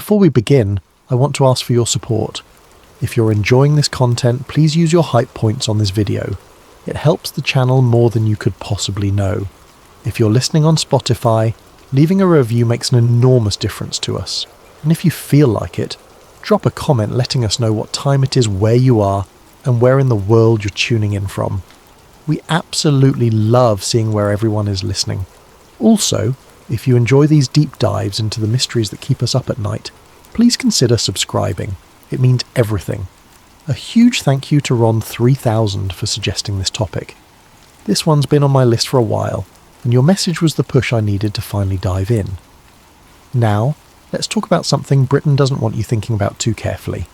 Before we begin, I want to ask for your support. If you're enjoying this content, please use your hype points on this video. It helps the channel more than you could possibly know. If you're listening on Spotify, leaving a review makes an enormous difference to us. And if you feel like it, drop a comment letting us know what time it is where you are and where in the world you're tuning in from. We absolutely love seeing where everyone is listening. Also, if you enjoy these deep dives into the mysteries that keep us up at night, please consider subscribing. It means everything. A huge thank you to Ron3000 for suggesting this topic. This one's been on my list for a while, and your message was the push I needed to finally dive in. Now, let's talk about something Britain doesn't want you thinking about too carefully.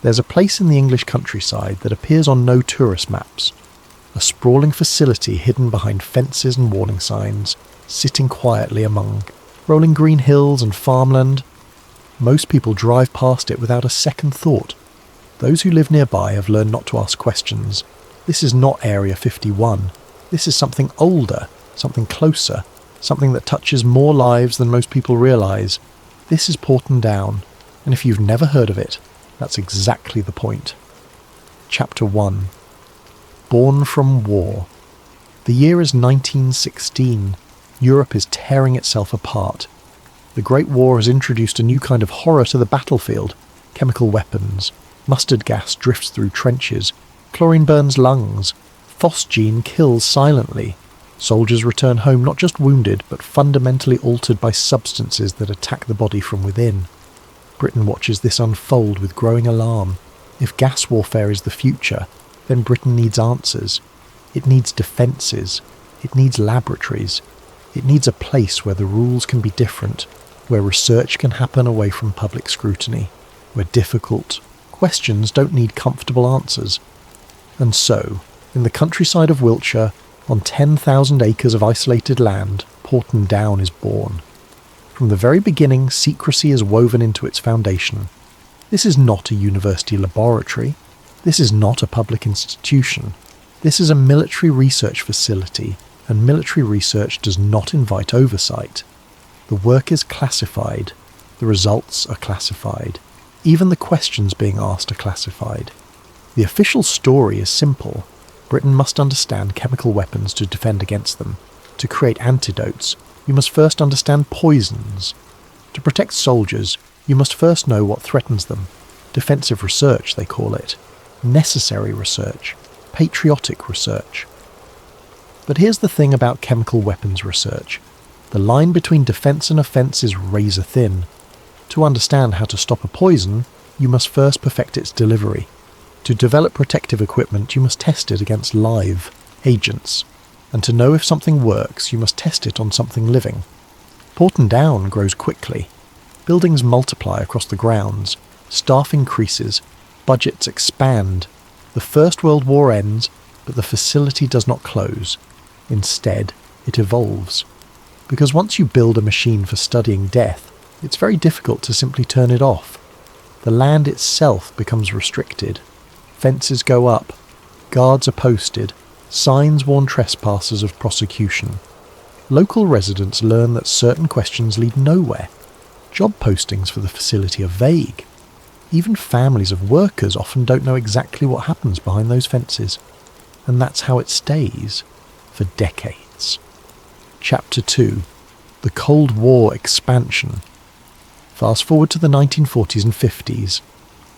There's a place in the English countryside that appears on no tourist maps. A sprawling facility hidden behind fences and warning signs, sitting quietly among rolling green hills and farmland. Most people drive past it without a second thought. Those who live nearby have learned not to ask questions. This is not Area 51. This is something older, something closer, something that touches more lives than most people realise. This is Porton Down, and if you've never heard of it, that's exactly the point. Chapter 1. Born from War. The year is 1916. Europe is tearing itself apart. The Great War has introduced a new kind of horror to the battlefield. Chemical weapons. Mustard gas drifts through trenches. Chlorine burns lungs. Phosgene kills silently. Soldiers return home not just wounded, but fundamentally altered by substances that attack the body from within. Britain watches this unfold with growing alarm. If gas warfare is the future, then Britain needs answers. It needs defences. It needs laboratories. It needs a place where the rules can be different, where research can happen away from public scrutiny, where difficult questions don't need comfortable answers. And so, in the countryside of Wiltshire, on 10,000 acres of isolated land, Porton Down is born. From the very beginning, secrecy is woven into its foundation. This is not a university laboratory. This is not a public institution. This is a military research facility, and military research does not invite oversight. The work is classified. The results are classified. Even the questions being asked are classified. The official story is simple. Britain must understand chemical weapons to defend against them. To create antidotes, you must first understand poisons. To protect soldiers, you must first know what threatens them. Defensive research, they call it. Necessary research. Patriotic research. But here's the thing about chemical weapons research. The line between defence and offence is razor thin. To understand how to stop a poison, you must first perfect its delivery. To develop protective equipment, you must test it against live agents. And to know if something works, you must test it on something living. Porton Down grows quickly. Buildings multiply across the grounds. Staff increases. Budgets expand. The First World War ends, but the facility does not close. Instead, it evolves. Because once you build a machine for studying death, it's very difficult to simply turn it off. The land itself becomes restricted. Fences go up. Guards are posted. Signs warn trespassers of prosecution. Local residents learn that certain questions lead nowhere. Job postings for the facility are vague. Even families of workers often don't know exactly what happens behind those fences. And that's how it stays for decades. Chapter 2. The Cold War Expansion. Fast forward to the 1940s and 50s.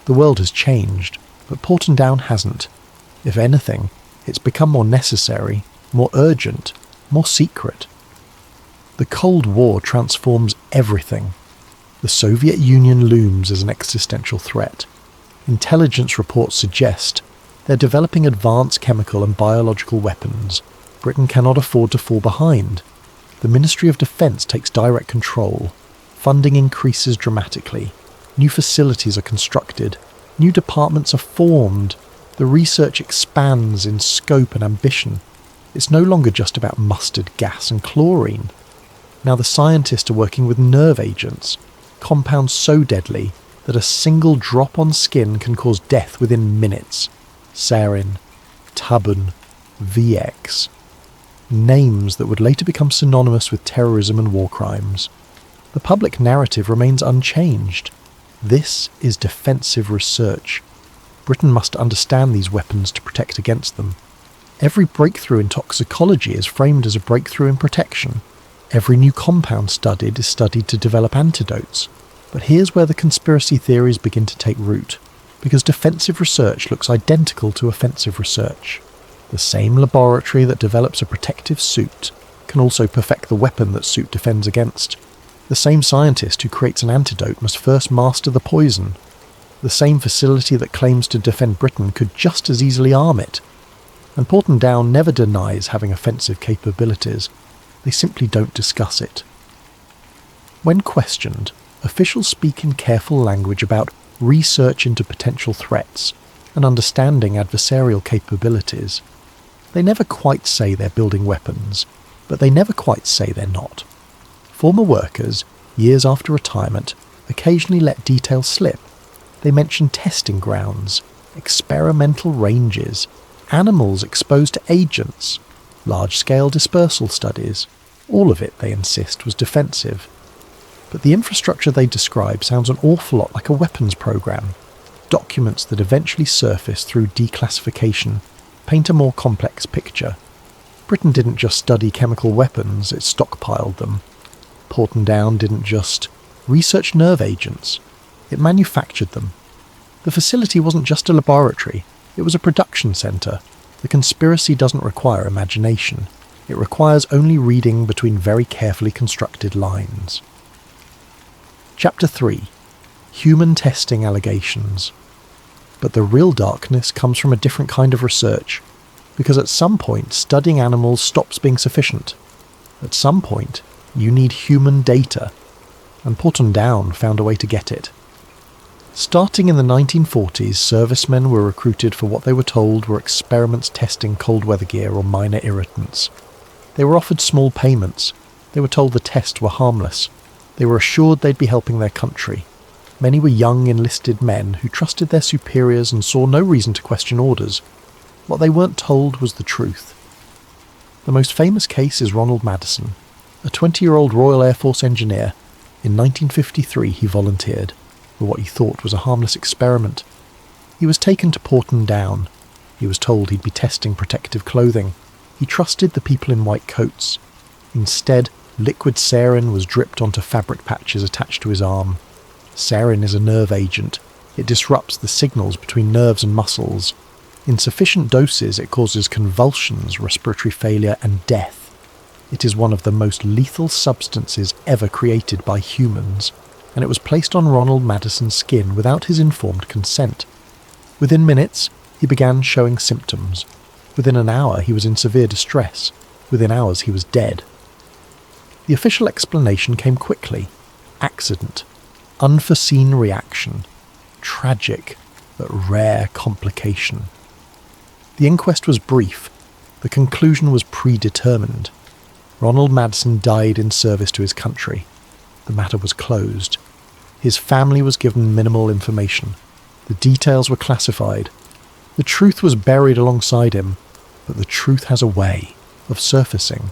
The world has changed, but Porton Down hasn't. If anything, it's become more necessary, more urgent, more secret. The Cold War transforms everything. The Soviet Union looms as an existential threat. Intelligence reports suggest they're developing advanced chemical and biological weapons. Britain cannot afford to fall behind. The Ministry of Defence takes direct control. Funding increases dramatically. New facilities are constructed. New departments are formed. The research expands in scope and ambition. It's no longer just about mustard gas and chlorine. Now the scientists are working with nerve agents, compounds so deadly that a single drop on skin can cause death within minutes. Sarin, Tabun, VX. Names that would later become synonymous with terrorism and war crimes. The public narrative remains unchanged. This is defensive research. Britain must understand these weapons to protect against them. Every breakthrough in toxicology is framed as a breakthrough in protection. Every new compound studied is studied to develop antidotes. But here's where the conspiracy theories begin to take root, because defensive research looks identical to offensive research. The same laboratory that develops a protective suit can also perfect the weapon that suit defends against. The same scientist who creates an antidote must first master the poison. The same facility that claims to defend Britain could just as easily arm it. And Porton Down never denies having offensive capabilities. They simply don't discuss it. When questioned, officials speak in careful language about research into potential threats and understanding adversarial capabilities. They never quite say they're building weapons, but they never quite say they're not. Former workers, years after retirement, occasionally let details slip. They mention testing grounds, experimental ranges, animals exposed to agents, large-scale dispersal studies. All of it, they insist, was defensive. But the infrastructure they describe sounds an awful lot like a weapons program. Documents that eventually surface through declassification paint a more complex picture. Britain didn't just study chemical weapons, it stockpiled them. Porton Down didn't just research nerve agents, it manufactured them. The facility wasn't just a laboratory, it was a production centre. The conspiracy doesn't require imagination. It requires only reading between very carefully constructed lines. Chapter 3. Human testing allegations. But the real darkness comes from a different kind of research, because at some point studying animals stops being sufficient. At some point, you need human data, and Porton Down found a way to get it. Starting in the 1940s, servicemen were recruited for what they were told were experiments testing cold weather gear or minor irritants. They were offered small payments. They were told the tests were harmless. They were assured they'd be helping their country. Many were young enlisted men who trusted their superiors and saw no reason to question orders. What they weren't told was the truth. The most famous case is Ronald Madison, a 20-year-old Royal Air Force engineer. In 1953 he volunteered for what he thought was a harmless experiment. He was taken to Porton Down. He was told he'd be testing protective clothing. He trusted the people in white coats. Instead, liquid sarin was dripped onto fabric patches attached to his arm. Sarin is a nerve agent. It disrupts the signals between nerves and muscles. In sufficient doses, it causes convulsions, respiratory failure, and death. It is one of the most lethal substances ever created by humans, and it was placed on Ronald Madison's skin without his informed consent. Within minutes, he began showing symptoms. Within an hour, he was in severe distress. Within hours, he was dead. The official explanation came quickly. Accident. Unforeseen reaction. Tragic, but rare complication. The inquest was brief. The conclusion was predetermined. Ronald Madison died in service to his country. The matter was closed. His family was given minimal information. The details were classified. The truth was buried alongside him, but the truth has a way of surfacing.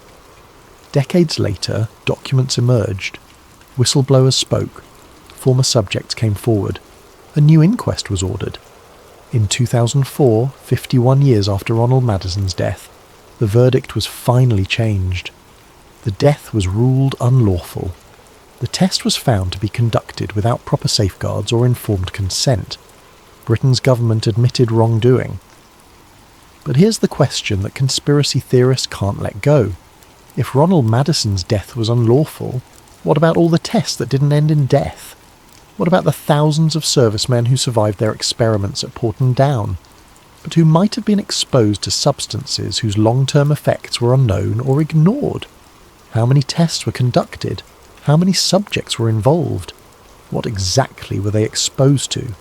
Decades later, documents emerged. Whistleblowers spoke. Former subjects came forward. A new inquest was ordered. In 2004, 51 years after Ronald Madison's death, the verdict was finally changed. The death was ruled unlawful. The test was found to be conducted without proper safeguards or informed consent. Britain's government admitted wrongdoing. But here's the question that conspiracy theorists can't let go. If Ronald Madison's death was unlawful, what about all the tests that didn't end in death? What about the thousands of servicemen who survived their experiments at Porton Down, but who might have been exposed to substances whose long-term effects were unknown or ignored? How many tests were conducted? How many subjects were involved? What exactly were they exposed to?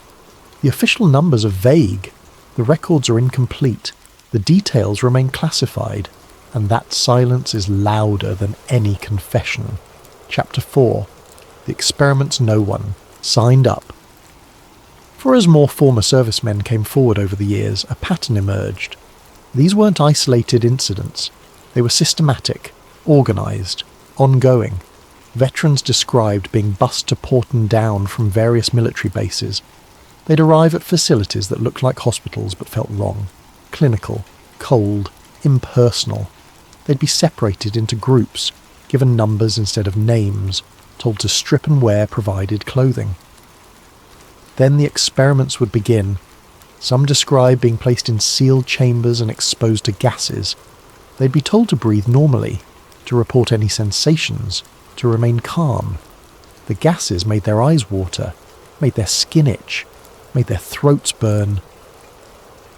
The official numbers are vague. The records are incomplete. The details remain classified. And that silence is louder than any confession. Chapter 4. The experiments no one signed up. For as more former servicemen came forward over the years, a pattern emerged. These weren't isolated incidents. They were systematic, organised, ongoing. Veterans described being bussed to Porton Down from various military bases. They'd arrive at facilities that looked like hospitals but felt wrong. Clinical, cold, impersonal. They'd be separated into groups, given numbers instead of names, told to strip and wear provided clothing. Then the experiments would begin. Some describe being placed in sealed chambers and exposed to gases. They'd be told to breathe normally, to report any sensations, to remain calm. The gases made their eyes water, made their skin itch, made their throats burn.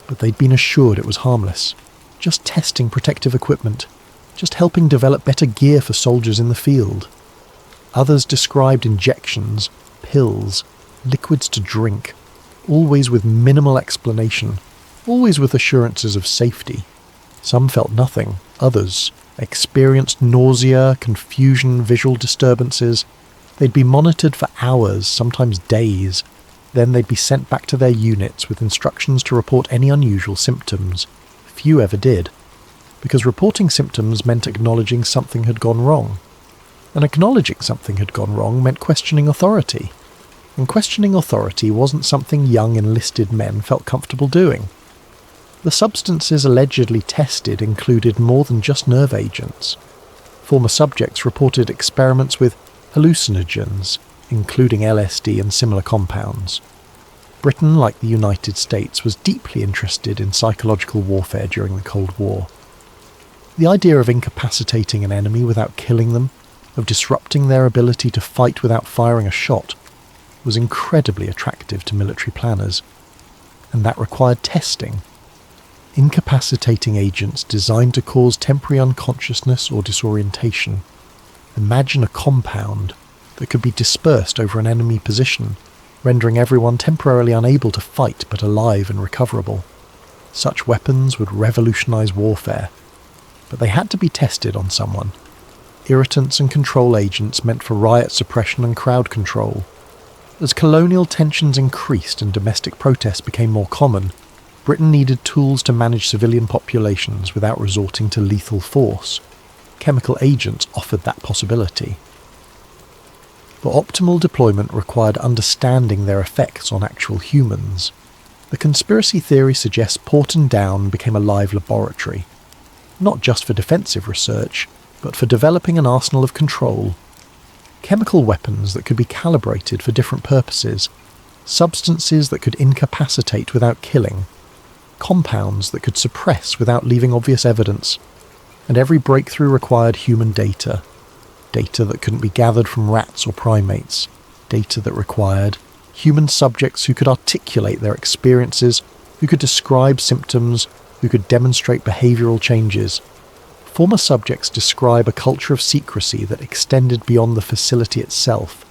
But they'd been assured it was harmless, just testing protective equipment, just helping develop better gear for soldiers in the field. Others described injections, pills, liquids to drink, always with minimal explanation, always with assurances of safety. Some felt nothing, others experienced nausea, confusion, visual disturbances. They'd be monitored for hours, sometimes days. Then they'd be sent back to their units with instructions to report any unusual symptoms. Few ever did, because reporting symptoms meant acknowledging something had gone wrong. And acknowledging something had gone wrong meant questioning authority. And questioning authority wasn't something young enlisted men felt comfortable doing. The substances allegedly tested included more than just nerve agents. Former subjects reported experiments with hallucinogens, including LSD and similar compounds. Britain, like the United States, was deeply interested in psychological warfare during the Cold War. The idea of incapacitating an enemy without killing them, of disrupting their ability to fight without firing a shot, was incredibly attractive to military planners, and that required testing. Incapacitating agents designed to cause temporary unconsciousness or disorientation. Imagine a compound that could be dispersed over an enemy position, rendering everyone temporarily unable to fight but alive and recoverable. Such weapons would revolutionize warfare, but they had to be tested on someone. Irritants and control agents meant for riot suppression and crowd control. As colonial tensions increased and domestic protests became more common, Britain needed tools to manage civilian populations without resorting to lethal force. Chemical agents offered that possibility. But optimal deployment required understanding their effects on actual humans. The conspiracy theory suggests Porton Down became a live laboratory, not just for defensive research, but for developing an arsenal of control. Chemical weapons that could be calibrated for different purposes, substances that could incapacitate without killing, compounds that could suppress without leaving obvious evidence, and every breakthrough required human data. Data that couldn't be gathered from rats or primates. Data that required human subjects who could articulate their experiences, who could describe symptoms, who could demonstrate behavioural changes. Former subjects describe a culture of secrecy that extended beyond the facility itself.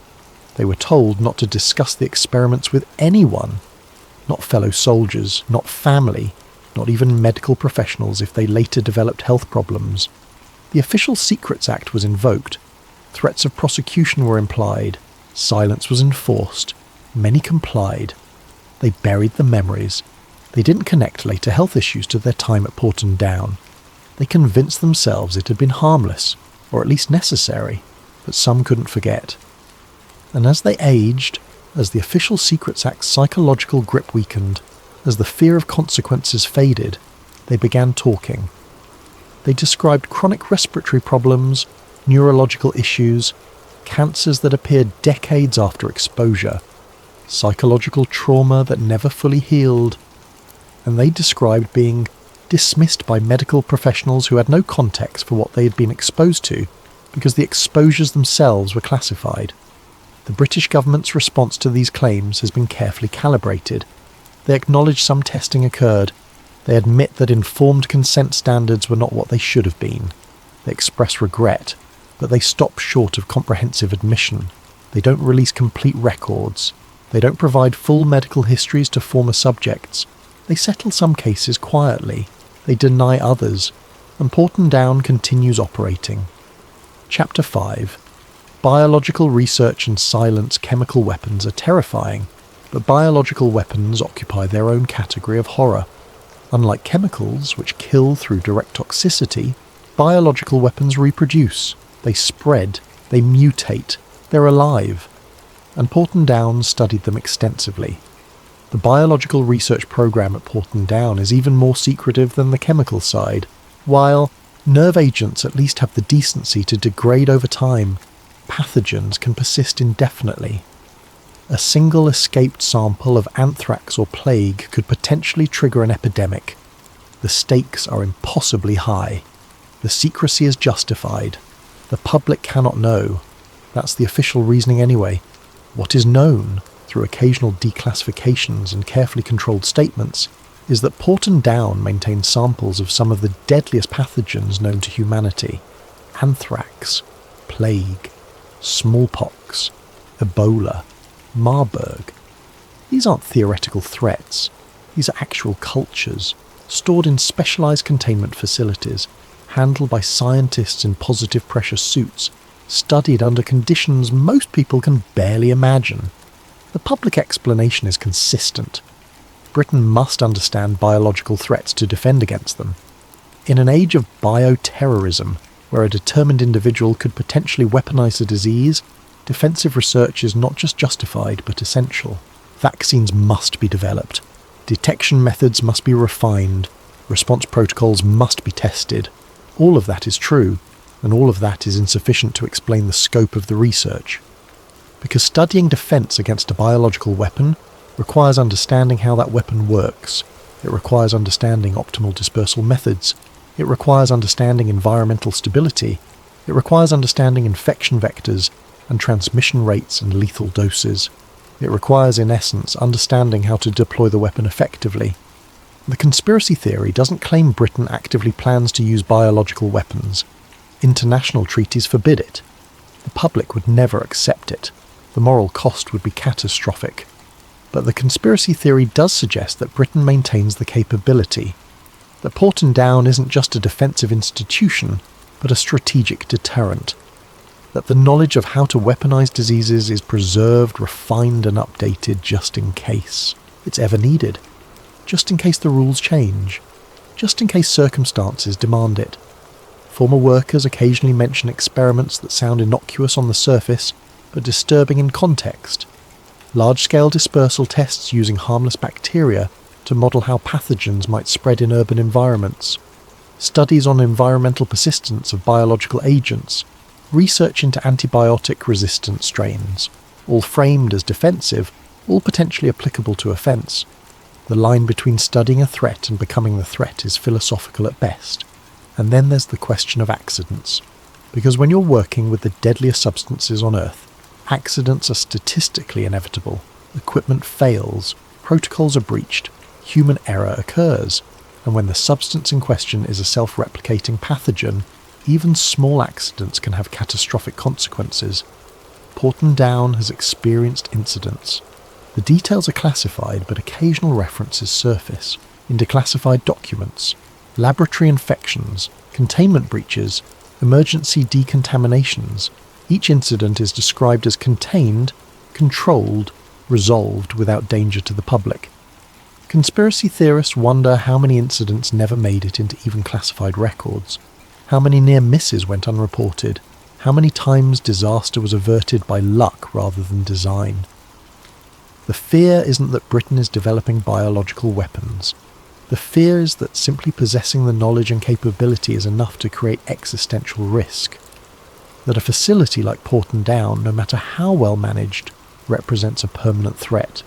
They were told not to discuss the experiments with anyone, not fellow soldiers, not family, not even medical professionals if they later developed health problems. The Official Secrets Act was invoked. Threats of prosecution were implied. Silence was enforced. Many complied. They buried the memories. They didn't connect later health issues to their time at Porton Down. They convinced themselves it had been harmless, or at least necessary, but some couldn't forget. And as they aged, as the Official Secrets Act's psychological grip weakened, as the fear of consequences faded, they began talking. They described chronic respiratory problems, neurological issues, cancers that appeared decades after exposure, psychological trauma that never fully healed, and they described being dismissed by medical professionals who had no context for what they had been exposed to because the exposures themselves were classified. The British government's response to these claims has been carefully calibrated. They acknowledge some testing occurred. They admit that informed consent standards were not what they should have been. They express regret, but they stop short of comprehensive admission. They don't release complete records. They don't provide full medical histories to former subjects. They settle some cases quietly. They deny others. And Porton Down continues operating. Chapter 5. Biological research and silence chemical weapons are terrifying, but biological weapons occupy their own category of horror. Unlike chemicals, which kill through direct toxicity, biological weapons reproduce. They spread. They mutate. They're alive. And Porton Down studied them extensively. The biological research program at Porton Down is even more secretive than the chemical side. While nerve agents at least have the decency to degrade over time, pathogens can persist indefinitely. A single escaped sample of anthrax or plague could potentially trigger an epidemic. The stakes are impossibly high. The secrecy is justified. The public cannot know. That's the official reasoning anyway. What is known, through occasional declassifications and carefully controlled statements, is that Porton Down maintains samples of some of the deadliest pathogens known to humanity. Anthrax, plague, smallpox, Ebola, Marburg. These aren't theoretical threats. These are actual cultures, stored in specialized containment facilities, handled by scientists in positive pressure suits, studied under conditions most people can barely imagine. The public explanation is consistent. Britain must understand biological threats to defend against them. In an age of bioterrorism, where a determined individual could potentially weaponize a disease, defensive research is not just justified but essential. Vaccines must be developed. Detection methods must be refined. Response protocols must be tested. All of that is true, and all of that is insufficient to explain the scope of the research. Because studying defense against a biological weapon requires understanding how that weapon works. It requires understanding optimal dispersal methods. It requires understanding environmental stability. It requires understanding infection vectors and transmission rates and lethal doses. It requires, in essence, understanding how to deploy the weapon effectively. The conspiracy theory doesn't claim Britain actively plans to use biological weapons. International treaties forbid it. The public would never accept it. The moral cost would be catastrophic. But the conspiracy theory does suggest that Britain maintains the capability. That Porton Down isn't just a defensive institution, but a strategic deterrent. That the knowledge of how to weaponize diseases is preserved, refined and updated just in case it's ever needed. Just in case the rules change. Just in case circumstances demand it. Former workers occasionally mention experiments that sound innocuous on the surface, but disturbing in context. Large-scale dispersal tests using harmless bacteria to model how pathogens might spread in urban environments. Studies on environmental persistence of biological agents. Research into antibiotic-resistant strains. All framed as defensive, all potentially applicable to offence. The line between studying a threat and becoming the threat is philosophical at best. And then there's the question of accidents. Because when you're working with the deadliest substances on Earth, accidents are statistically inevitable. Equipment fails, protocols are breached, human error occurs, and when the substance in question is a self-replicating pathogen, even small accidents can have catastrophic consequences. Porton Down has experienced incidents. The details are classified, but occasional references surface in declassified documents. Laboratory infections, containment breaches, emergency decontaminations. Each incident is described as contained, controlled, resolved without danger to the public. Conspiracy theorists wonder how many incidents never made it into even classified records, how many near misses went unreported, how many times disaster was averted by luck rather than design. The fear isn't that Britain is developing biological weapons. The fear is that simply possessing the knowledge and capability is enough to create existential risk. That a facility like Porton Down, no matter how well managed, represents a permanent threat.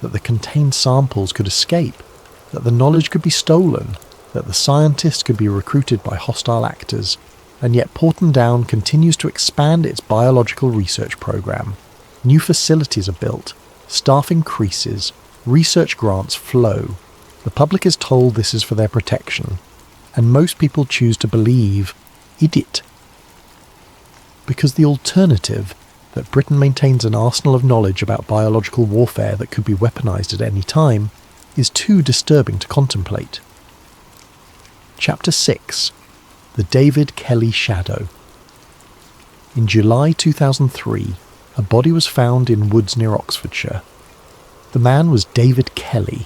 That the contained samples could escape. That the knowledge could be stolen. That the scientists could be recruited by hostile actors. And yet Porton Down continues to expand its biological research program. New facilities are built. Staff increases, research grants flow. The public is told this is for their protection, and most people choose to believe it. Because the alternative, that Britain maintains an arsenal of knowledge about biological warfare that could be weaponized at any time, is too disturbing to contemplate. Chapter 6. The David Kelly Shadow. In July 2003, a body was found in woods near Oxfordshire. The man was David Kelly,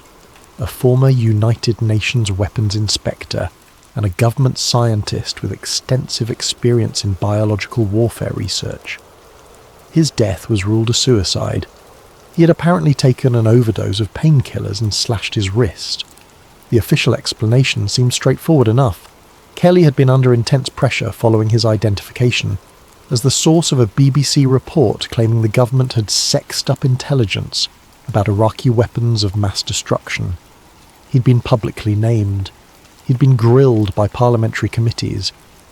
a former United Nations weapons inspector and a government scientist with extensive experience in biological warfare research. His death was ruled a suicide. He had apparently taken an overdose of painkillers and slashed his wrist. The official explanation seemed straightforward enough. Kelly had been under intense pressure following his identification as the source of a BBC report claiming the government had sexed up intelligence about Iraqi weapons of mass destruction. He'd been publicly named. He'd been grilled by parliamentary committees.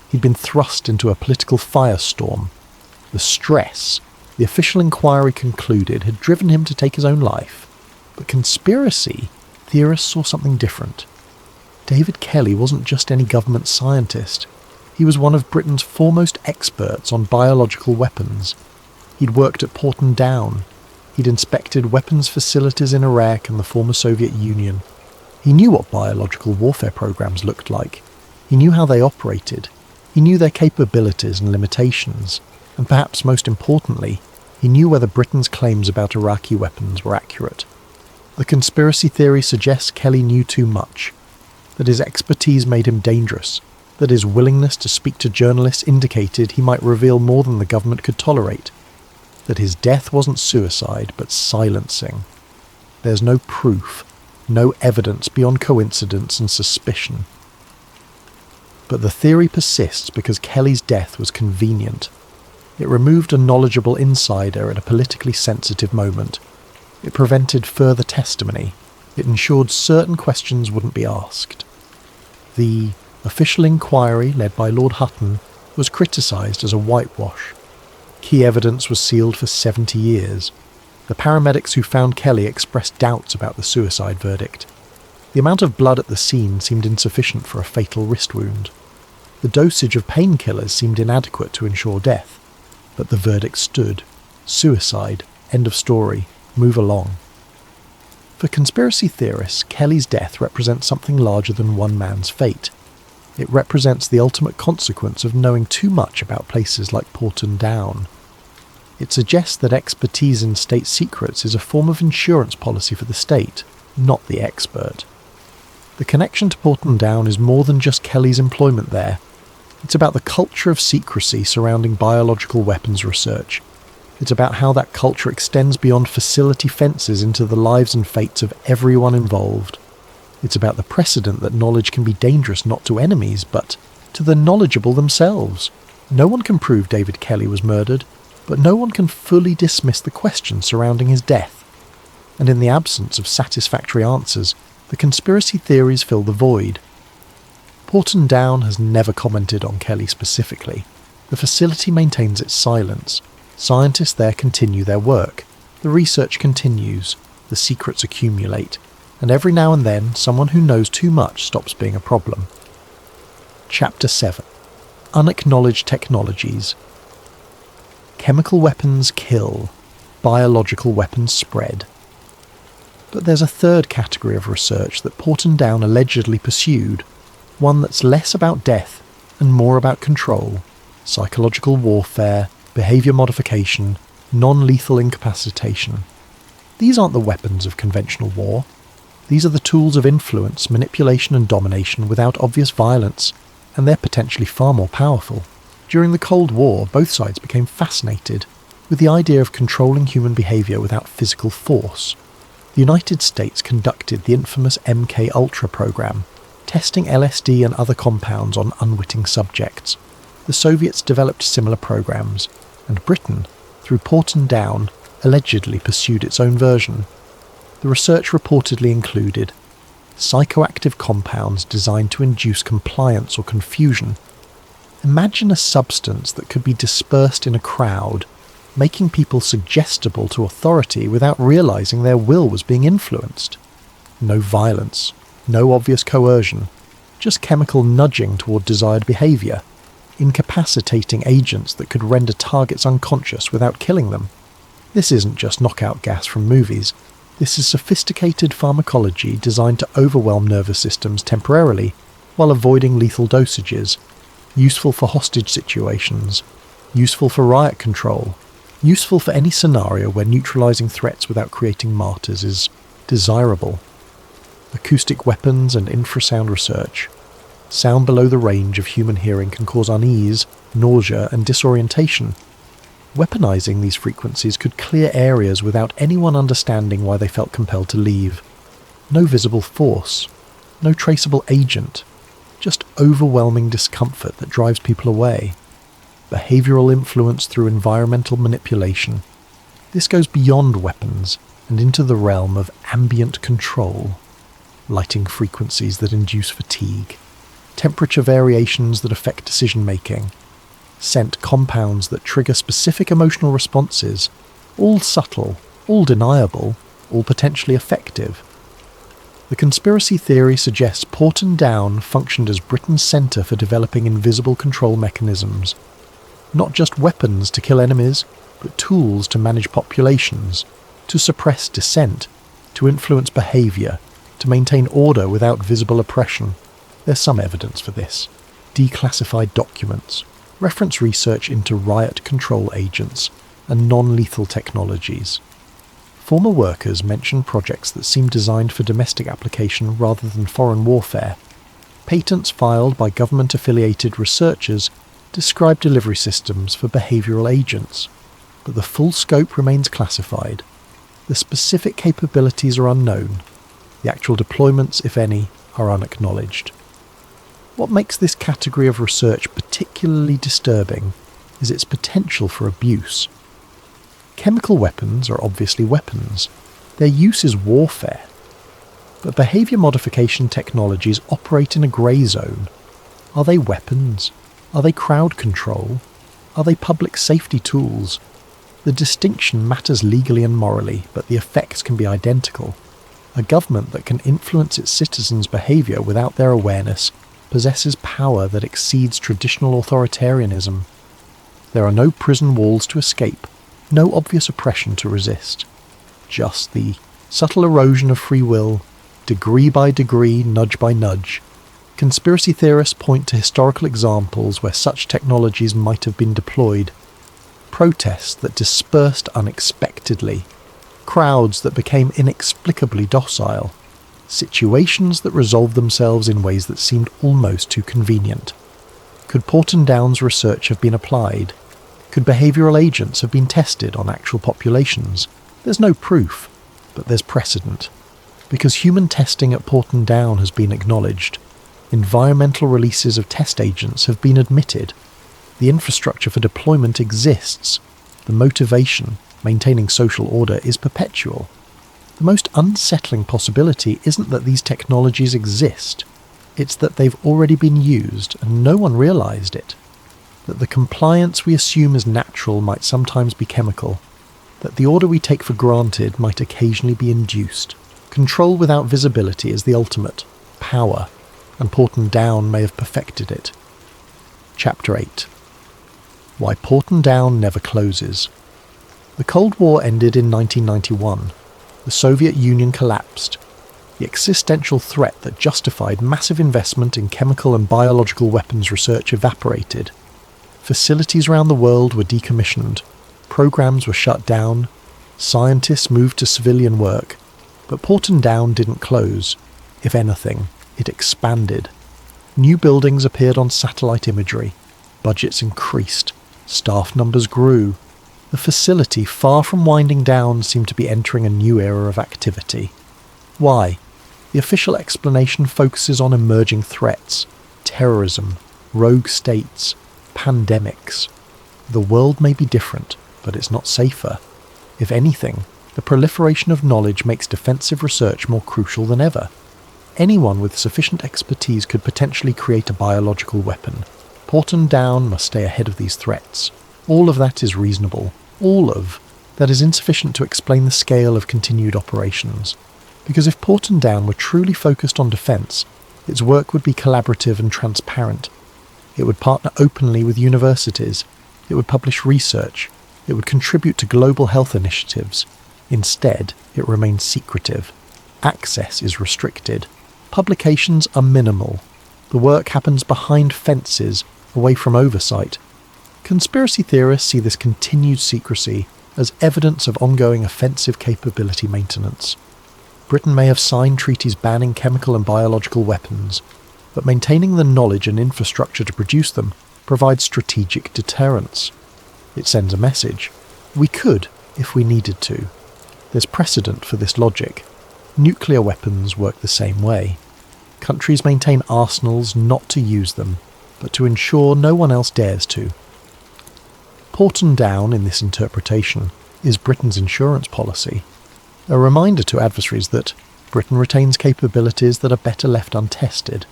He'd been thrust into a political firestorm. The stress, the official inquiry concluded, had driven him to take his own life. But conspiracy theorists saw something different. David Kelly wasn't just any government scientist. He was one of Britain's foremost experts on biological weapons. He'd worked at Porton Down. He'd inspected weapons facilities in Iraq and the former Soviet Union. He knew what biological warfare programs looked like. He knew how they operated. He knew their capabilities and limitations. And perhaps most importantly, he knew whether Britain's claims about Iraqi weapons were accurate. The conspiracy theory suggests Kelly knew too much, that his expertise made him dangerous, that his willingness to speak to journalists indicated he might reveal more than the government could tolerate, that his death wasn't suicide but silencing. There's no proof, no evidence beyond coincidence and suspicion. But the theory persists because Kelly's death was convenient. It removed a knowledgeable insider at a politically sensitive moment. It prevented further testimony. It ensured certain questions wouldn't be asked. The official inquiry, led by Lord Hutton, was criticised as a whitewash. Key evidence was sealed for 70 years. The paramedics who found Kelly expressed doubts about the suicide verdict. The amount of blood at the scene seemed insufficient for a fatal wrist wound. The dosage of painkillers seemed inadequate to ensure death. But the verdict stood. Suicide. End of story. Move along. For conspiracy theorists, Kelly's death represents something larger than one man's fate. It represents the ultimate consequence of knowing too much about places like Porton Down. It suggests that expertise in state secrets is a form of insurance policy for the state, not the expert. The connection to Porton Down is more than just Kelly's employment there. It's about the culture of secrecy surrounding biological weapons research. It's about how that culture extends beyond facility fences into the lives and fates of everyone involved. It's about the precedent that knowledge can be dangerous not to enemies, but to the knowledgeable themselves. No one can prove David Kelly was murdered, but no one can fully dismiss the questions surrounding his death. And in the absence of satisfactory answers, the conspiracy theories fill the void. Porton Down has never commented on Kelly specifically. The facility maintains its silence. Scientists there continue their work. The research continues. The secrets accumulate. And every now and then, someone who knows too much stops being a problem. Chapter 7. Unacknowledged Technologies. Chemical weapons kill. Biological weapons spread. But there's a third category of research that Porton Down allegedly pursued, one that's less about death and more about control, psychological warfare, behaviour modification, non-lethal incapacitation. These aren't the weapons of conventional war. These are the tools of influence, manipulation and domination without obvious violence, and they're potentially far more powerful. During the Cold War, both sides became fascinated with the idea of controlling human behaviour without physical force. The United States conducted the infamous MK-Ultra program, testing LSD and other compounds on unwitting subjects. The Soviets developed similar programs, and Britain, through Porton Down, allegedly pursued its own version. The research reportedly included psychoactive compounds designed to induce compliance or confusion. Imagine a substance that could be dispersed in a crowd, making people suggestible to authority without realizing their will was being influenced. No violence, no obvious coercion, just chemical nudging toward desired behavior, incapacitating agents that could render targets unconscious without killing them. This isn't just knockout gas from movies. This is sophisticated pharmacology designed to overwhelm nervous systems temporarily while avoiding lethal dosages, useful for hostage situations, useful for riot control, useful for any scenario where neutralizing threats without creating martyrs is desirable. Acoustic weapons and infrasound research. Sound below the range of human hearing can cause unease, nausea, and disorientation. Weaponizing these frequencies could clear areas without anyone understanding why they felt compelled to leave. No visible force, no traceable agent, just overwhelming discomfort that drives people away. Behavioral influence through environmental manipulation. This goes beyond weapons and into the realm of ambient control. Lighting frequencies that induce fatigue, temperature variations that affect decision-making, scent compounds that trigger specific emotional responses, all subtle, all deniable, all potentially effective. The conspiracy theory suggests Porton Down functioned as Britain's centre for developing invisible control mechanisms. Not just weapons to kill enemies, but tools to manage populations, to suppress dissent, to influence behaviour, to maintain order without visible oppression. There's some evidence for this. Declassified documents, reference research into riot control agents, and non-lethal technologies. Former workers mention projects that seem designed for domestic application rather than foreign warfare. Patents filed by government-affiliated researchers describe delivery systems for behavioural agents, but the full scope remains classified. The specific capabilities are unknown. The actual deployments, if any, are unacknowledged. What makes this category of research particularly disturbing is its potential for abuse. Chemical weapons are obviously weapons. Their use is warfare. But behaviour modification technologies operate in a grey zone. Are they weapons? Are they crowd control? Are they public safety tools? The distinction matters legally and morally, but the effects can be identical. A government that can influence its citizens' behaviour without their awareness possesses power that exceeds traditional authoritarianism. There are no prison walls to escape, no obvious oppression to resist. Just the subtle erosion of free will, degree by degree, nudge by nudge. Conspiracy theorists point to historical examples where such technologies might have been deployed. Protests that dispersed unexpectedly. Crowds that became inexplicably docile. Situations that resolved themselves in ways that seemed almost too convenient. Could Porton Down's research have been applied? Could behavioural agents have been tested on actual populations? There's no proof, but there's precedent. Because human testing at Porton Down has been acknowledged, environmental releases of test agents have been admitted, the infrastructure for deployment exists, the motivation, maintaining social order, is perpetual. The most unsettling possibility isn't that these technologies exist, it's that they've already been used and no one realised it. That the compliance we assume is natural might sometimes be chemical. That the order we take for granted might occasionally be induced. Control without visibility is the ultimate. Power. And Porton Down may have perfected it. Chapter 8. Why Porton Down never closes. The Cold War ended in 1991. The Soviet Union collapsed. The existential threat that justified massive investment in chemical and biological weapons research evaporated. Facilities around the world were decommissioned. Programs were shut down. Scientists moved to civilian work. But Porton Down didn't close. If anything, it expanded. New buildings appeared on satellite imagery. Budgets increased. Staff numbers grew. The facility, far from winding down, seemed to be entering a new era of activity. Why? The official explanation focuses on emerging threats, terrorism, rogue states, pandemics. The world may be different, but it's not safer. If anything, the proliferation of knowledge makes defensive research more crucial than ever. Anyone with sufficient expertise could potentially create a biological weapon. Porton Down must stay ahead of these threats. All of that is reasonable. All of that is insufficient to explain the scale of continued operations. Because if Porton Down were truly focused on defence, its work would be collaborative and transparent. It would partner openly with universities. It would publish research. It would contribute to global health initiatives. Instead, it remains secretive. Access is restricted. Publications are minimal. The work happens behind fences, away from oversight. Conspiracy theorists see this continued secrecy as evidence of ongoing offensive capability maintenance. Britain may have signed treaties banning chemical and biological weapons, but maintaining the knowledge and infrastructure to produce them provides strategic deterrence. It sends a message. We could, if we needed to. There's precedent for this logic. Nuclear weapons work the same way. Countries maintain arsenals not to use them, but to ensure no one else dares to. Porton Down, in this interpretation, is Britain's insurance policy, a reminder to adversaries that Britain retains capabilities that are better left untested.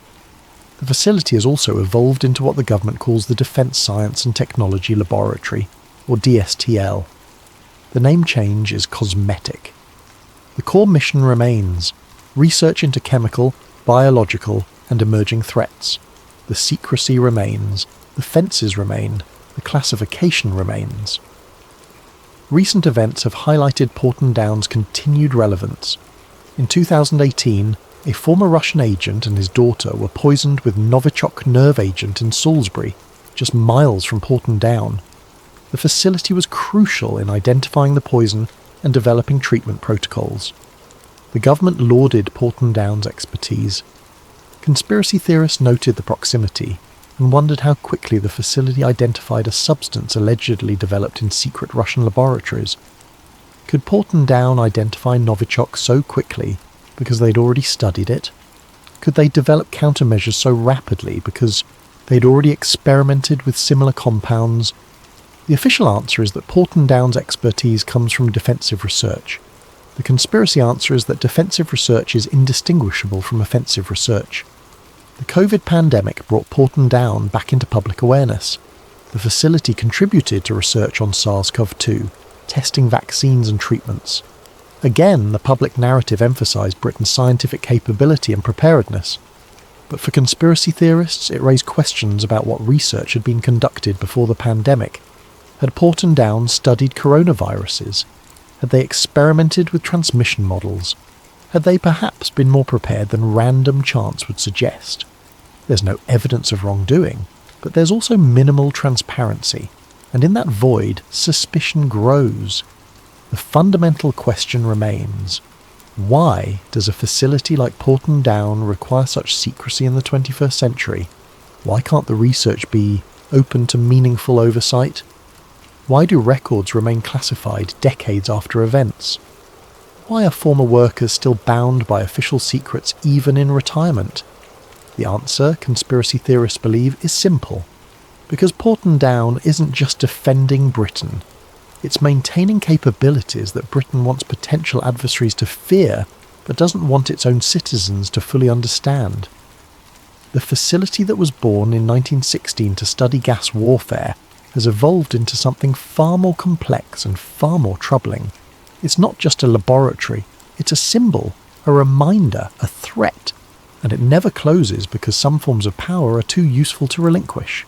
The facility has also evolved into what the government calls the Defence Science and Technology Laboratory, or DSTL. The name change is cosmetic. The core mission remains: research into chemical, biological, and emerging threats. The secrecy remains, the fences remain, the classification remains. Recent events have highlighted Porton Down's continued relevance. In 2018, a former Russian agent and his daughter were poisoned with Novichok nerve agent in Salisbury, just miles from Porton Down. The facility was crucial in identifying the poison and developing treatment protocols. The government lauded Porton Down's expertise. Conspiracy theorists noted the proximity and wondered how quickly the facility identified a substance allegedly developed in secret Russian laboratories. Could Porton Down identify Novichok so quickly because they'd already studied it? Could they develop countermeasures so rapidly because they'd already experimented with similar compounds? The official answer is that Porton Down's expertise comes from defensive research. The conspiracy answer is that defensive research is indistinguishable from offensive research. The COVID pandemic brought Porton Down back into public awareness. The facility contributed to research on SARS-CoV-2, testing vaccines and treatments. Again, the public narrative emphasised Britain's scientific capability and preparedness. But for conspiracy theorists, it raised questions about what research had been conducted before the pandemic. Had Porton Down studied coronaviruses? Had they experimented with transmission models? Had they perhaps been more prepared than random chance would suggest? There's no evidence of wrongdoing, but there's also minimal transparency, and in that void, suspicion grows. The fundamental question remains: why does a facility like Porton Down require such secrecy in the 21st century? Why can't the research be open to meaningful oversight? Why do records remain classified decades after events? Why are former workers still bound by official secrets even in retirement? The answer, conspiracy theorists believe, is simple. Because Porton Down isn't just defending Britain. It's maintaining capabilities that Britain wants potential adversaries to fear, but doesn't want its own citizens to fully understand. The facility that was born in 1916 to study gas warfare has evolved into something far more complex and far more troubling. It's not just a laboratory, it's a symbol, a reminder, a threat, and it never closes because some forms of power are too useful to relinquish.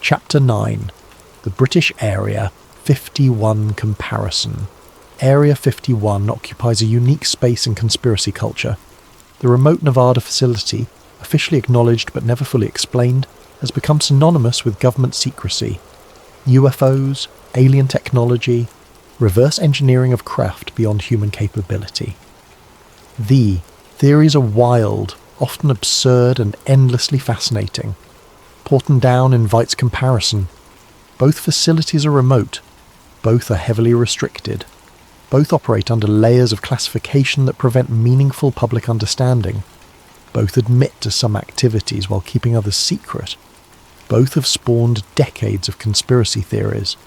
Chapter 9. The British Area 51 Comparison. Area 51 occupies a unique space in conspiracy culture. The remote Nevada facility, officially acknowledged but never fully explained, has become synonymous with government secrecy. UFOs, alien technology, reverse engineering of craft beyond human capability. The theories are wild, often absurd and endlessly fascinating. Porton Down invites comparison. Both facilities are remote. Both are heavily restricted. Both operate under layers of classification that prevent meaningful public understanding. Both admit to some activities while keeping others secret. Both have spawned decades of conspiracy theories.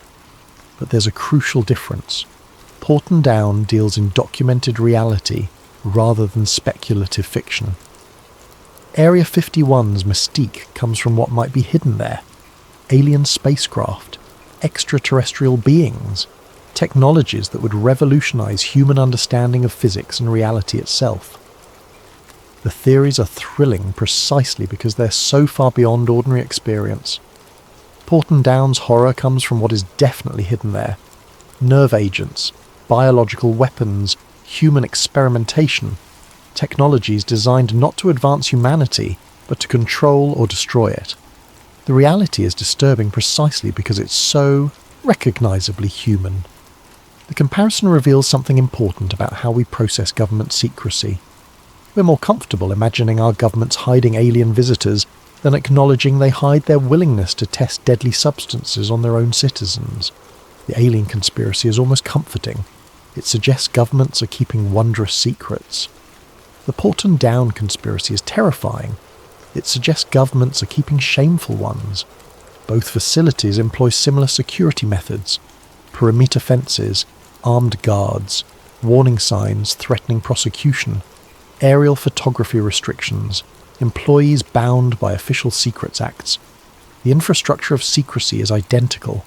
But there's a crucial difference. Porton Down deals in documented reality rather than speculative fiction. Area 51's mystique comes from what might be hidden there. Alien spacecraft, extraterrestrial beings, technologies that would revolutionize human understanding of physics and reality itself. The theories are thrilling precisely because they're so far beyond ordinary experience. Porton Down's horror comes from what is definitely hidden there. Nerve agents, biological weapons, human experimentation, technologies designed not to advance humanity, but to control or destroy it. The reality is disturbing precisely because it's so recognisably human. The comparison reveals something important about how we process government secrecy. We're more comfortable imagining our governments hiding alien visitors than acknowledging they hide their willingness to test deadly substances on their own citizens. The alien conspiracy is almost comforting. It suggests governments are keeping wondrous secrets. The Porton Down conspiracy is terrifying. It suggests governments are keeping shameful ones. Both facilities employ similar security methods: perimeter fences, armed guards, warning signs threatening prosecution, aerial photography restrictions, employees bound by Official Secrets Acts. The infrastructure of secrecy is identical,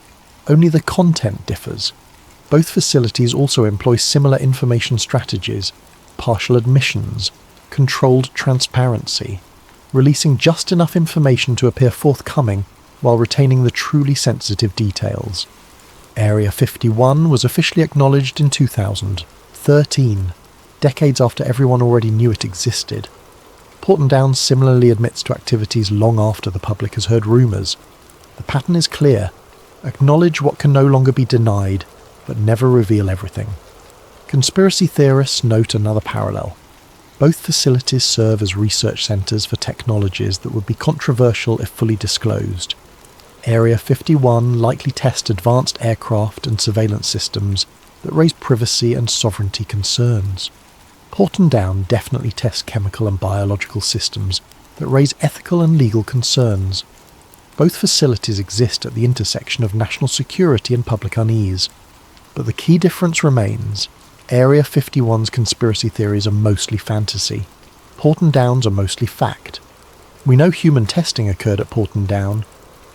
only the content differs. Both facilities also employ similar information strategies: partial admissions, controlled transparency, releasing just enough information to appear forthcoming while retaining the truly sensitive details. Area 51 was officially acknowledged in 2013, decades after everyone already knew it existed. Porton Down similarly admits to activities long after the public has heard rumours. The pattern is clear: acknowledge what can no longer be denied, but never reveal everything. Conspiracy theorists note another parallel. Both facilities serve as research centres for technologies that would be controversial if fully disclosed. Area 51 likely tests advanced aircraft and surveillance systems that raise privacy and sovereignty concerns. Porton Down definitely tests chemical and biological systems that raise ethical and legal concerns. Both facilities exist at the intersection of national security and public unease. But the key difference remains: Area 51's conspiracy theories are mostly fantasy. Porton Down's are mostly fact. We know human testing occurred at Porton Down.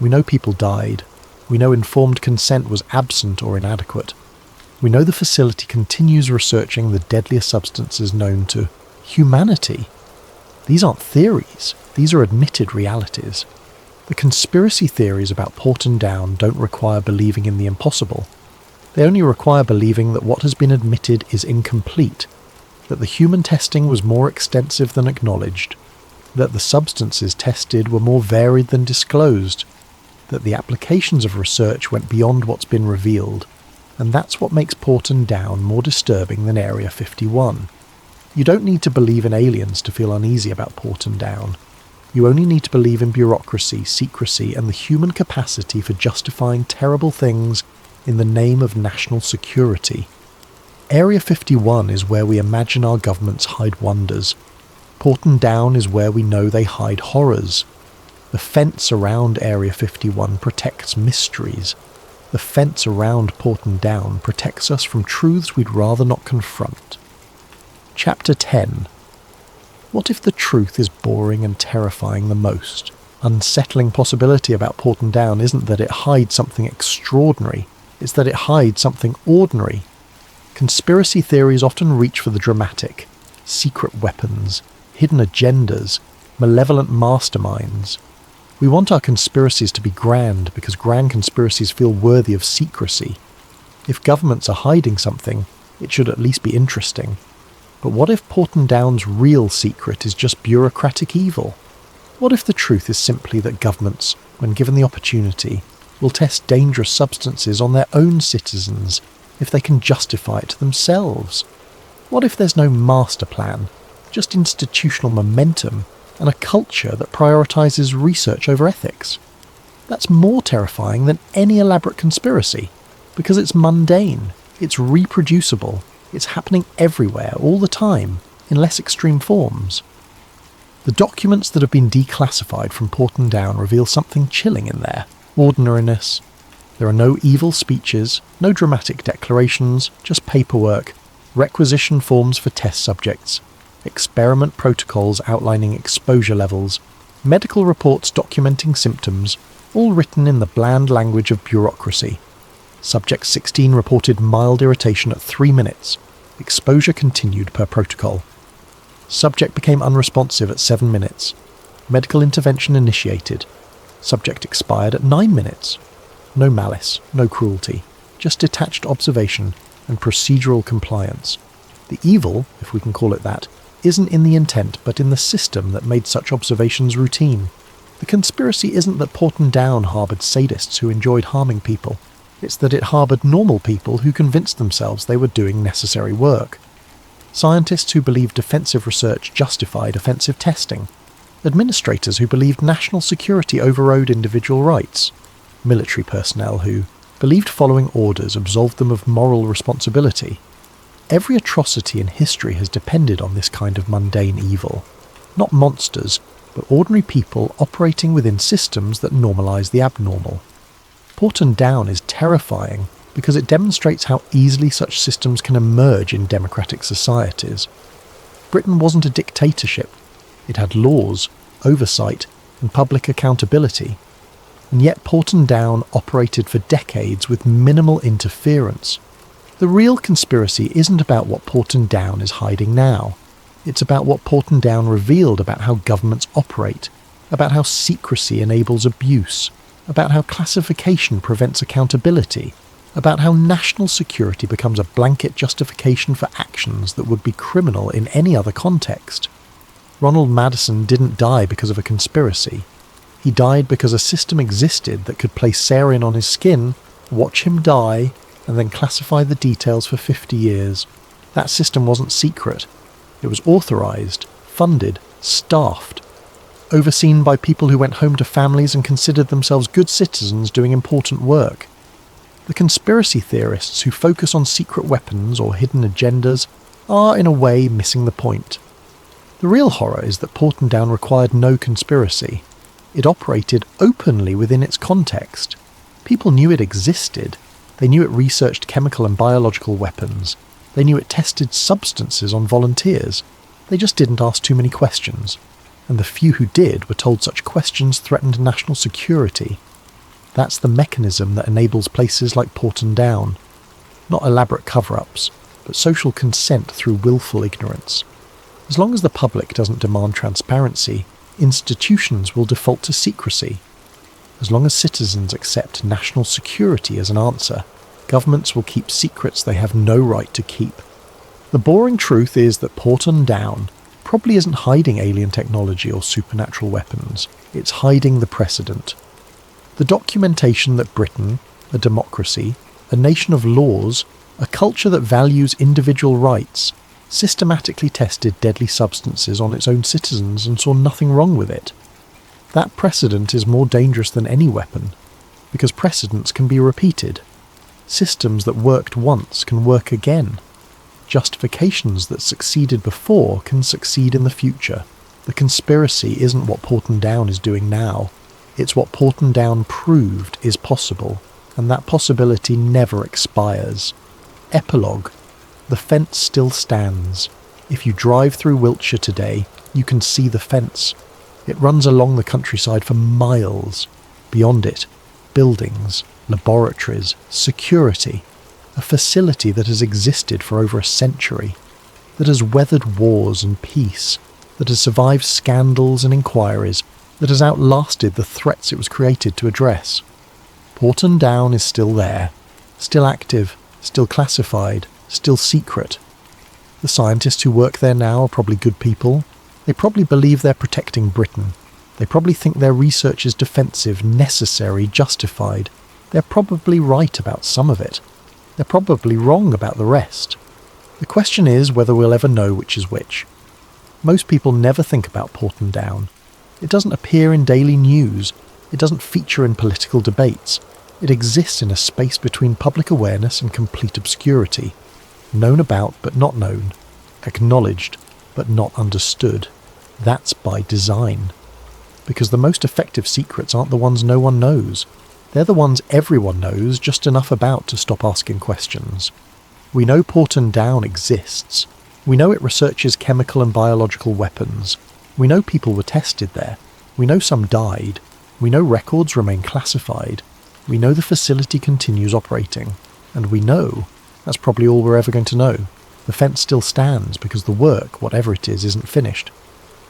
We know people died. We know informed consent was absent or inadequate. We know the facility continues researching the deadliest substances known to humanity. These aren't theories. These are admitted realities. The conspiracy theories about Porton Down don't require believing in the impossible. They only require believing that what has been admitted is incomplete, that the human testing was more extensive than acknowledged, that the substances tested were more varied than disclosed, that the applications of research went beyond what's been revealed, and that's what makes Porton Down more disturbing than Area 51. You don't need to believe in aliens to feel uneasy about Porton Down. You only need to believe in bureaucracy, secrecy, and the human capacity for justifying terrible things in the name of national security. Area 51 is where we imagine our governments hide wonders. Porton Down is where we know they hide horrors. The fence around Area 51 protects mysteries. The fence around Porton Down protects us from truths we'd rather not confront. Chapter 10. What if the truth is boring and terrifying the most? Unsettling possibility about Porton Down isn't that it hides something extraordinary, it's that it hides something ordinary. Conspiracy theories often reach for the dramatic: secret weapons, hidden agendas, malevolent masterminds. We want our conspiracies to be grand because grand conspiracies feel worthy of secrecy. If governments are hiding something, it should at least be interesting. But what if Porton Down's real secret is just bureaucratic evil? What if the truth is simply that governments, when given the opportunity, will test dangerous substances on their own citizens if they can justify it to themselves? What if there's no master plan, just institutional momentum and a culture that prioritises research over ethics? That's more terrifying than any elaborate conspiracy, because it's mundane, it's reproducible, it's happening everywhere, all the time, in less extreme forms. The documents that have been declassified from Porton Down reveal something chilling in there: ordinariness. There are no evil speeches, no dramatic declarations, just paperwork, requisition forms for test subjects, experiment protocols outlining exposure levels, medical reports documenting symptoms, all written in the bland language of bureaucracy. Subject 16 reported mild irritation at 3 minutes. Exposure continued per protocol. Subject became unresponsive at 7 minutes. Medical intervention initiated. Subject expired at 9 minutes. No malice, no cruelty, just detached observation and procedural compliance. The evil, if we can call it that, isn't in the intent but in the system that made such observations routine. The conspiracy isn't that Porton Down harboured sadists who enjoyed harming people. It's that it harboured normal people who convinced themselves they were doing necessary work. Scientists who believed defensive research justified offensive testing. Administrators who believed national security overrode individual rights. Military personnel who believed following orders absolved them of moral responsibility. Every atrocity in history has depended on this kind of mundane evil. Not monsters, but ordinary people operating within systems that normalise the abnormal. Porton Down is terrifying because it demonstrates how easily such systems can emerge in democratic societies. Britain wasn't a dictatorship. It had laws, oversight, and public accountability. And yet Porton Down operated for decades with minimal interference. The real conspiracy isn't about what Porton Down is hiding now. It's about what Porton Down revealed about how governments operate, about how secrecy enables abuse, about how classification prevents accountability, about how national security becomes a blanket justification for actions that would be criminal in any other context. Ronald Madison didn't die because of a conspiracy. He died because a system existed that could place sarin on his skin, watch him die, and then classify the details for 50 years. That system wasn't secret. It was authorised, funded, staffed, overseen by people who went home to families and considered themselves good citizens doing important work. The conspiracy theorists who focus on secret weapons or hidden agendas are, in a way, missing the point. The real horror is that Porton Down required no conspiracy. It operated openly within its context. People knew it existed. They knew it researched chemical and biological weapons. They knew it tested substances on volunteers. They just didn't ask too many questions. And the few who did were told such questions threatened national security. That's the mechanism that enables places like Porton Down. Not elaborate cover-ups, but social consent through willful ignorance. As long as the public doesn't demand transparency, institutions will default to secrecy. As long as citizens accept national security as an answer, governments will keep secrets they have no right to keep. The boring truth is that Porton Down probably isn't hiding alien technology or supernatural weapons. It's hiding the precedent. The documentation that Britain, a democracy, a nation of laws, a culture that values individual rights, systematically tested deadly substances on its own citizens and saw nothing wrong with it. That precedent is more dangerous than any weapon, because precedents can be repeated. Systems that worked once can work again. Justifications that succeeded before can succeed in the future. The conspiracy isn't what Porton Down is doing now. It's what Porton Down proved is possible, and that possibility never expires. Epilogue. The fence still stands. If you drive through Wiltshire today, you can see the fence. It runs along the countryside for miles. Beyond it, buildings, laboratories, security. A facility that has existed for over a century. That has weathered wars and peace. That has survived scandals and inquiries. That has outlasted the threats it was created to address. Porton Down is still there. Still active. Still classified. Still secret. The scientists who work there now are probably good people. They probably believe they're protecting Britain. They probably think their research is defensive, necessary, justified. They're probably right about some of it. They're probably wrong about the rest. The question is whether we'll ever know which is which. Most people never think about Porton Down. It doesn't appear in daily news. It doesn't feature in political debates. It exists in a space between public awareness and complete obscurity. Known about but not known. Acknowledged but not understood. That's by design. Because the most effective secrets aren't the ones no one knows. They're the ones everyone knows just enough about to stop asking questions. We know Porton Down exists. We know it researches chemical and biological weapons. We know people were tested there. We know some died. We know records remain classified. We know the facility continues operating. And we know, that's probably all we're ever going to know, the fence still stands because the work, whatever it is, isn't finished.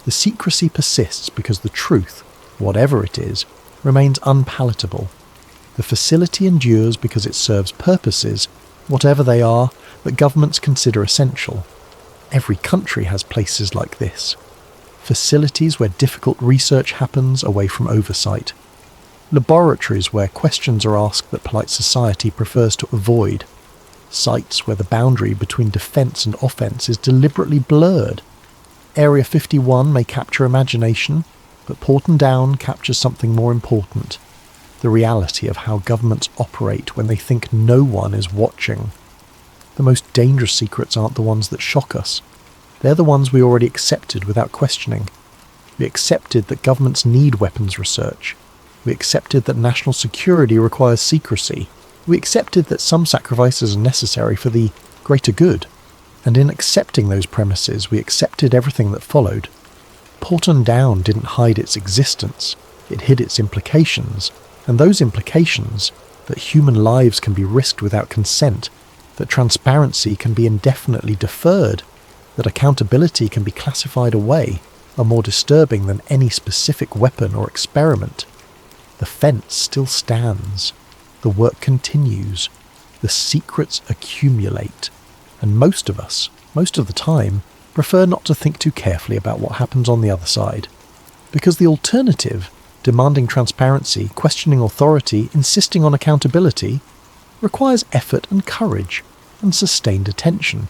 The secrecy persists because the truth, whatever it is, remains unpalatable. The facility endures because it serves purposes, whatever they are, that governments consider essential. Every country has places like this. Facilities where difficult research happens away from oversight. Laboratories where questions are asked that polite society prefers to avoid. sites where the boundary between defence and offence is deliberately blurred. Area 51 may capture imagination, but Porton Down captures something more important: the reality of how governments operate when they think no one is watching. The most dangerous secrets aren't the ones that shock us. They're the ones we already accepted without questioning. We accepted that governments need weapons research. We accepted that national security requires secrecy. We accepted that some sacrifices are necessary for the greater good. And in accepting those premises, we accepted everything that followed. Porton Down didn't hide its existence. It hid its implications. And those implications, that human lives can be risked without consent, that transparency can be indefinitely deferred, that accountability can be classified away, are more disturbing than any specific weapon or experiment. The fence still stands. The work continues. The secrets accumulate. And most of us, most of the time, prefer not to think too carefully about what happens on the other side. Because the alternative, demanding transparency, questioning authority, insisting on accountability, requires effort and courage and sustained attention.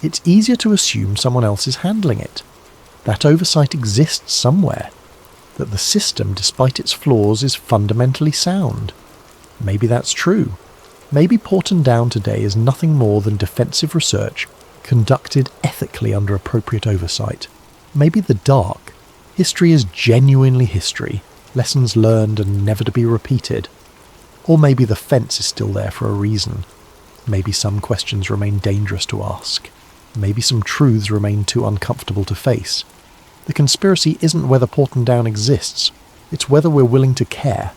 It's easier to assume someone else is handling it. That oversight exists somewhere. That the system, despite its flaws, is fundamentally sound. Maybe that's true. Maybe Porton Down today is nothing more than defensive research conducted ethically under appropriate oversight. Maybe the dark, history is genuinely history, lessons learned and never to be repeated. Or maybe the fence is still there for a reason. Maybe some questions remain dangerous to ask. Maybe some truths remain too uncomfortable to face. The conspiracy isn't whether Porton Down exists, it's whether we're willing to care.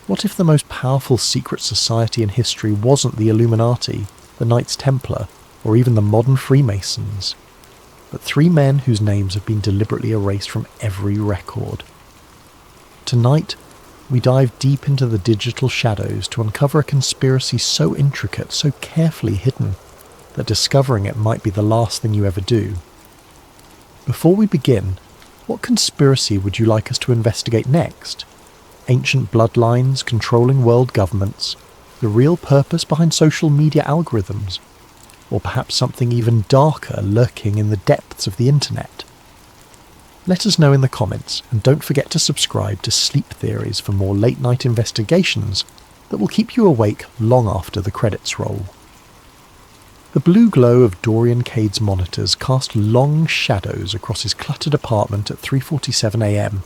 What if the most powerful secret society in history wasn't the Illuminati, the Knights Templar, or even the modern Freemasons, but three men whose names have been deliberately erased from every record? Tonight, we dive deep into the digital shadows to uncover a conspiracy so intricate, so carefully hidden, that discovering it might be the last thing you ever do. Before we begin, what conspiracy would you like us to investigate next? Ancient bloodlines controlling world governments, the real purpose behind social media algorithms, or perhaps something even darker lurking in the depths of the internet? Let us know in the comments, and don't forget to subscribe to Sleep Theories for more late-night investigations that will keep you awake long after the credits roll. The blue glow of Dorian Cade's monitors cast long shadows across his cluttered apartment at 3:47 a.m.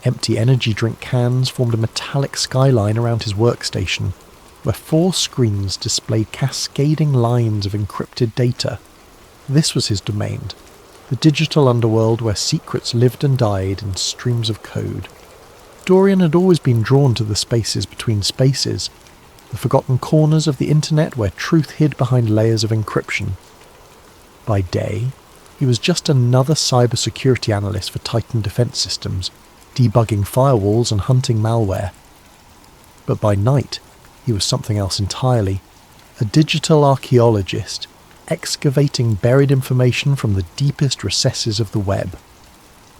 Empty energy drink cans formed a metallic skyline around his workstation, where 4 screens displayed cascading lines of encrypted data. This was his domain, the digital underworld where secrets lived and died in streams of code. Dorian had always been drawn to the spaces between spaces, the forgotten corners of the internet where truth hid behind layers of encryption. By day, he was just another cybersecurity analyst for Titan Defense Systems, debugging firewalls and hunting malware. But by night, he was something else entirely, a digital archaeologist, excavating buried information from the deepest recesses of the web.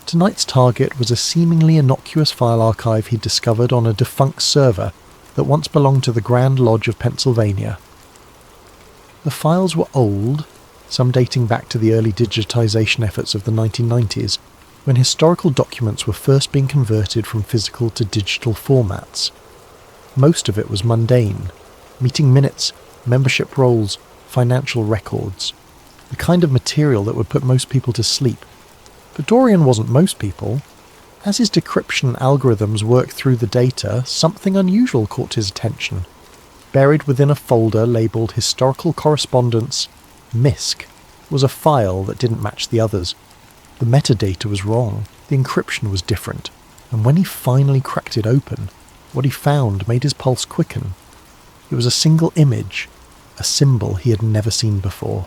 Tonight's target was a seemingly innocuous file archive he'd discovered on a defunct server that once belonged to the Grand Lodge of Pennsylvania. The files were old, some dating back to the early digitization efforts of the 1990s, when historical documents were first being converted from physical to digital formats. Most of it was mundane: meeting minutes, membership rolls, financial records, the kind of material that would put most people to sleep. But Dorian wasn't most people. As his decryption algorithms worked through the data, something unusual caught his attention. Buried within a folder labelled Historical Correspondence MISC was a file that didn't match the others. The metadata was wrong, the encryption was different, and when he finally cracked it open, what he found made his pulse quicken. It was a single image, a symbol he had never seen before.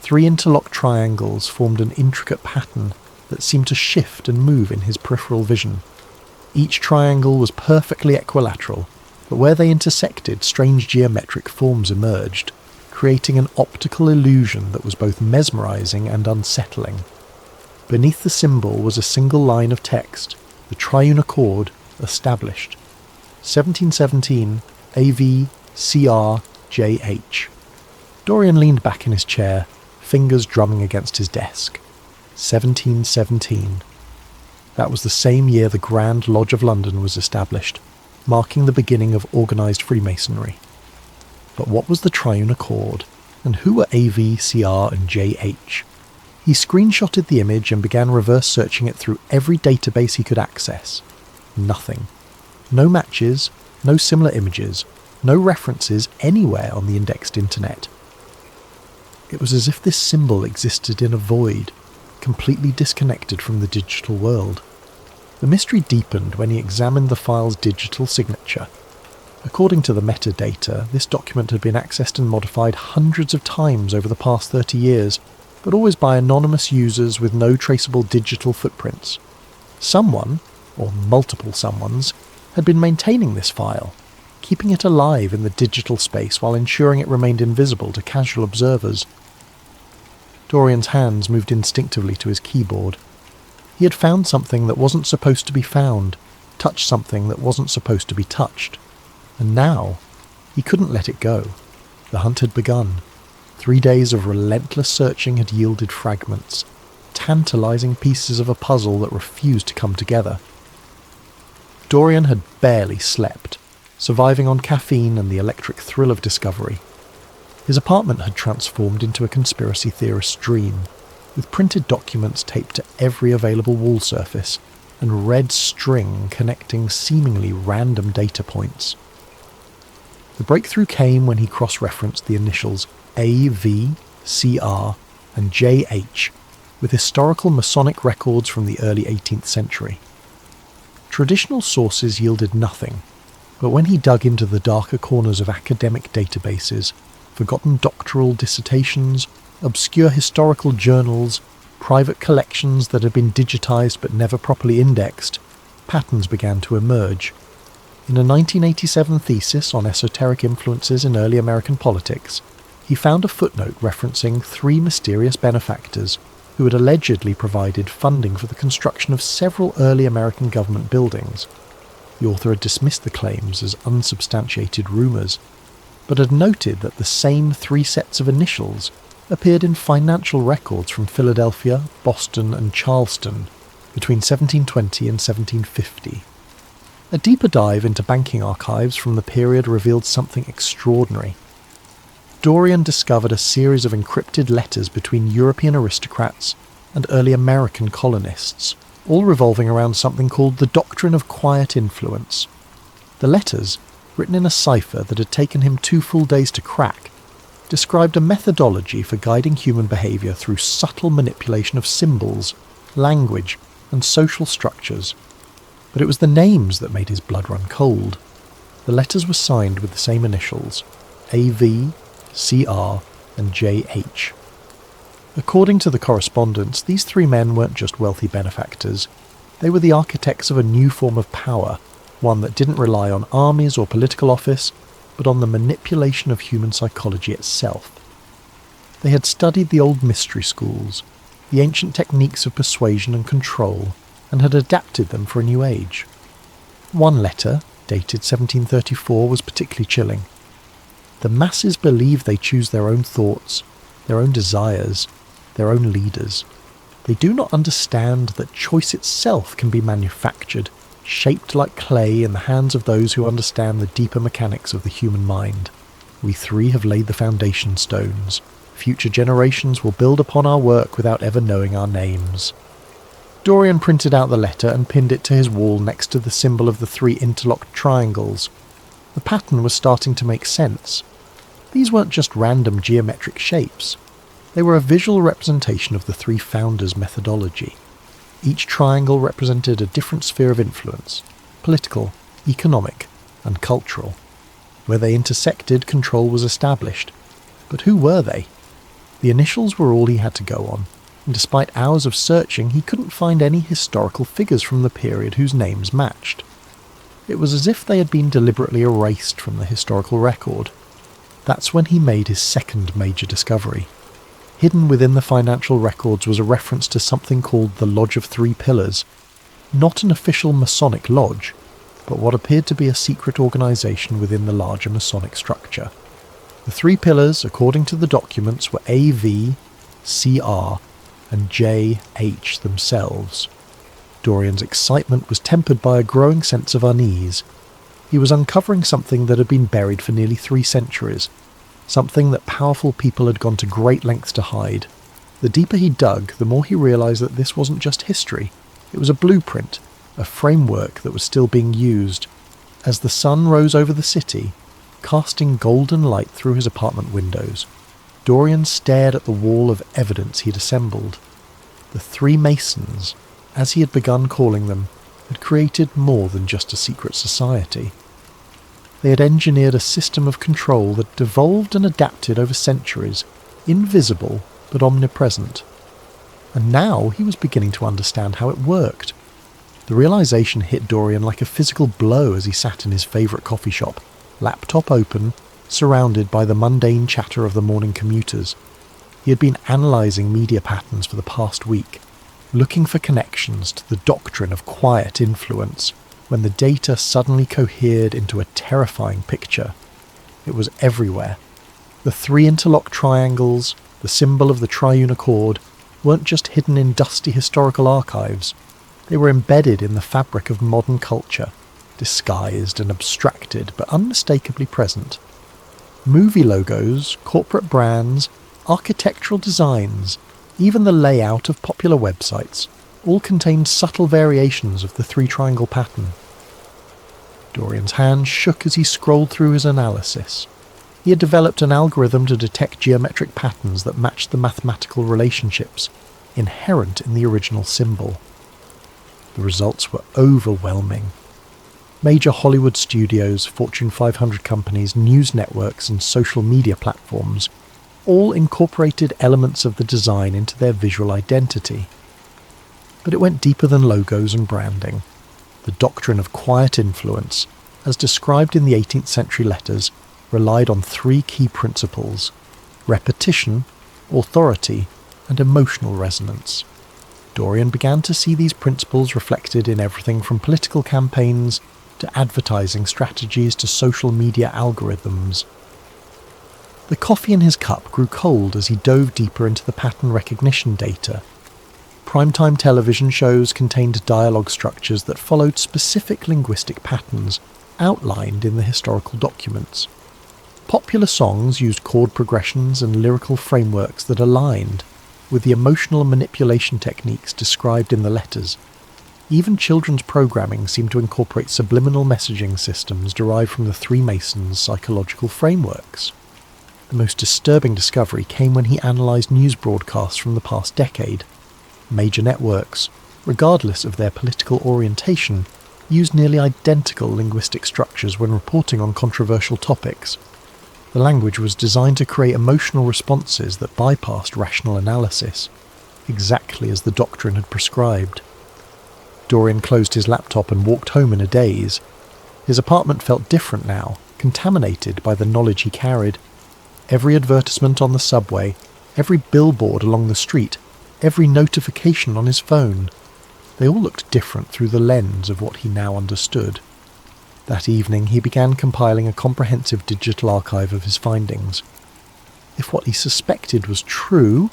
3 interlocked triangles formed an intricate pattern that seemed to shift and move in his peripheral vision. Each triangle was perfectly equilateral, but where they intersected, strange geometric forms emerged, creating an optical illusion that was both mesmerizing and unsettling. Beneath the symbol was a single line of text, the triune accord established. 1717 AVCRJH. Dorian leaned back in his chair, fingers drumming against his desk. 1717. That was the same year the Grand Lodge of London was established, marking the beginning of organised Freemasonry. But what was the Triune Accord, and who were AV, CR and JH? He screenshotted the image and began reverse searching it through every database he could access. Nothing. No matches, no similar images, no references anywhere on the indexed internet. It was as if this symbol existed in a void, completely disconnected from the digital world. The mystery deepened when he examined the file's digital signature. According to the metadata, this document had been accessed and modified hundreds of times over the past 30 years, but always by anonymous users with no traceable digital footprints. Someone, or multiple someones, had been maintaining this file, keeping it alive in the digital space while ensuring it remained invisible to casual observers. Dorian's hands moved instinctively to his keyboard. He had found something that wasn't supposed to be found, touched something that wasn't supposed to be touched. And now, he couldn't let it go. The hunt had begun. 3 days of relentless searching had yielded fragments, tantalizing pieces of a puzzle that refused to come together. Dorian had barely slept, surviving on caffeine and the electric thrill of discovery. His apartment had transformed into a conspiracy theorist's dream, with printed documents taped to every available wall surface and red string connecting seemingly random data points. The breakthrough came when he cross-referenced the initials A, V, CR and JH with historical Masonic records from the early 18th century. Traditional sources yielded nothing, but when he dug into the darker corners of academic databases, forgotten doctoral dissertations, obscure historical journals, private collections that had been digitized but never properly indexed, patterns began to emerge. In a 1987 thesis on esoteric influences in early American politics, he found a footnote referencing 3 mysterious benefactors who had allegedly provided funding for the construction of several early American government buildings. The author had dismissed the claims as unsubstantiated rumours, but had noted that the same 3 sets of initials appeared in financial records from Philadelphia, Boston and Charleston between 1720 and 1750. A deeper dive into banking archives from the period revealed something extraordinary. Dorian discovered a series of encrypted letters between European aristocrats and early American colonists, all revolving around something called the Doctrine of Quiet Influence. The letters, written in a cipher that had taken him 2 full days to crack, described a methodology for guiding human behaviour through subtle manipulation of symbols, language, and social structures. But it was the names that made his blood run cold. The letters were signed with the same initials, AV, CR, and JH. According to the correspondence, these 3 men weren't just wealthy benefactors. They were the architects of a new form of power, one that didn't rely on armies or political office, but on the manipulation of human psychology itself. They had studied the old mystery schools, the ancient techniques of persuasion and control, and had adapted them for a new age. One letter, dated 1734, was particularly chilling. The masses believe they choose their own thoughts, their own desires, their own leaders. They do not understand that choice itself can be manufactured, shaped like clay in the hands of those who understand the deeper mechanics of the human mind. We 3 have laid the foundation stones. Future generations will build upon our work without ever knowing our names. Dorian printed out the letter and pinned it to his wall next to the symbol of the 3 interlocked triangles. The pattern was starting to make sense. These weren't just random geometric shapes. They were a visual representation of the three founders' methodology. Each triangle represented a different sphere of influence: political, economic, and cultural. Where they intersected, control was established. But who were they? The initials were all he had to go on, and despite hours of searching, he couldn't find any historical figures from the period whose names matched. It was as if they had been deliberately erased from the historical record. That's when he made his second major discovery. Hidden within the financial records was a reference to something called the Lodge of Three Pillars. Not an official Masonic lodge, but what appeared to be a secret organisation within the larger Masonic structure. The three pillars, according to the documents, were AV, CR, and JH themselves. Dorian's excitement was tempered by a growing sense of unease. He was uncovering something that had been buried for nearly 3 centuries, something that powerful people had gone to great lengths to hide. The deeper he dug, the more he realised that this wasn't just history. It was a blueprint, a framework that was still being used. As the sun rose over the city, casting golden light through his apartment windows, Dorian stared at the wall of evidence he'd assembled. The three Masons, as he had begun calling them, had created more than just a secret society. They had engineered a system of control that devolved and adapted over centuries, invisible but omnipresent. And now he was beginning to understand how it worked. The realization hit Dorian like a physical blow as he sat in his favourite coffee shop, laptop open, surrounded by the mundane chatter of the morning commuters. He had been analysing media patterns for the past week, looking for connections to the doctrine of quiet influence, when the data suddenly cohered into a terrifying picture. It was everywhere. The 3 interlocked triangles, the symbol of the triune accord, weren't just hidden in dusty historical archives. They were embedded in the fabric of modern culture, disguised and abstracted but unmistakably present. Movie logos, corporate brands, architectural designs, even the layout of popular websites, all contained subtle variations of the 3-triangle pattern. Dorian's hand shook as he scrolled through his analysis. He had developed an algorithm to detect geometric patterns that matched the mathematical relationships inherent in the original symbol. The results were overwhelming. Major Hollywood studios, Fortune 500 companies, news networks, and social media platforms all incorporated elements of the design into their visual identity. But it went deeper than logos and branding. The doctrine of quiet influence, as described in the 18th century letters, relied on 3 key principles: repetition, authority, and emotional resonance. Dorian began to see these principles reflected in everything from political campaigns to advertising strategies to social media algorithms. The coffee in his cup grew cold as he dove deeper into the pattern recognition data. Primetime television shows contained dialogue structures that followed specific linguistic patterns outlined in the historical documents. Popular songs used chord progressions and lyrical frameworks that aligned with the emotional manipulation techniques described in the letters. Even children's programming seemed to incorporate subliminal messaging systems derived from the 3 Masons' psychological frameworks. The most disturbing discovery came when he analysed news broadcasts from the past decade. Major networks, regardless of their political orientation, used nearly identical linguistic structures when reporting on controversial topics. The language was designed to create emotional responses that bypassed rational analysis, exactly as the doctrine had prescribed. Dorian closed his laptop and walked home in a daze. His apartment felt different now, contaminated by the knowledge he carried. Every advertisement on the subway, every billboard along the street, every notification on his phone, they all looked different through the lens of what he now understood. That evening he began compiling a comprehensive digital archive of his findings. If what he suspected was true,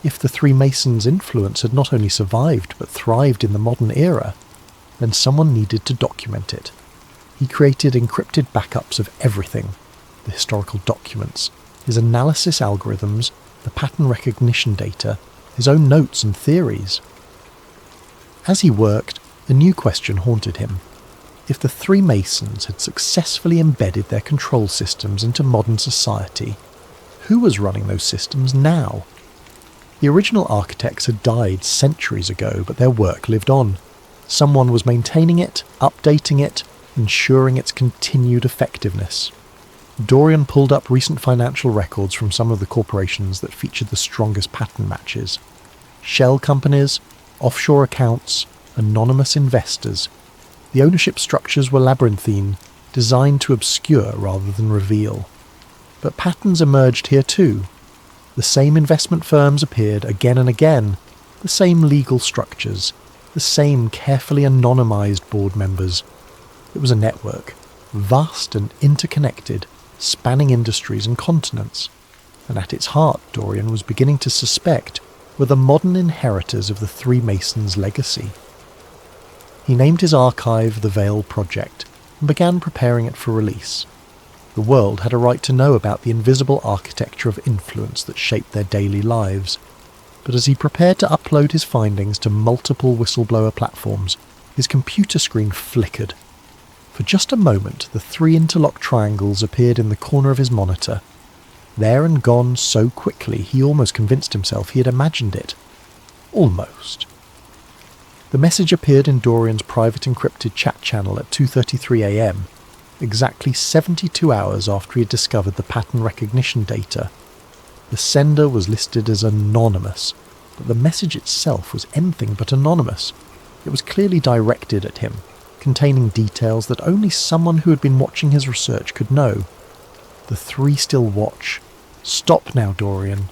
if the 3 Masons' influence had not only survived but thrived in the modern era, then someone needed to document it. He created encrypted backups of everything: the historical documents, his analysis algorithms, the pattern recognition data, his own notes and theories. As he worked, a new question haunted him. If the three Masons had successfully embedded their control systems into modern society, who was running those systems now? The original architects had died centuries ago, but their work lived on. Someone was maintaining it, updating it, ensuring its continued effectiveness. Dorian pulled up recent financial records from some of the corporations that featured the strongest pattern matches. Shell companies, offshore accounts, anonymous investors. The ownership structures were labyrinthine, designed to obscure rather than reveal. But patterns emerged here too. The same investment firms appeared again and again, the same legal structures, the same carefully anonymized board members. It was a network, vast and interconnected, spanning industries and continents, and at its heart, Dorian was beginning to suspect, were the modern inheritors of the three Masons' legacy. He named his archive the Veil Project and began preparing it for release. The world had a right to know about the invisible architecture of influence that shaped their daily lives, but as he prepared to upload his findings to multiple whistleblower platforms, his computer screen flickered. For just a moment, the three interlocked triangles appeared in the corner of his monitor. There and gone so quickly, he almost convinced himself he had imagined it. Almost. The message appeared in Dorian's private encrypted chat channel at 2:33 a.m, exactly 72 hours after he had discovered the pattern recognition data. The sender was listed as anonymous, but the message itself was anything but anonymous. It was clearly directed at him, containing details that only someone who had been watching his research could know. The three still watch. Stop now, Dorian.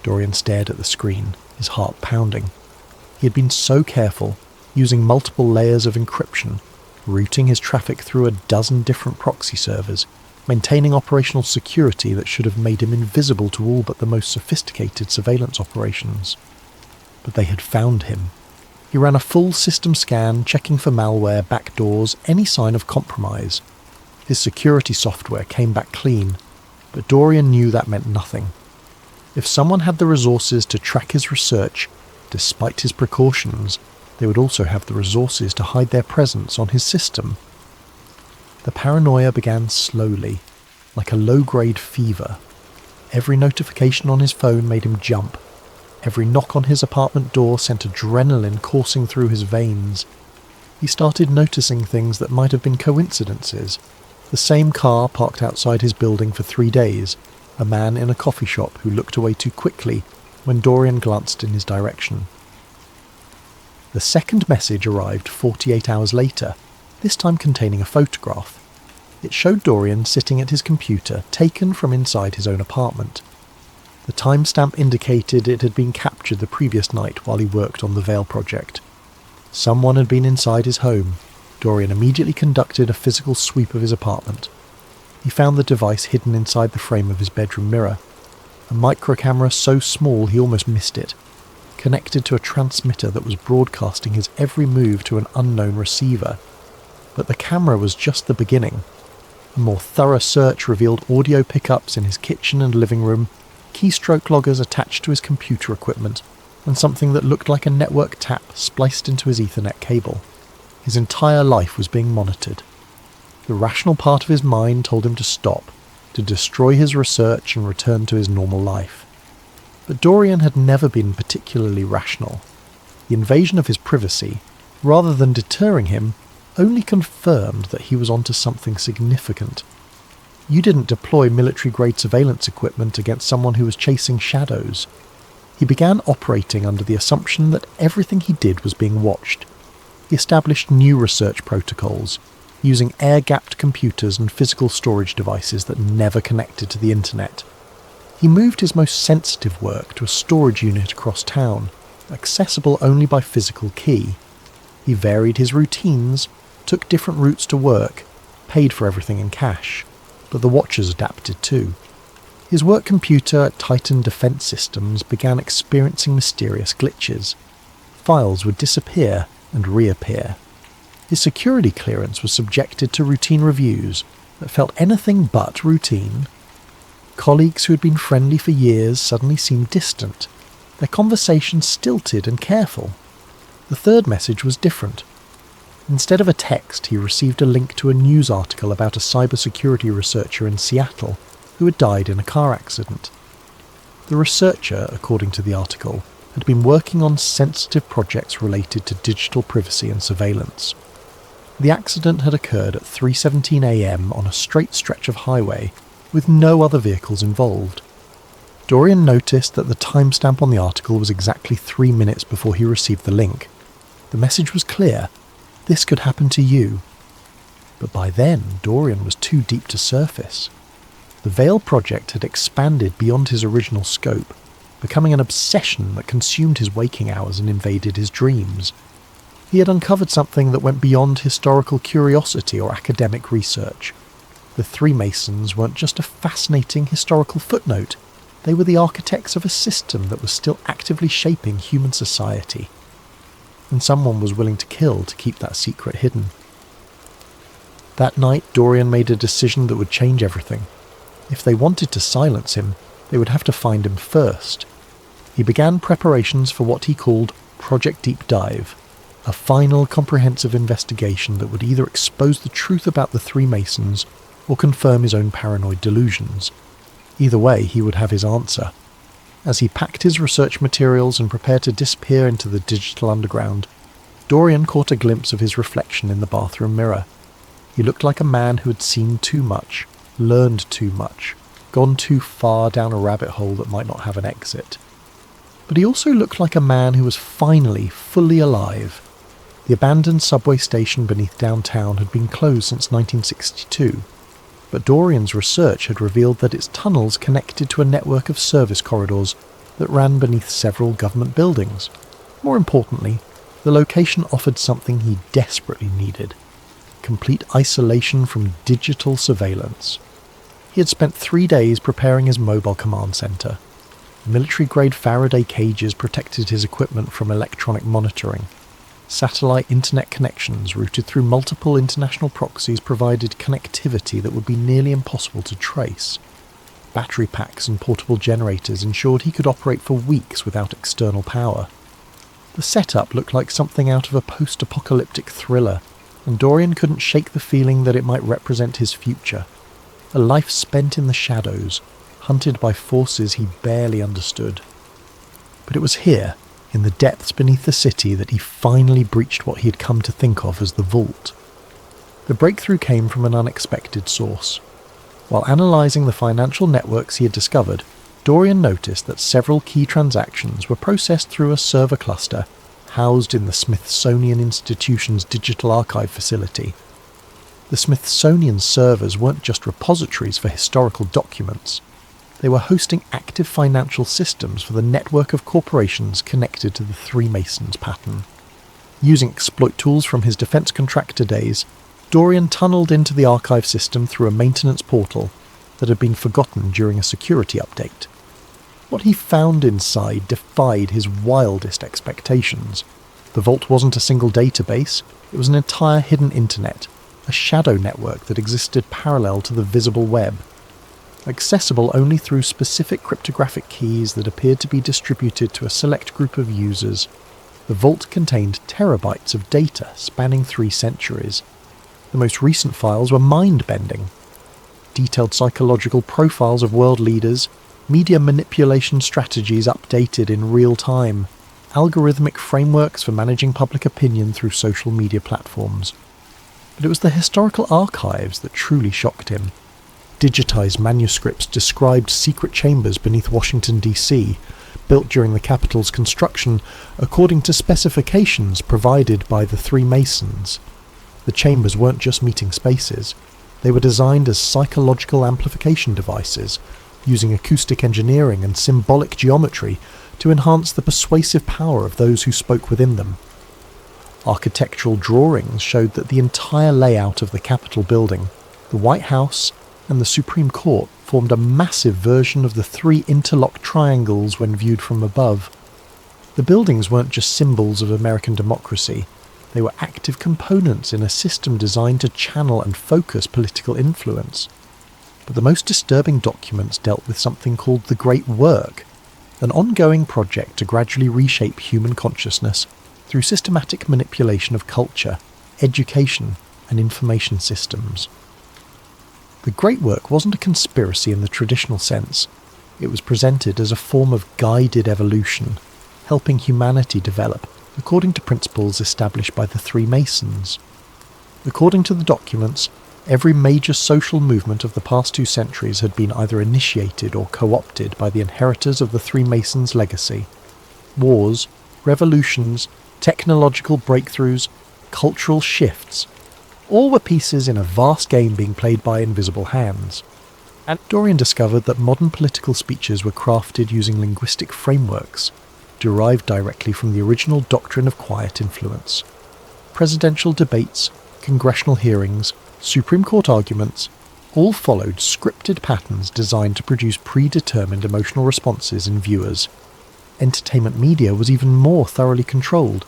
Dorian stared at the screen, his heart pounding. He had been so careful, using multiple layers of encryption, routing his traffic through a dozen different proxy servers, maintaining operational security that should have made him invisible to all but the most sophisticated surveillance operations. But they had found him. He ran a full system scan, checking for malware, backdoors, any sign of compromise. His security software came back clean, but Dorian knew that meant nothing. If someone had the resources to track his research, despite his precautions, they would also have the resources to hide their presence on his system. The paranoia began slowly, like a low-grade fever. Every notification on his phone made him jump. Every knock on his apartment door sent adrenaline coursing through his veins. He started noticing things that might have been coincidences. The same car parked outside his building for 3 days, a man in a coffee shop who looked away too quickly when Dorian glanced in his direction. The second message arrived 48 hours later, this time containing a photograph. It showed Dorian sitting at his computer, taken from inside his own apartment. The timestamp indicated it had been captured the previous night while he worked on the Veil project. Someone had been inside his home. Dorian immediately conducted a physical sweep of his apartment. He found the device hidden inside the frame of his bedroom mirror. A microcamera so small he almost missed it, connected to a transmitter that was broadcasting his every move to an unknown receiver. But the camera was just the beginning. A more thorough search revealed audio pickups in his kitchen and living room, keystroke loggers attached to his computer equipment, and something that looked like a network tap spliced into his Ethernet cable. His entire life was being monitored. The rational part of his mind told him to stop, to destroy his research and return to his normal life. But Dorian had never been particularly rational. The invasion of his privacy, rather than deterring him, only confirmed that he was onto something significant. You didn't deploy military-grade surveillance equipment against someone who was chasing shadows. He began operating under the assumption that everything he did was being watched. He established new research protocols, using air-gapped computers and physical storage devices that never connected to the internet. He moved his most sensitive work to a storage unit across town, accessible only by physical key. He varied his routines, took different routes to work, paid for everything in cash, but the watchers adapted too. His work computer at Titan Defense Systems began experiencing mysterious glitches. Files would disappear and reappear. His security clearance was subjected to routine reviews that felt anything but routine. Colleagues who had been friendly for years suddenly seemed distant, their conversations stilted and careful. The third message was different. Instead of a text, he received a link to a news article about a cybersecurity researcher in Seattle who had died in a car accident. The researcher, according to the article, had been working on sensitive projects related to digital privacy and surveillance. The accident had occurred at 3:17 a.m. on a straight stretch of highway with no other vehicles involved. Dorian noticed that the timestamp on the article was exactly 3 minutes before he received the link. The message was clear: this could happen to you. But by then, Dorian was too deep to surface. The Veil project had expanded beyond his original scope, becoming an obsession that consumed his waking hours and invaded his dreams. He had uncovered something that went beyond historical curiosity or academic research. The Freemasons weren't just a fascinating historical footnote, they were the architects of a system that was still actively shaping human society. And someone was willing to kill to keep that secret hidden. That night, Dorian made a decision that would change everything. If they wanted to silence him, they would have to find him first. He began preparations for what he called Project Deep Dive, a final comprehensive investigation that would either expose the truth about the Freemasons or confirm his own paranoid delusions. Either way, he would have his answer. As he packed his research materials and prepared to disappear into the digital underground, Dorian caught a glimpse of his reflection in the bathroom mirror. He looked like a man who had seen too much, learned too much, gone too far down a rabbit hole that might not have an exit. But he also looked like a man who was finally fully alive. The abandoned subway station beneath downtown had been closed since 1962, but Dorian's research had revealed that its tunnels connected to a network of service corridors that ran beneath several government buildings. More importantly, the location offered something he desperately needed: complete isolation from digital surveillance. He had spent 3 days preparing his mobile command center. Military-grade Faraday cages protected his equipment from electronic monitoring. Satellite internet connections routed through multiple international proxies provided connectivity that would be nearly impossible to trace. Battery packs and portable generators ensured he could operate for weeks without external power. The setup looked like something out of a post-apocalyptic thriller, and Dorian couldn't shake the feeling that it might represent his future. A life spent in the shadows, hunted by forces he barely understood. But it was here, in the depths beneath the city, that he finally breached what he had come to think of as the vault. The breakthrough came from an unexpected source. While analysing the financial networks he had discovered, Dorian noticed that several key transactions were processed through a server cluster housed in the Smithsonian Institution's digital archive facility. The Smithsonian servers weren't just repositories for historical documents. They were hosting active financial systems for the network of corporations connected to the Freemasons pattern. Using exploit tools from his defense contractor days, Dorian tunneled into the archive system through a maintenance portal that had been forgotten during a security update. What he found inside defied his wildest expectations. The vault wasn't a single database, it was an entire hidden internet, a shadow network that existed parallel to the visible web. Accessible only through specific cryptographic keys that appeared to be distributed to a select group of users, the vault contained terabytes of data spanning 3 centuries. The most recent files were mind-bending. Detailed psychological profiles of world leaders, media manipulation strategies updated in real time, algorithmic frameworks for managing public opinion through social media platforms. But it was the historical archives that truly shocked him. Digitized manuscripts described secret chambers beneath Washington, D.C., built during the Capitol's construction according to specifications provided by the Freemasons. The chambers weren't just meeting spaces. They were designed as psychological amplification devices, using acoustic engineering and symbolic geometry to enhance the persuasive power of those who spoke within them. Architectural drawings showed that the entire layout of the Capitol building, the White House, and the Supreme Court formed a massive version of the 3 interlocked triangles when viewed from above. The buildings weren't just symbols of American democracy, they were active components in a system designed to channel and focus political influence. But the most disturbing documents dealt with something called the Great Work, an ongoing project to gradually reshape human consciousness through systematic manipulation of culture, education, and information systems. The Great Work wasn't a conspiracy in the traditional sense. It was presented as a form of guided evolution, helping humanity develop according to principles established by the Three Masons. According to the documents, every major social movement of the past 2 centuries had been either initiated or co-opted by the inheritors of the Three Masons' legacy. Wars, revolutions, technological breakthroughs, cultural shifts, all were pieces in a vast game being played by invisible hands. And Dorian discovered that modern political speeches were crafted using linguistic frameworks, derived directly from the original doctrine of quiet influence. Presidential debates, congressional hearings, Supreme Court arguments, all followed scripted patterns designed to produce predetermined emotional responses in viewers. Entertainment media was even more thoroughly controlled.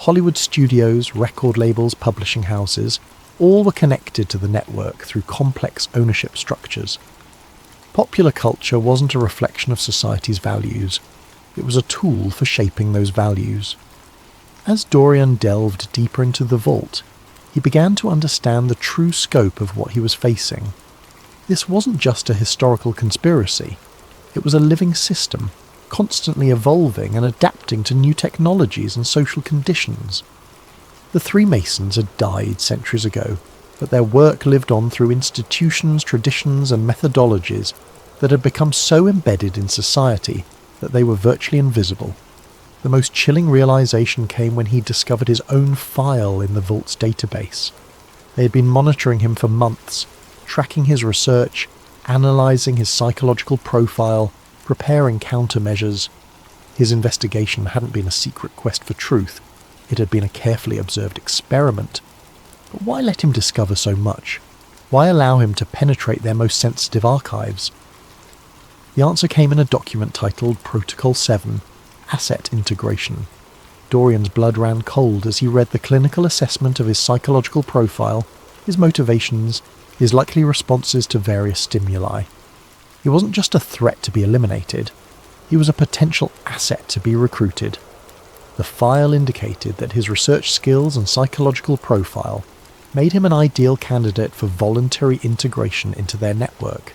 Hollywood studios, record labels, publishing houses, all were connected to the network through complex ownership structures. Popular culture wasn't a reflection of society's values. It was a tool for shaping those values. As Dorian delved deeper into the vault, he began to understand the true scope of what he was facing. This wasn't just a historical conspiracy. It was a living system, constantly evolving and adapting to new technologies and social conditions. The Three Masons had died centuries ago, but their work lived on through institutions, traditions, and methodologies that had become so embedded in society that they were virtually invisible. The most chilling realization came when he discovered his own file in the vault's database. They had been monitoring him for months, tracking his research, analyzing his psychological profile, preparing countermeasures. His investigation hadn't been a secret quest for truth. It had been a carefully observed experiment. But why let him discover so much? Why allow him to penetrate their most sensitive archives? The answer came in a document titled Protocol 7, Asset Integration. Dorian's blood ran cold as he read the clinical assessment of his psychological profile, his motivations, his likely responses to various stimuli. He wasn't just a threat to be eliminated. He was a potential asset to be recruited. The file indicated that his research skills and psychological profile made him an ideal candidate for voluntary integration into their network.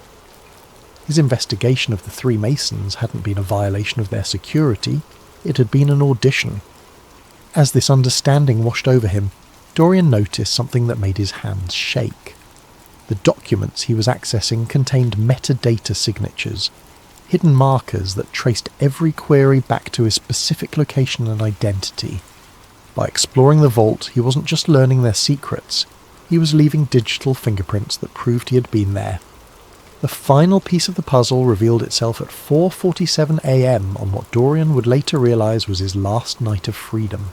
His investigation of the Three Masons hadn't been a violation of their security, it had been an audition. As this understanding washed over him, Dorian noticed something that made his hands shake. The documents he was accessing contained metadata signatures, hidden markers that traced every query back to his specific location and identity. By exploring the vault, he wasn't just learning their secrets, he was leaving digital fingerprints that proved he had been there. The final piece of the puzzle revealed itself at 4:47 a.m. on what Dorian would later realize was his last night of freedom.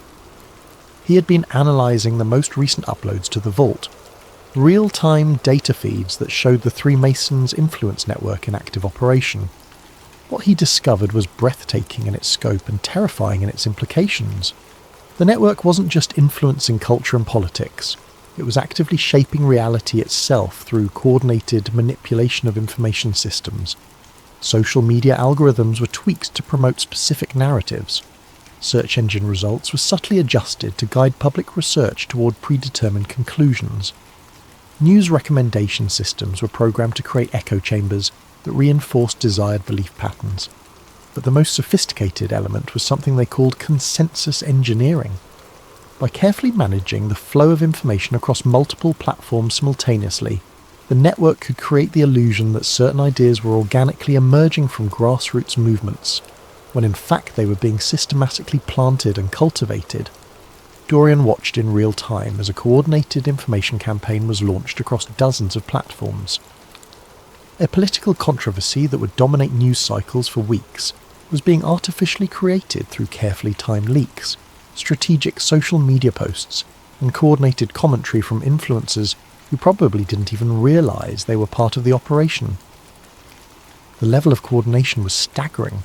He had been analyzing the most recent uploads to the vault, real-time data feeds that showed the Three Masons' influence network in active operation. What he discovered was breathtaking in its scope and terrifying in its implications. The network wasn't just influencing culture and politics. It was actively shaping reality itself through coordinated manipulation of information systems. Social media algorithms were tweaked to promote specific narratives. Search engine results were subtly adjusted to guide public research toward predetermined conclusions. News recommendation systems were programmed to create echo chambers that reinforced desired belief patterns. But the most sophisticated element was something they called consensus engineering. By carefully managing the flow of information across multiple platforms simultaneously, the network could create the illusion that certain ideas were organically emerging from grassroots movements, when in fact they were being systematically planted and cultivated. Dorian watched in real time as a coordinated information campaign was launched across dozens of platforms. A political controversy that would dominate news cycles for weeks was being artificially created through carefully timed leaks, strategic social media posts, and coordinated commentary from influencers who probably didn't even realize they were part of the operation. The level of coordination was staggering.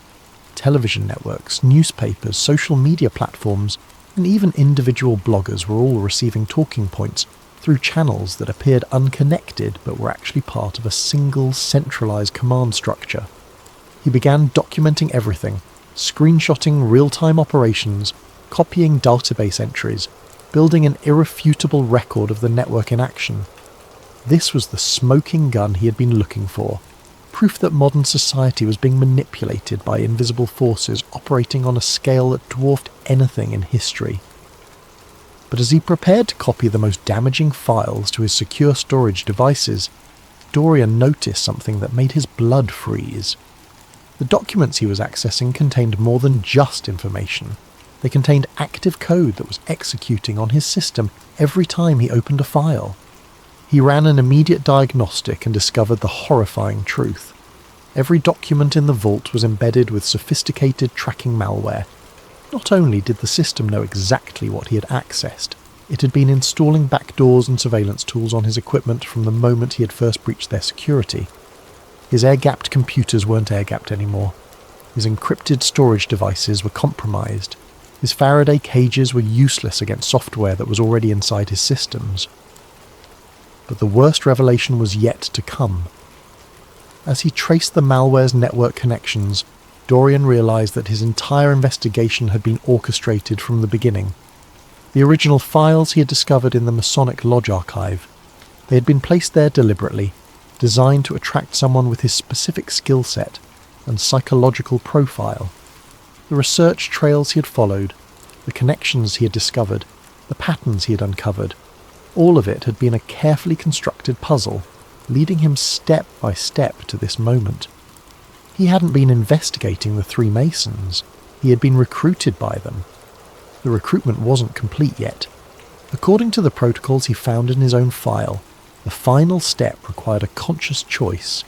Television networks, newspapers, social media platforms, and even individual bloggers were all receiving talking points through channels that appeared unconnected but were actually part of a single centralized command structure. He began documenting everything, screenshotting real-time operations, copying database entries, building an irrefutable record of the network in action. This was the smoking gun he had been looking for, proof that modern society was being manipulated by invisible forces operating on a scale that dwarfed anything in history. But as he prepared to copy the most damaging files to his secure storage devices, Dorian noticed something that made his blood freeze. The documents he was accessing contained more than just information. They contained active code that was executing on his system every time he opened a file. He ran an immediate diagnostic and discovered the horrifying truth. Every document in the vault was embedded with sophisticated tracking malware. Not only did the system know exactly what he had accessed, it had been installing backdoors and surveillance tools on his equipment from the moment he had first breached their security. His air-gapped computers weren't air-gapped anymore. His encrypted storage devices were compromised. His Faraday cages were useless against software that was already inside his systems. But the worst revelation was yet to come. As he traced the malware's network connections, Dorian realized that his entire investigation had been orchestrated from the beginning. The original files he had discovered in the Masonic Lodge archive. They had been placed there deliberately, designed to attract someone with his specific skill set and psychological profile. The research trails he had followed, the connections he had discovered, the patterns he had uncovered, all of it had been a carefully constructed puzzle, leading him step by step to this moment. He hadn't been investigating the three Masons, he had been recruited by them. The recruitment wasn't complete yet. According to the protocols he found in his own file, the final step required a conscious choice.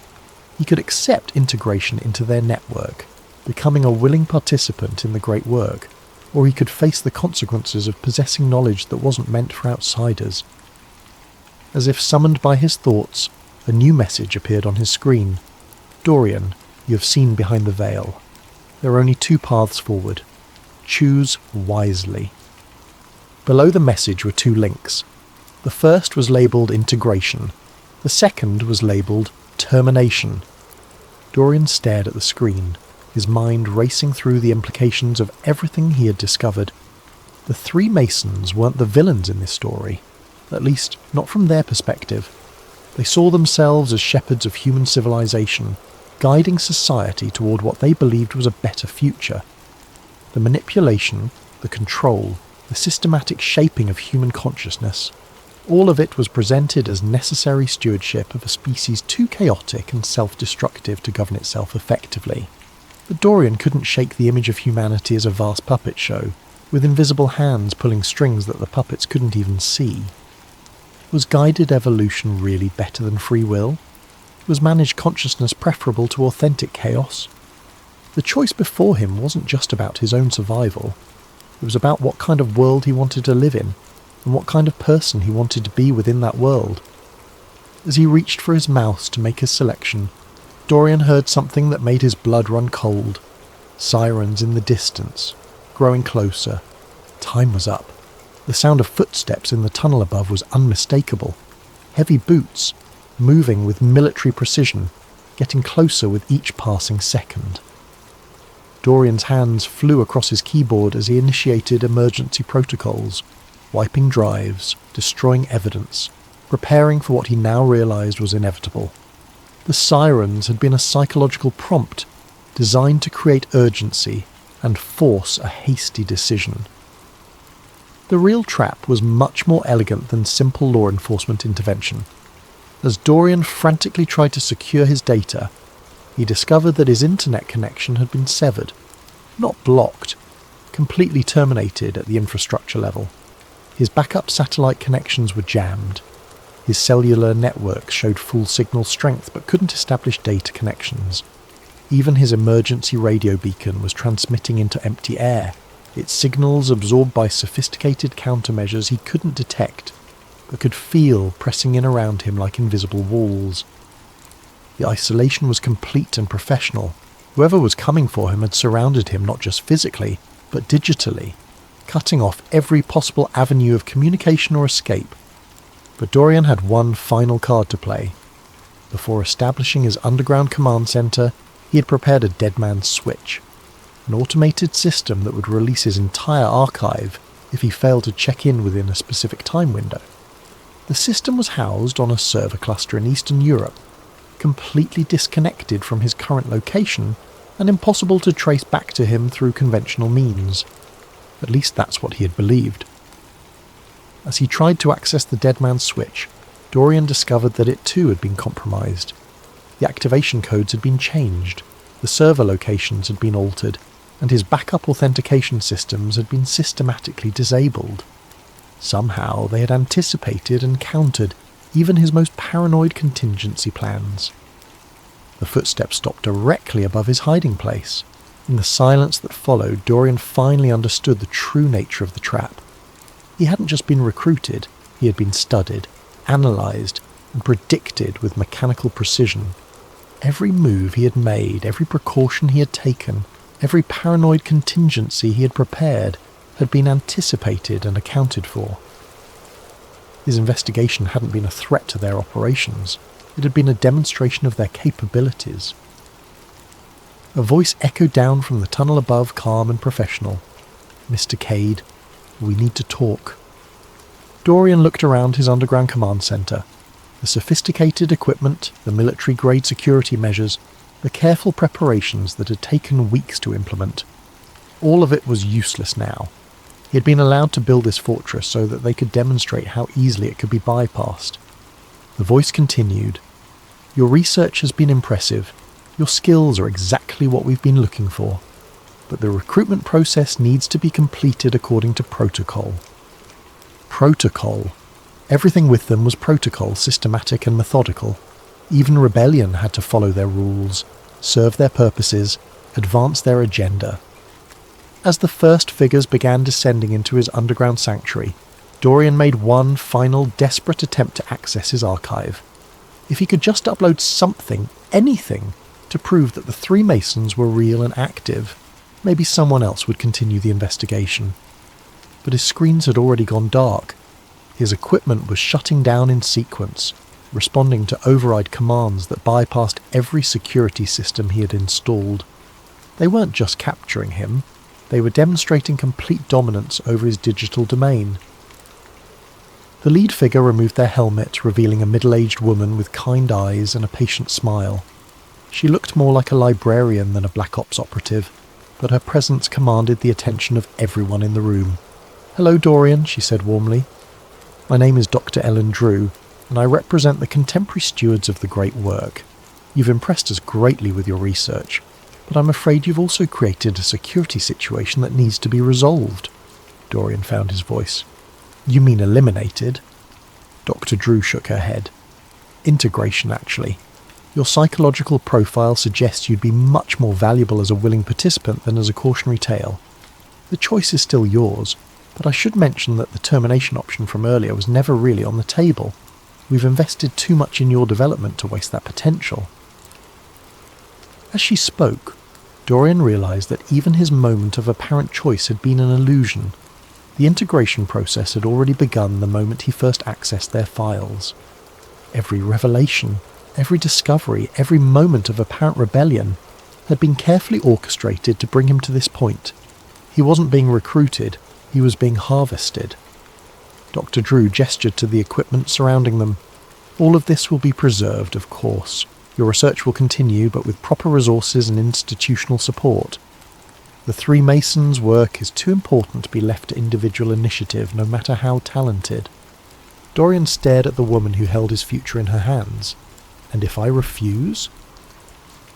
He could accept integration into their network, becoming a willing participant in the great work, or he could face the consequences of possessing knowledge that wasn't meant for outsiders. As if summoned by his thoughts, a new message appeared on his screen. Dorian, you have seen behind the veil. There are only two paths forward. Choose wisely. Below the message were two links. The first was labelled integration. The second was labelled termination. Dorian stared at the screen, his mind racing through the implications of everything he had discovered. The three Masons weren't the villains in this story, at least not from their perspective. They saw themselves as shepherds of human civilization, guiding society toward what they believed was a better future. The manipulation, the control, the systematic shaping of human consciousness, all of it was presented as necessary stewardship of a species too chaotic and self-destructive to govern itself effectively. But Dorian couldn't shake the image of humanity as a vast puppet show, with invisible hands pulling strings that the puppets couldn't even see. Was guided evolution really better than free will? Was managed consciousness preferable to authentic chaos? The choice before him wasn't just about his own survival. It was about what kind of world he wanted to live in, and what kind of person he wanted to be within that world. As he reached for his mouse to make his selection, Dorian heard something that made his blood run cold. Sirens in the distance, growing closer. Time was up. The sound of footsteps in the tunnel above was unmistakable. Heavy boots, moving with military precision, getting closer with each passing second. Dorian's hands flew across his keyboard as he initiated emergency protocols, wiping drives, destroying evidence, preparing for what he now realized was inevitable. The sirens had been a psychological prompt designed to create urgency and force a hasty decision. The real trap was much more elegant than simple law enforcement intervention. As Dorian frantically tried to secure his data, he discovered that his internet connection had been severed, not blocked, completely terminated at the infrastructure level. His backup satellite connections were jammed. His cellular network showed full signal strength but couldn't establish data connections. Even his emergency radio beacon was transmitting into empty air, its signals absorbed by sophisticated countermeasures he couldn't detect, but could feel pressing in around him like invisible walls. The isolation was complete and professional. Whoever was coming for him had surrounded him not just physically, but digitally, cutting off every possible avenue of communication or escape. But Dorian had one final card to play. Before establishing his underground command center, he had prepared a dead man's switch, an automated system that would release his entire archive if he failed to check in within a specific time window. The system was housed on a server cluster in Eastern Europe, completely disconnected from his current location and impossible to trace back to him through conventional means. At least that's what he had believed. As he tried to access the dead man's switch, Dorian discovered that it too had been compromised. The activation codes had been changed, the server locations had been altered, and his backup authentication systems had been systematically disabled. Somehow they had anticipated and countered even his most paranoid contingency plans. The footsteps stopped directly above his hiding place. In the silence that followed, Dorian finally understood the true nature of the trap. He hadn't just been recruited, he had been studied, analysed, and predicted with mechanical precision. Every move he had made, every precaution he had taken, every paranoid contingency he had prepared had been anticipated and accounted for. His investigation hadn't been a threat to their operations, it had been a demonstration of their capabilities. A voice echoed down from the tunnel above, calm and professional. "Mr. Cade, we need to talk." Dorian looked around his underground command centre. The sophisticated equipment, the military-grade security measures, the careful preparations that had taken weeks to implement. All of it was useless now. He had been allowed to build this fortress so that they could demonstrate how easily it could be bypassed. The voice continued, "Your research has been impressive. Your skills are exactly what we've been looking for. But the recruitment process needs to be completed according to protocol." Protocol. Everything with them was protocol, systematic and methodical. Even rebellion had to follow their rules, serve their purposes, advance their agenda. As the first figures began descending into his underground sanctuary, Dorian made one final desperate attempt to access his archive. If he could just upload something, anything, to prove that the three Masons were real and active, maybe someone else would continue the investigation. But his screens had already gone dark. His equipment was shutting down in sequence, responding to override commands that bypassed every security system he had installed. They weren't just capturing him, they were demonstrating complete dominance over his digital domain. The lead figure removed their helmet, revealing a middle-aged woman with kind eyes and a patient smile. She looked more like a librarian than a Black Ops operative, but her presence commanded the attention of everyone in the room. "Hello, Dorian," she said warmly. "My name is Dr. Ellen Drew, and I represent the contemporary stewards of the great work. You've impressed us greatly with your research, but I'm afraid you've also created a security situation that needs to be resolved." Dorian found his voice. "You mean eliminated?" Dr. Drew shook her head. "Integration, actually. Your psychological profile suggests you'd be much more valuable as a willing participant than as a cautionary tale. The choice is still yours, but I should mention that the termination option from earlier was never really on the table. We've invested too much in your development to waste that potential." As she spoke, Dorian realised that even his moment of apparent choice had been an illusion. The integration process had already begun the moment he first accessed their files. Every revelation, every discovery, every moment of apparent rebellion had been carefully orchestrated to bring him to this point. He wasn't being recruited, he was being harvested. Dr. Drew gestured to the equipment surrounding them. "All of this will be preserved, of course. Your research will continue, but with proper resources and institutional support. The three Masons' work is too important to be left to individual initiative, no matter how talented." Dorian stared at the woman who held his future in her hands. "And if I refuse?"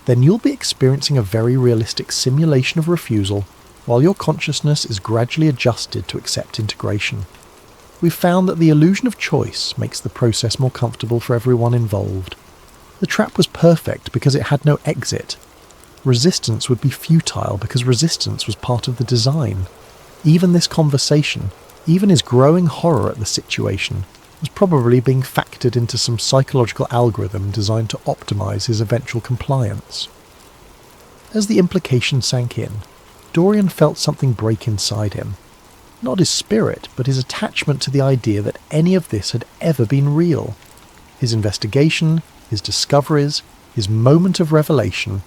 "Then you'll be experiencing a very realistic simulation of refusal, while your consciousness is gradually adjusted to accept integration. We've found that the illusion of choice makes the process more comfortable for everyone involved. The trap was perfect because it had no exit. Resistance would be futile because resistance was part of the design. Even this conversation, even his growing horror at the situation, was probably being factored into some psychological algorithm designed to optimize his eventual compliance." As the implication sank in, Dorian felt something break inside him. Not his spirit, but his attachment to the idea that any of this had ever been real. His investigation, his discoveries, his moment of revelation,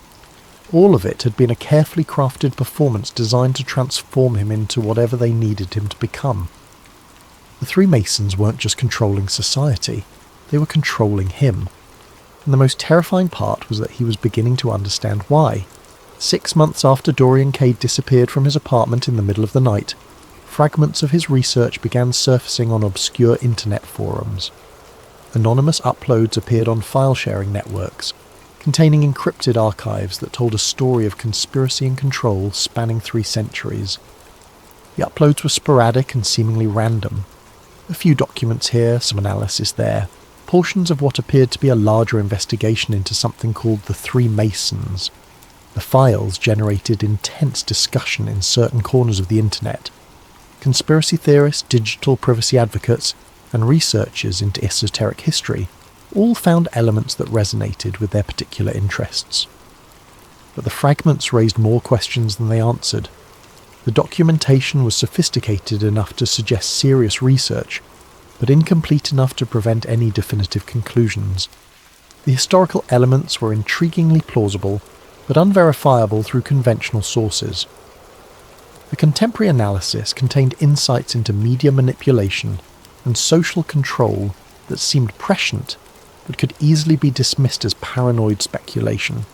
All of it had been a carefully crafted performance designed to transform him into whatever they needed him to become. The three Masons weren't just controlling society, they were controlling him. And the most terrifying part was that he was beginning to understand why. 6 months after Dorian Cade disappeared from his apartment in the middle of the night, fragments of his research began surfacing on obscure internet forums. Anonymous uploads appeared on file-sharing networks, containing encrypted archives that told a story of conspiracy and control spanning 3 centuries. The uploads were sporadic and seemingly random. A few documents here, some analysis there, portions of what appeared to be a larger investigation into something called the Three Masons. The files generated intense discussion in certain corners of the internet. Conspiracy theorists, digital privacy advocates, and researchers into esoteric history all found elements that resonated with their particular interests. But the fragments raised more questions than they answered. The documentation was sophisticated enough to suggest serious research, but incomplete enough to prevent any definitive conclusions. The historical elements were intriguingly plausible, but unverifiable through conventional sources. The contemporary analysis contained insights into media manipulation and social control that seemed prescient, but could easily be dismissed as paranoid speculation.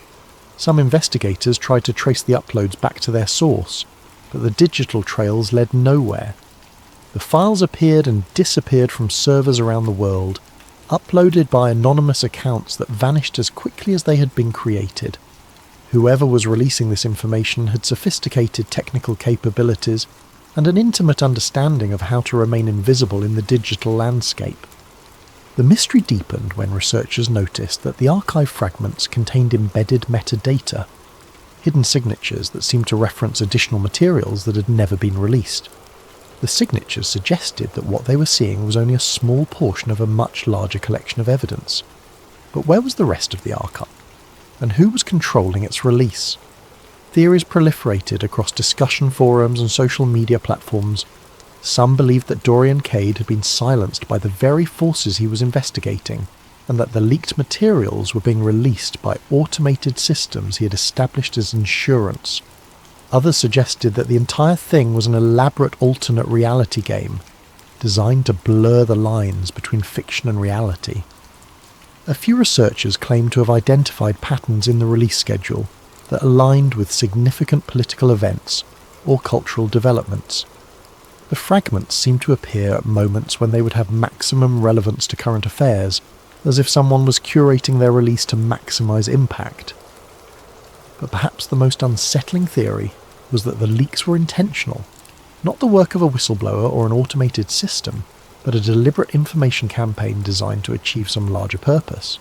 Some investigators tried to trace the uploads back to their source, but the digital trails led nowhere. The files appeared and disappeared from servers around the world, uploaded by anonymous accounts that vanished as quickly as they had been created. Whoever was releasing this information had sophisticated technical capabilities and an intimate understanding of how to remain invisible in the digital landscape. The mystery deepened when researchers noticed that the archive fragments contained embedded metadata, hidden signatures that seemed to reference additional materials that had never been released. The signatures suggested that what they were seeing was only a small portion of a much larger collection of evidence. But where was the rest of the archive? And who was controlling its release? Theories proliferated across discussion forums and social media platforms. Some believed that Dorian Cade had been silenced by the very forces he was investigating, and that the leaked materials were being released by automated systems he had established as insurance. Others suggested that the entire thing was an elaborate alternate reality game, designed to blur the lines between fiction and reality. A few researchers claimed to have identified patterns in the release schedule that aligned with significant political events or cultural developments. The fragments seemed to appear at moments when they would have maximum relevance to current affairs, as if someone was curating their release to maximize impact. But perhaps the most unsettling theory was that the leaks were intentional, not the work of a whistleblower or an automated system, but a deliberate information campaign designed to achieve some larger purpose.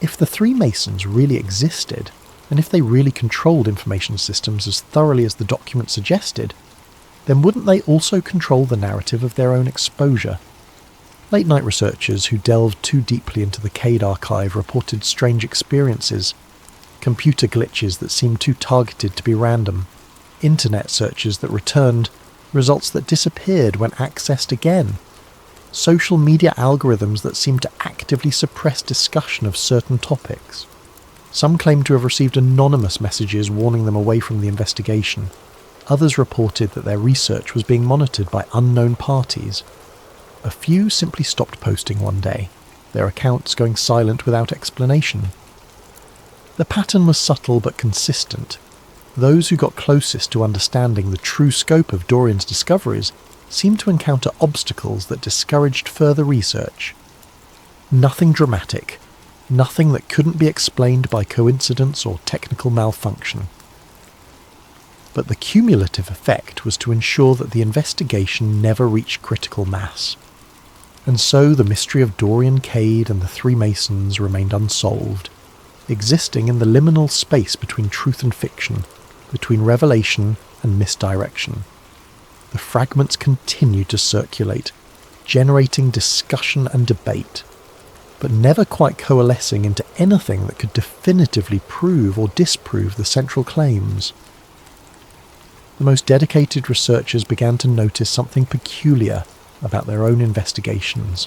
If the Three Masons really existed, and if they really controlled information systems as thoroughly as the document suggested, then wouldn't they also control the narrative of their own exposure? Late-night researchers who delved too deeply into the Cade archive reported strange experiences, computer glitches that seemed too targeted to be random, internet searches that returned results that disappeared when accessed again, social media algorithms that seemed to actively suppress discussion of certain topics. Some claimed to have received anonymous messages warning them away from the investigation. Others reported that their research was being monitored by unknown parties. A few simply stopped posting one day, their accounts going silent without explanation. The pattern was subtle but consistent. Those who got closest to understanding the true scope of Dorian's discoveries seemed to encounter obstacles that discouraged further research. Nothing dramatic, nothing that couldn't be explained by coincidence or technical malfunction. But the cumulative effect was to ensure that the investigation never reached critical mass. And so the mystery of Dorian Cade and the Three Masons remained unsolved, existing in the liminal space between truth and fiction, between revelation and misdirection. The fragments continued to circulate, generating discussion and debate, but never quite coalescing into anything that could definitively prove or disprove the central claims. The most dedicated researchers began to notice something peculiar about their own investigations.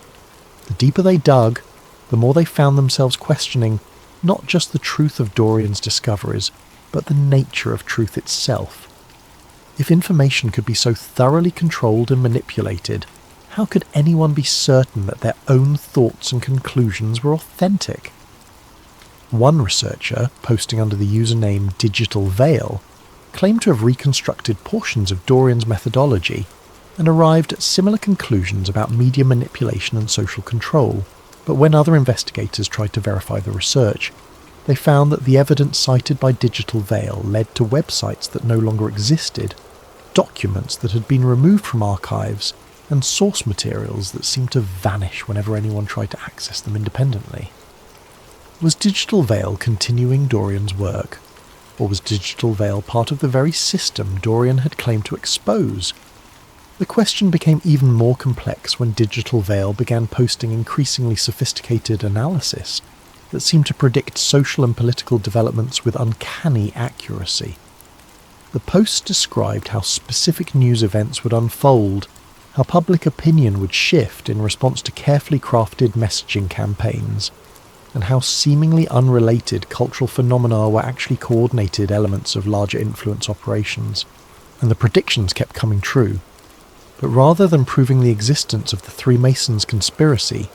The deeper they dug, the more they found themselves questioning not just the truth of Dorian's discoveries, but the nature of truth itself. If information could be so thoroughly controlled and manipulated, how could anyone be certain that their own thoughts and conclusions were authentic? One researcher, posting under the username Digital Veil, claimed to have reconstructed portions of Dorian's methodology and arrived at similar conclusions about media manipulation and social control, but when other investigators tried to verify the research, they found that the evidence cited by Digital Veil led to websites that no longer existed, documents that had been removed from archives, and source materials that seemed to vanish whenever anyone tried to access them independently. Was Digital Veil continuing Dorian's work, or was Digital Veil part of the very system Dorian had claimed to expose? The question became even more complex when Digital Veil began posting increasingly sophisticated analysis that seemed to predict social and political developments with uncanny accuracy. The posts described how specific news events would unfold, how public opinion would shift in response to carefully crafted messaging campaigns, and how seemingly unrelated cultural phenomena were actually coordinated elements of larger influence operations. And the predictions kept coming true. But rather than proving the existence of the Three Masons conspiracy,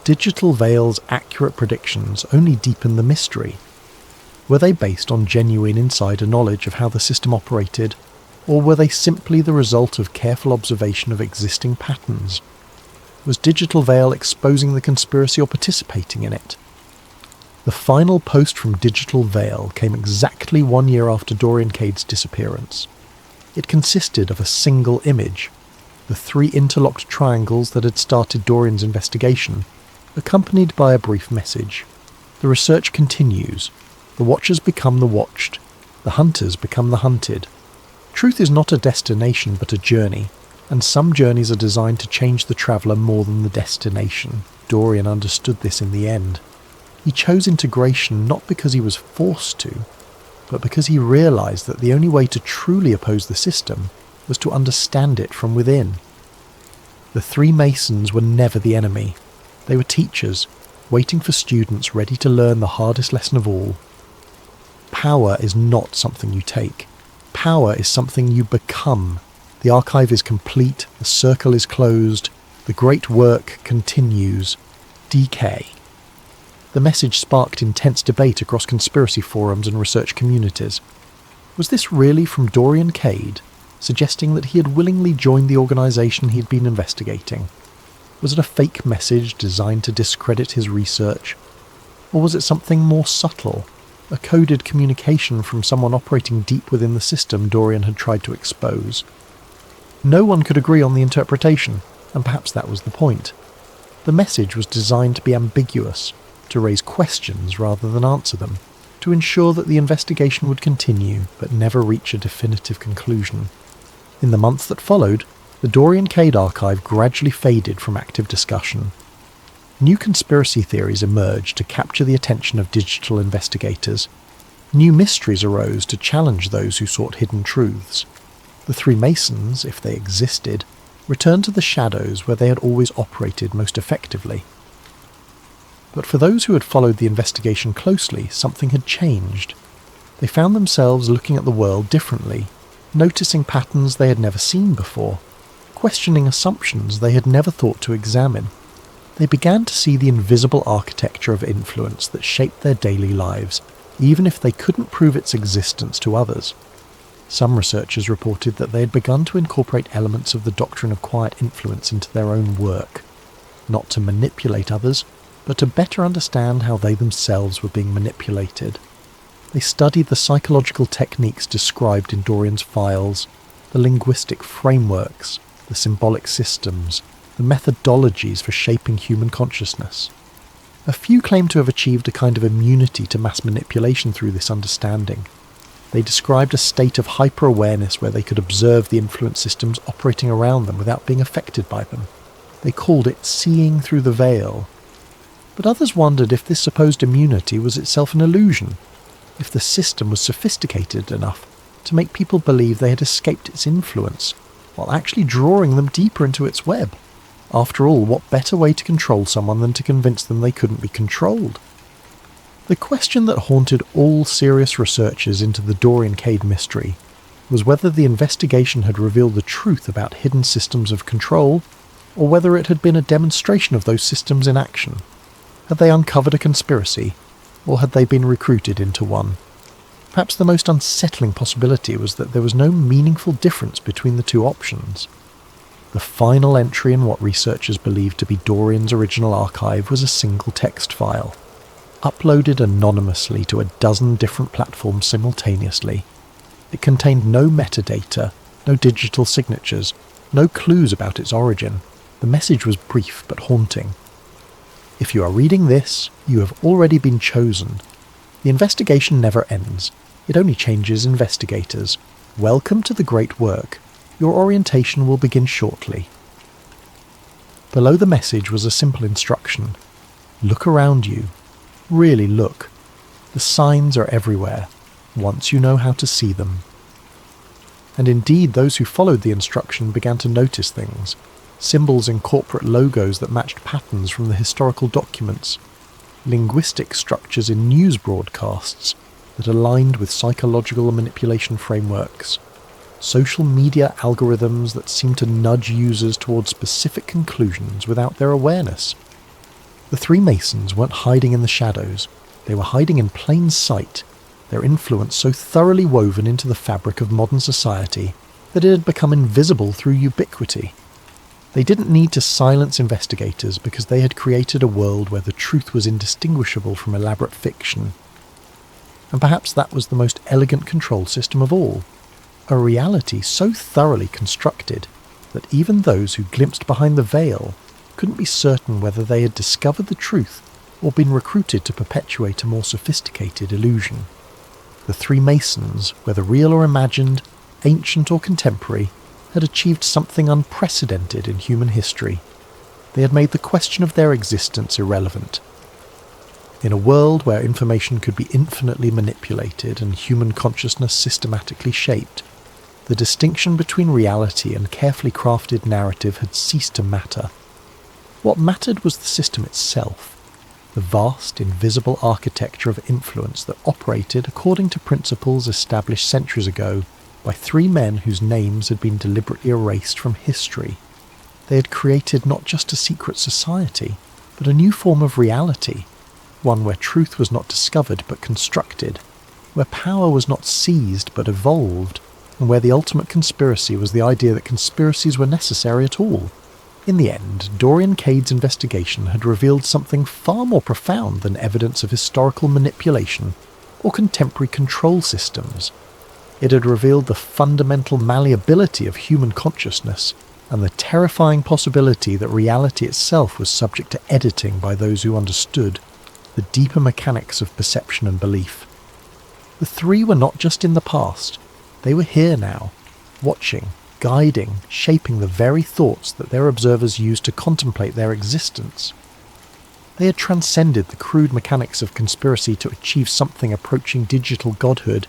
Digital Veil's accurate predictions only deepened the mystery. Were they based on genuine insider knowledge of how the system operated, or were they simply the result of careful observation of existing patterns? Was Digital Veil exposing the conspiracy or participating in it? The final post from Digital Veil came exactly 1 year after Dorian Cade's disappearance. It consisted of a single image, the three interlocked triangles that had started Dorian's investigation, accompanied by a brief message. The research continues. The watchers become the watched. The hunters become the hunted. Truth is not a destination but a journey, and some journeys are designed to change the traveller more than the destination. Dorian understood this in the end. He chose integration not because he was forced to, but because he realised that the only way to truly oppose the system was to understand it from within. The Three Masons were never the enemy. They were teachers, waiting for students ready to learn the hardest lesson of all. Power is not something you take. Power is something you become. The archive is complete, the circle is closed, the great work continues. DK. The message sparked intense debate across conspiracy forums and research communities. Was this really from Dorian Cade, suggesting that he had willingly joined the organisation he had been investigating? Was it a fake message designed to discredit his research? Or was it something more subtle, a coded communication from someone operating deep within the system Dorian had tried to expose? No one could agree on the interpretation, and perhaps that was the point. The message was designed to be ambiguous, to raise questions rather than answer them, to ensure that the investigation would continue but never reach a definitive conclusion. In the months that followed, the Dorian Cade archive gradually faded from active discussion. New conspiracy theories emerged to capture the attention of digital investigators. New mysteries arose to challenge those who sought hidden truths. The Three Masons, if they existed, returned to the shadows where they had always operated most effectively. But for those who had followed the investigation closely, something had changed. They found themselves looking at the world differently, noticing patterns they had never seen before, questioning assumptions they had never thought to examine. They began to see the invisible architecture of influence that shaped their daily lives, even if they couldn't prove its existence to others. Some researchers reported that they had begun to incorporate elements of the doctrine of quiet influence into their own work, not to manipulate others, but to better understand how they themselves were being manipulated. They studied the psychological techniques described in Dorian's files, the linguistic frameworks, the symbolic systems, the methodologies for shaping human consciousness. A few claim to have achieved a kind of immunity to mass manipulation through this understanding. They described a state of hyper-awareness where they could observe the influence systems operating around them without being affected by them. They called it seeing through the veil. But others wondered if this supposed immunity was itself an illusion, if the system was sophisticated enough to make people believe they had escaped its influence, while actually drawing them deeper into its web. After all, what better way to control someone than to convince them they couldn't be controlled? The question that haunted all serious researchers into the Dorian Cade mystery was whether the investigation had revealed the truth about hidden systems of control, or whether it had been a demonstration of those systems in action. Had they uncovered a conspiracy, or had they been recruited into one? Perhaps the most unsettling possibility was that there was no meaningful difference between the two options. The final entry in what researchers believed to be Dorian's original archive was a single text file, uploaded anonymously to a dozen different platforms simultaneously. It contained no metadata, no digital signatures, no clues about its origin. The message was brief but haunting. If you are reading this, you have already been chosen. The investigation never ends. It only changes investigators. Welcome to the great work. Your orientation will begin shortly. Below the message was a simple instruction. Look around you. Really look. The signs are everywhere, once you know how to see them. And indeed, those who followed the instruction began to notice things. Symbols in corporate logos that matched patterns from the historical documents. Linguistic structures in news broadcasts that aligned with psychological manipulation frameworks. Social media algorithms that seemed to nudge users towards specific conclusions without their awareness. The three Masons weren't hiding in the shadows. They were hiding in plain sight, their influence so thoroughly woven into the fabric of modern society that it had become invisible through ubiquity. They didn't need to silence investigators because they had created a world where the truth was indistinguishable from elaborate fiction. And perhaps that was the most elegant control system of all. A reality so thoroughly constructed that even those who glimpsed behind the veil couldn't be certain whether they had discovered the truth or been recruited to perpetuate a more sophisticated illusion. The three Masons, whether real or imagined, ancient or contemporary, had achieved something unprecedented in human history. They had made the question of their existence irrelevant. In a world where information could be infinitely manipulated and human consciousness systematically shaped, the distinction between reality and carefully crafted narrative had ceased to matter. What mattered was the system itself, the vast, invisible architecture of influence that operated according to principles established centuries ago by three men whose names had been deliberately erased from history. They had created not just a secret society, but a new form of reality, one where truth was not discovered but constructed, where power was not seized but evolved, and where the ultimate conspiracy was the idea that conspiracies were necessary at all. In the end, Dorian Cade's investigation had revealed something far more profound than evidence of historical manipulation or contemporary control systems. It had revealed the fundamental malleability of human consciousness and the terrifying possibility that reality itself was subject to editing by those who understood the deeper mechanics of perception and belief. The three were not just in the past. They were here now, watching, guiding, shaping the very thoughts that their observers used to contemplate their existence. They had transcended the crude mechanics of conspiracy to achieve something approaching digital godhood,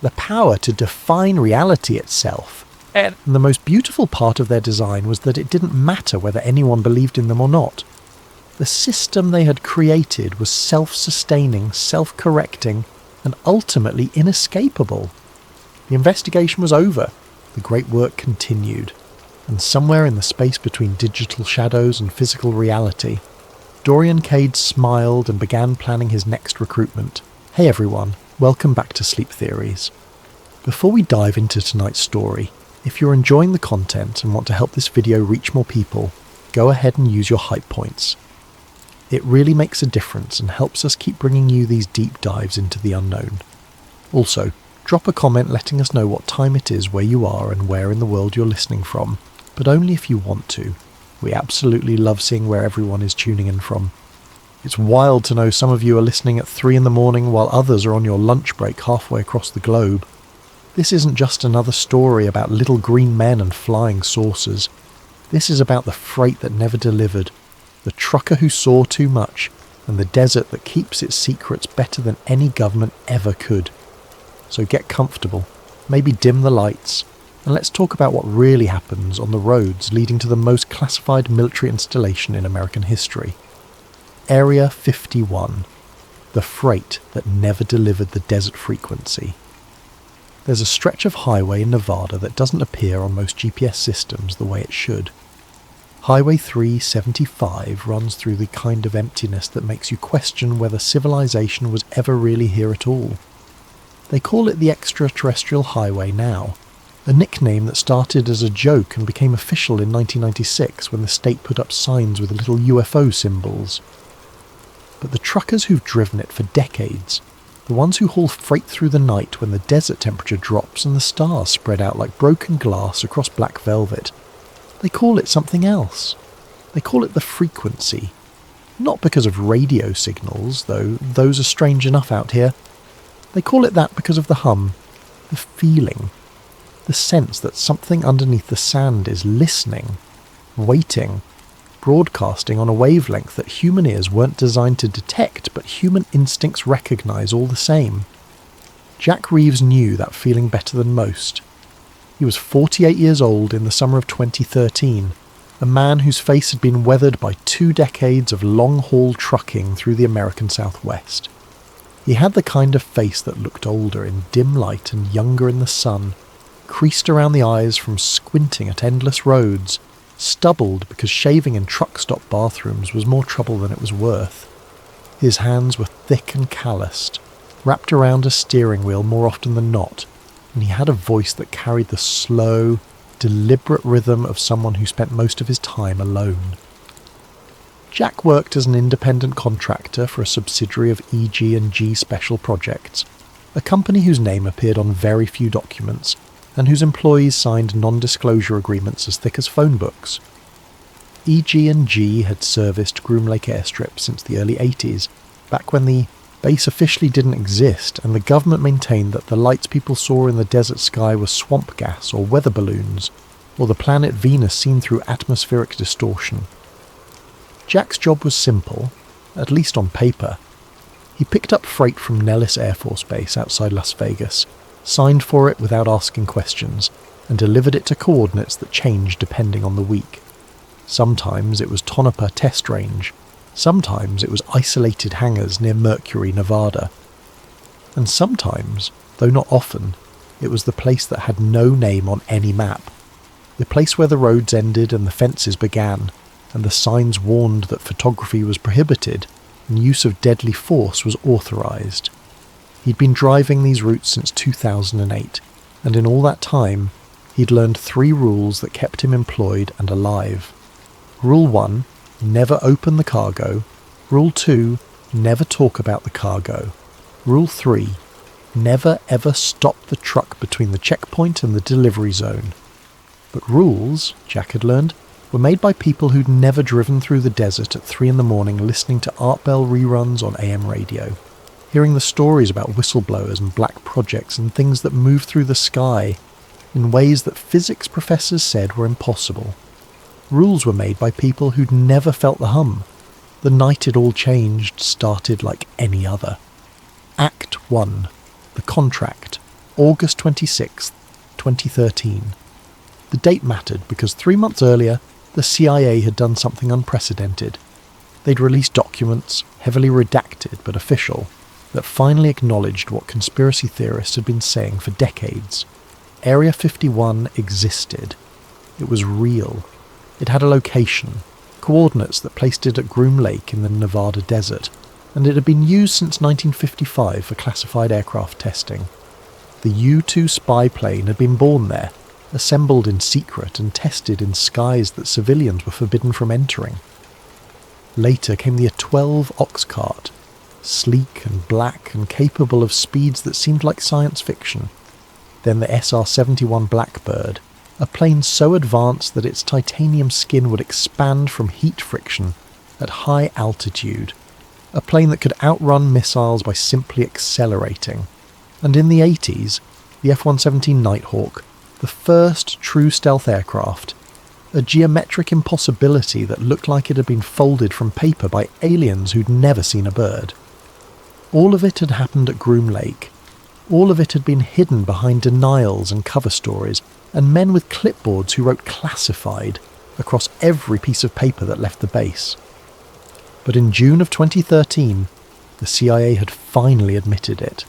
the power to define reality itself. And the most beautiful part of their design was that it didn't matter whether anyone believed in them or not. The system they had created was self-sustaining, self-correcting, and ultimately inescapable. The investigation was over. The great work continued. And somewhere in the space between digital shadows and physical reality, Dorian Cade smiled and began planning his next recruitment. Hey everyone, welcome back to Sleep Theories. Before we dive into tonight's story, if you're enjoying the content and want to help this video reach more people, go ahead and use your hype points. It really makes a difference and helps us keep bringing you these deep dives into the unknown. Also, drop a comment letting us know what time it is where you are and where in the world you're listening from, but only if you want to. We absolutely love seeing where everyone is tuning in from. It's wild to know some of you are listening at 3 in the morning while others are on your lunch break halfway across the globe. This isn't just another story about little green men and flying saucers. This is about the freight that never delivered, the trucker who saw too much, and the desert that keeps its secrets better than any government ever could. So get comfortable, maybe dim the lights, and let's talk about what really happens on the roads leading to the most classified military installation in American history. Area 51. the freight that never delivered the desert frequency. There's a stretch of highway in Nevada that doesn't appear on most GPS systems the way it should. Highway 375 runs through the kind of emptiness that makes you question whether civilization was ever really here at all. They call it the extraterrestrial highway now, a nickname that started as a joke and became official in 1996 when the state put up signs with little UFO symbols. But the truckers who've driven it for decades, the ones who haul freight through the night when the desert temperature drops and the stars spread out like broken glass across black velvet, they call it something else. They call it the frequency. Not because of radio signals, though those are strange enough out here. They call it that because of the hum, the feeling, the sense that something underneath the sand is listening, waiting, broadcasting on a wavelength that human ears weren't designed to detect, but human instincts recognise all the same. Jack Reeves knew that feeling better than most. He was 48 years old in the summer of 2013, a man whose face had been weathered by 2 decades of long-haul trucking through the American Southwest. He had the kind of face that looked older in dim light and younger in the sun, creased around the eyes from squinting at endless roads, stubbled because shaving in truck stop bathrooms was more trouble than it was worth. His hands were thick and calloused, wrapped around a steering wheel more often than not, and he had a voice that carried the slow, deliberate rhythm of someone who spent most of his time alone. Jack worked as an independent contractor for a subsidiary of EG&G Special Projects, a company whose name appeared on very few documents and whose employees signed non-disclosure agreements as thick as phone books. EG&G had serviced Groom Lake Airstrip since the early 80s, back when the base officially didn't exist and the government maintained that the lights people saw in the desert sky were swamp gas or weather balloons, or the planet Venus seen through atmospheric distortion. Jack's job was simple, at least on paper. He picked up freight from Nellis Air Force Base outside Las Vegas, signed for it without asking questions, and delivered it to coordinates that changed depending on the week. Sometimes it was Tonopah Test Range, sometimes it was isolated hangars near Mercury, Nevada. And sometimes, though not often, it was the place that had no name on any map, the place where the roads ended and the fences began, and the signs warned that photography was prohibited and use of deadly force was authorized. He'd been driving these routes since 2008, and in all that time, he'd learned 3 rules that kept him employed and alive. Rule 1, never open the cargo. Rule 2, never talk about the cargo. Rule 3, never ever stop the truck between the checkpoint and the delivery zone. But rules, Jack had learned, were made by people who'd never driven through the desert at 3 a.m. listening to Art Bell reruns on AM radio, hearing the stories about whistleblowers and black projects and things that move through the sky in ways that physics professors said were impossible. Rules were made by people who'd never felt the hum. The night it all changed started like any other. Act 1. The Contract. August 26th, 2013. The date mattered because 3 months earlier, the CIA had done something unprecedented. They'd released documents, heavily redacted but official, that finally acknowledged what conspiracy theorists had been saying for decades. Area 51 existed. It was real. It had a location, coordinates that placed it at Groom Lake in the Nevada desert, and it had been used since 1955 for classified aircraft testing. The U-2 spy plane had been born there, assembled in secret and tested in skies that civilians were forbidden from entering. Later came the A-12 ox cart, sleek and black and capable of speeds that seemed like science fiction. Then the SR-71 Blackbird, a plane so advanced that its titanium skin would expand from heat friction at high altitude, a plane that could outrun missiles by simply accelerating. And in the 80s, the F-117 Nighthawk, the first true stealth aircraft, a geometric impossibility that looked like it had been folded from paper by aliens who'd never seen a bird. All of it had happened at Groom Lake. All of it had been hidden behind denials and cover stories, and men with clipboards who wrote classified across every piece of paper that left the base. But in June of 2013, The CIA had finally admitted it.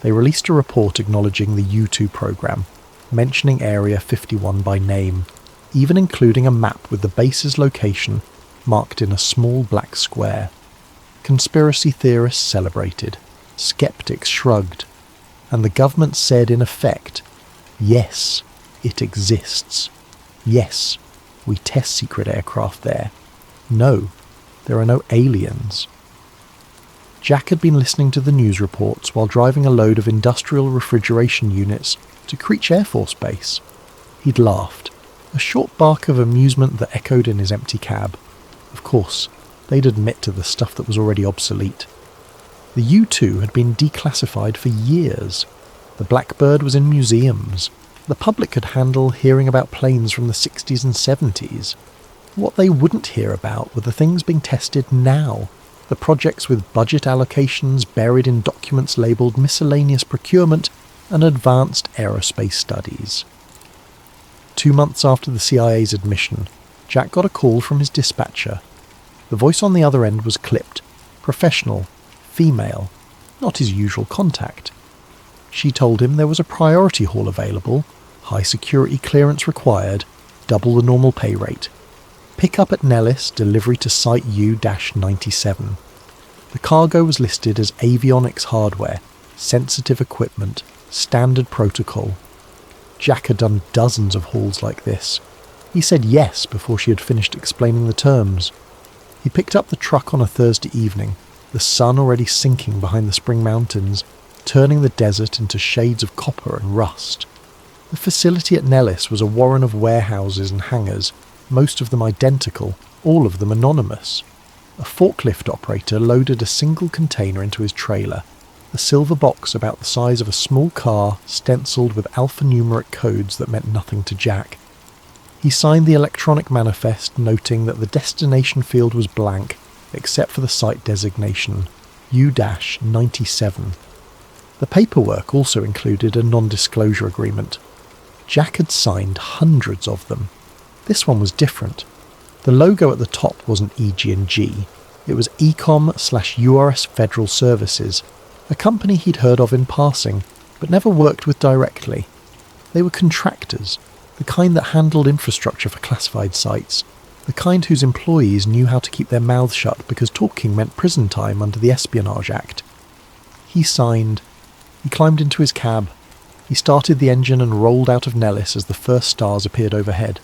They released a report acknowledging the U2 program, mentioning Area 51 by name, even including a map with the base's location marked in a small black square. Conspiracy theorists celebrated, skeptics shrugged, and the government said in effect, yes, it exists. Yes, we test secret aircraft there. No, there are no aliens. Jack had been listening to the news reports while driving a load of industrial refrigeration units to Creech Air Force Base. He'd laughed, a short bark of amusement that echoed in his empty cab. Of course, they'd admit to the stuff that was already obsolete. The U-2 had been declassified for years. The Blackbird was in museums. The public could handle hearing about planes from the 60s and 70s. What they wouldn't hear about were the things being tested now, the projects with budget allocations buried in documents labelled miscellaneous procurement and advanced aerospace studies. 2 months after the CIA's admission, Jack got a call from his dispatcher. The voice on the other end was clipped, professional, female, not his usual contact. She told him there was a priority hall available, high security clearance required, double the normal pay rate. Pick up at Nellis, delivery to Site U-97. The cargo was listed as avionics hardware, sensitive equipment, standard protocol. Jack had done dozens of hauls like this. He said yes before she had finished explaining the terms. He picked up the truck on a Thursday evening, the sun already sinking behind the Spring Mountains, turning the desert into shades of copper and rust. The facility at Nellis was a warren of warehouses and hangars, most of them identical, all of them anonymous. A forklift operator loaded a single container into his trailer, a silver box about the size of a small car stencilled with alphanumeric codes that meant nothing to Jack. He signed the electronic manifest noting that the destination field was blank except for the site designation, U-97. The paperwork also included a non-disclosure agreement. Jack had signed hundreds of them. This one was different. The logo at the top wasn't EG&G. It was Ecom/URS Federal Services, a company he'd heard of in passing, but never worked with directly. They were contractors, the kind that handled infrastructure for classified sites, the kind whose employees knew how to keep their mouths shut because talking meant prison time under the Espionage Act. He signed. He climbed into his cab. He started the engine and rolled out of Nellis as the first stars appeared overhead.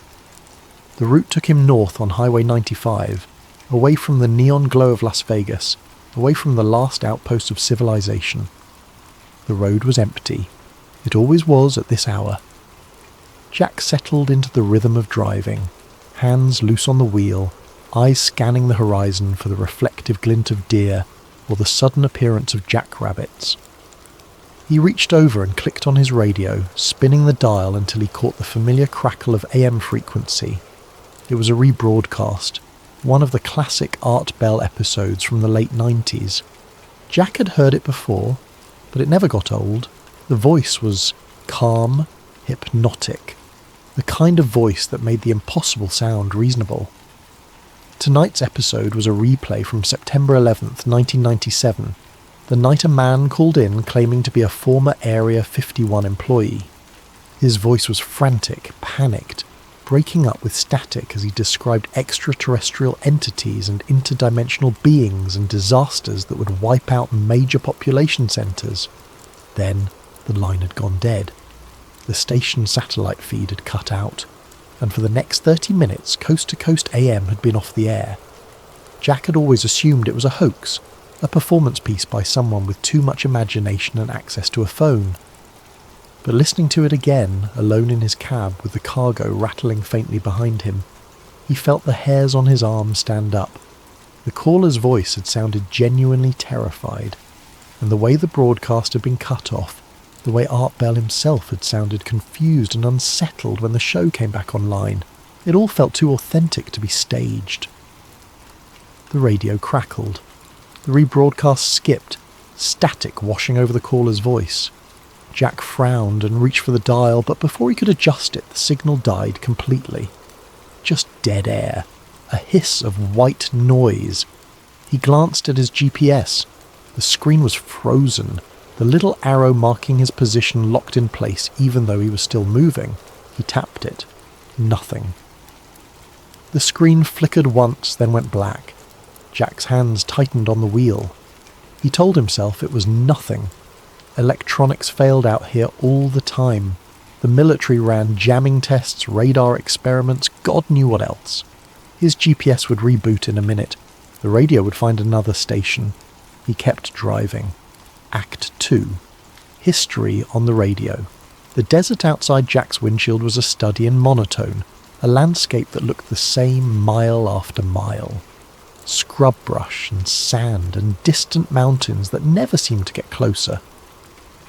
The route took him north on Highway 95, away from the neon glow of Las Vegas, away from the last outpost of civilization. The road was empty. It always was at this hour. Jack settled into the rhythm of driving, hands loose on the wheel, eyes scanning the horizon for the reflective glint of deer or the sudden appearance of jackrabbits. He reached over and clicked on his radio, spinning the dial until he caught the familiar crackle of AM frequency. It was a rebroadcast, one of the classic Art Bell episodes from the late 90s. Jack had heard it before, but it never got old. The voice was calm, hypnotic, the kind of voice that made the impossible sound reasonable. Tonight's episode was a replay from September 11th, 1997, the night a man called in claiming to be a former Area 51 employee. His voice was frantic, panicked, breaking up with static as he described extraterrestrial entities and interdimensional beings and disasters that would wipe out major population centres. Then the line had gone dead. The station's satellite feed had cut out, and for the next 30 minutes Coast to Coast AM had been off the air. Jack had always assumed it was a hoax, a performance piece by someone with too much imagination and access to a phone. But listening to it again, alone in his cab with the cargo rattling faintly behind him, he felt the hairs on his arms stand up. The caller's voice had sounded genuinely terrified, and the way the broadcast had been cut off, the way Art Bell himself had sounded confused and unsettled when the show came back online, it all felt too authentic to be staged. The radio crackled. The rebroadcast skipped, static washing over the caller's voice. Jack frowned and reached for the dial, but before he could adjust it, the signal died completely. Just dead air, a hiss of white noise. He glanced at his GPS. The The screen was frozen, the little arrow marking his position locked in place even though he was still moving. He tapped it. Nothing. The screen flickered once, then went black. Jack's hands tightened on the wheel. He told himself it was nothing. Electronics failed out here all the time. The military ran jamming tests, radar experiments, God knew what else. His GPS would reboot in a minute. The radio would find another station. He kept driving. Act 2. History on the radio. The desert outside Jack's windshield was a study in monotone, a landscape that looked the same mile after mile. Scrub brush and sand and distant mountains that never seemed to get closer.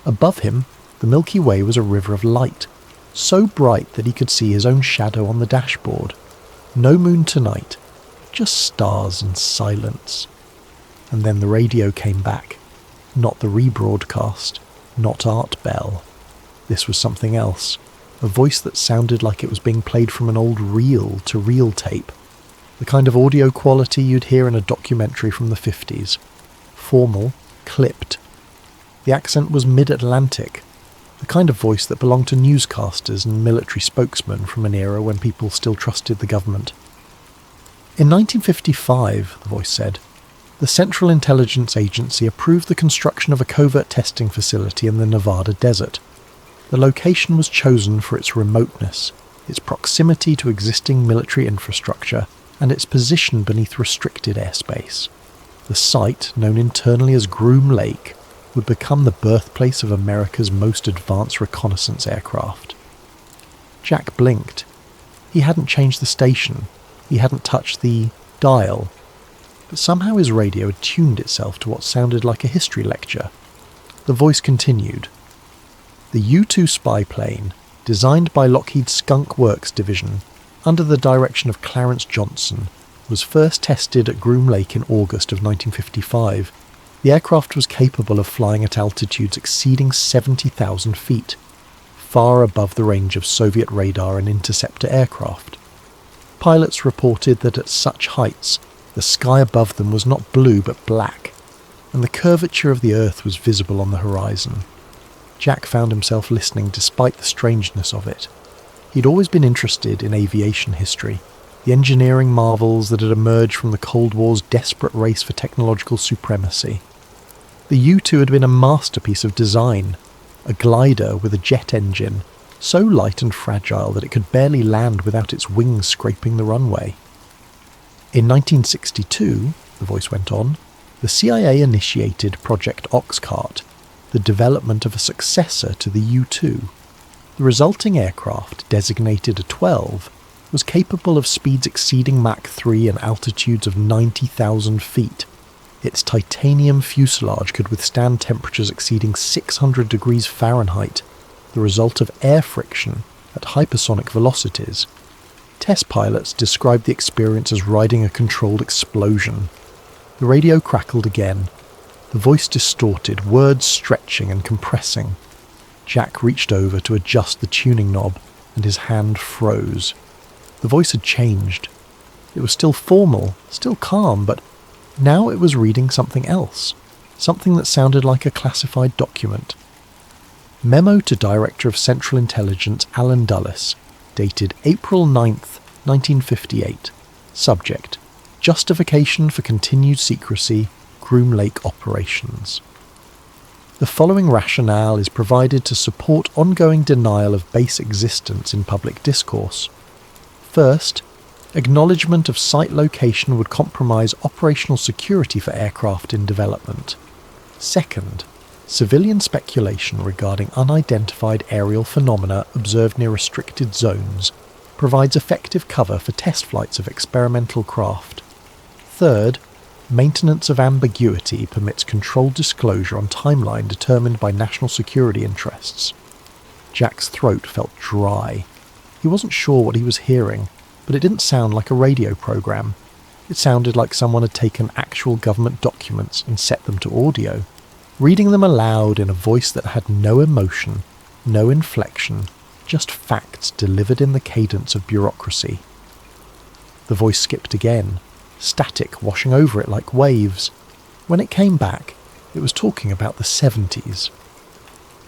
Above him, the Milky Way was a river of light, so bright that he could see his own shadow on the dashboard. No moon tonight, just stars and silence. And then the radio came back. Not the rebroadcast, not Art Bell. This was something else, a voice that sounded like it was being played from an old reel-to-reel tape, the kind of audio quality you'd hear in a documentary from the 50s. Formal, clipped. The accent was mid-Atlantic, the kind of voice that belonged to newscasters and military spokesmen from an era when people still trusted the government. In 1955, the voice said, the Central Intelligence Agency approved the construction of a covert testing facility in the Nevada desert. The location was chosen for its remoteness, its proximity to existing military infrastructure, and its position beneath restricted airspace. The site, known internally as Groom Lake, would become the birthplace of America's most advanced reconnaissance aircraft. Jack blinked. He hadn't changed the station. He hadn't touched the dial. But somehow his radio had tuned itself to what sounded like a history lecture. The voice continued. The U-2 spy plane, designed by Lockheed's Skunk Works division, under the direction of Clarence Johnson, was first tested at Groom Lake in August of 1955. The aircraft was capable of flying at altitudes exceeding 70,000 feet, far above the range of Soviet radar and interceptor aircraft. Pilots reported that at such heights, the sky above them was not blue but black, and the curvature of the Earth was visible on the horizon. Jack found himself listening despite the strangeness of it. He'd always been interested in aviation history, the engineering marvels that had emerged from the Cold War's desperate race for technological supremacy. The U-2 had been a masterpiece of design, a glider with a jet engine, so light and fragile that it could barely land without its wings scraping the runway. In 1962, the voice went on, the CIA initiated Project Oxcart, the development of a successor to the U-2. The resulting aircraft, designated a 12, was capable of speeds exceeding Mach 3 and altitudes of 90,000 feet. Its titanium fuselage could withstand temperatures exceeding 600 degrees Fahrenheit, the result of air friction at hypersonic velocities. Test pilots described the experience as riding a controlled explosion. The radio crackled again. The voice distorted, words stretching and compressing. Jack reached over to adjust the tuning knob, and his hand froze. The voice had changed. It was still formal, still calm, but now it was reading something else, something that sounded like a classified document. Memo to Director of Central Intelligence Alan Dulles, dated April 9th, 1958. Subject: Justification for continued secrecy, Groom Lake operations. The following rationale is provided to support ongoing denial of base existence in public discourse. First, acknowledgement of site location would compromise operational security for aircraft in development. Second, civilian speculation regarding unidentified aerial phenomena observed near restricted zones provides effective cover for test flights of experimental craft. Third, maintenance of ambiguity permits controlled disclosure on timeline determined by national security interests. Jack's throat felt dry. He wasn't sure what he was hearing, but it didn't sound like a radio program. It sounded like someone had taken actual government documents and set them to audio, reading them aloud in a voice that had no emotion, no inflection, just facts delivered in the cadence of bureaucracy. The voice skipped again, static washing over it like waves. When it came back, It was talking about the 70s.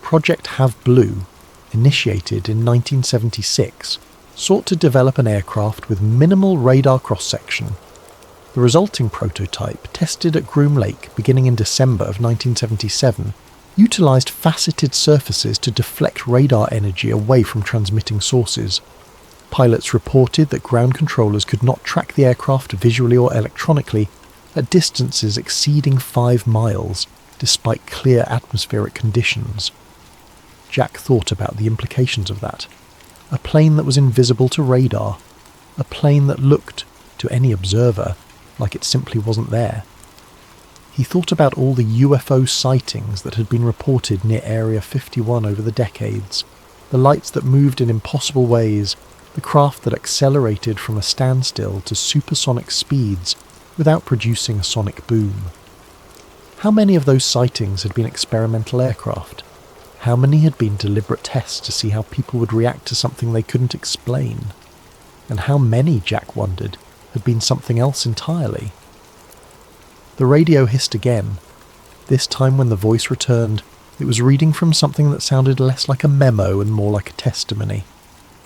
Project Have Blue, initiated in 1976, sought to develop an aircraft with minimal radar cross-section. The resulting prototype, tested at Groom Lake beginning in December of 1977, utilised faceted surfaces to deflect radar energy away from transmitting sources. Pilots reported that ground controllers could not track the aircraft visually or electronically at distances exceeding 5 miles, despite clear atmospheric conditions. Jack thought about the implications of that. A plane that was invisible to radar, a plane that looked, to any observer, like it simply wasn't there. He thought about all the UFO sightings that had been reported near Area 51 over the decades, the lights that moved in impossible ways, the craft that accelerated from a standstill to supersonic speeds without producing a sonic boom. How many of those sightings had been experimental aircraft? How many had been deliberate tests to see how people would react to something they couldn't explain? And how many, Jack wondered, had been something else entirely? The radio hissed again. This time when the voice returned, it was reading from something that sounded less like a memo and more like a testimony.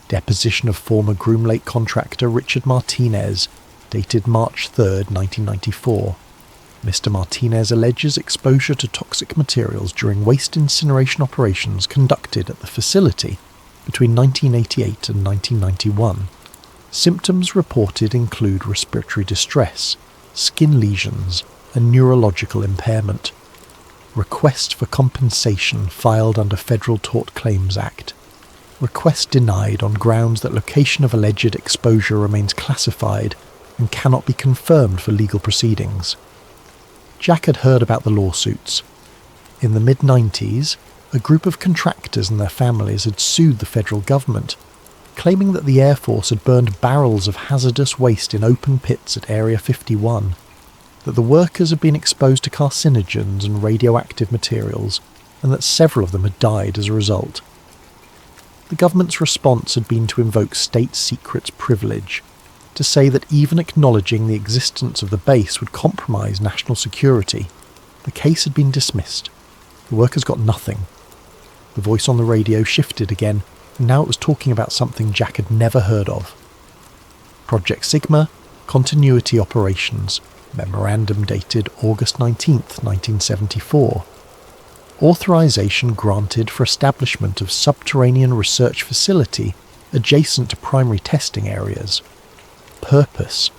Deposition of former Groom Lake contractor Richard Martinez, dated March 3rd, 1994. Mr. Martinez alleges exposure to toxic materials during waste incineration operations conducted at the facility between 1988 and 1991. Symptoms reported include respiratory distress, skin lesions, and neurological impairment. Request for compensation filed under Federal Tort Claims Act. Request denied on grounds that location of alleged exposure remains classified and cannot be confirmed for legal proceedings. Jack had heard about the lawsuits. In the mid-90s, a group of contractors and their families had sued the federal government, claiming that the Air Force had burned barrels of hazardous waste in open pits at Area 51, that the workers had been exposed to carcinogens and radioactive materials, and that several of them had died as a result. The government's response had been to invoke state secrets privilege, to say that even acknowledging the existence of the base would compromise national security. The case had been dismissed. The workers got nothing. The voice on the radio shifted again, and now it was talking about something Jack had never heard of. Project Sigma, Continuity Operations, memorandum dated August 19th, 1974. Authorization granted for establishment of subterranean research facility adjacent to primary testing areas. Purpose: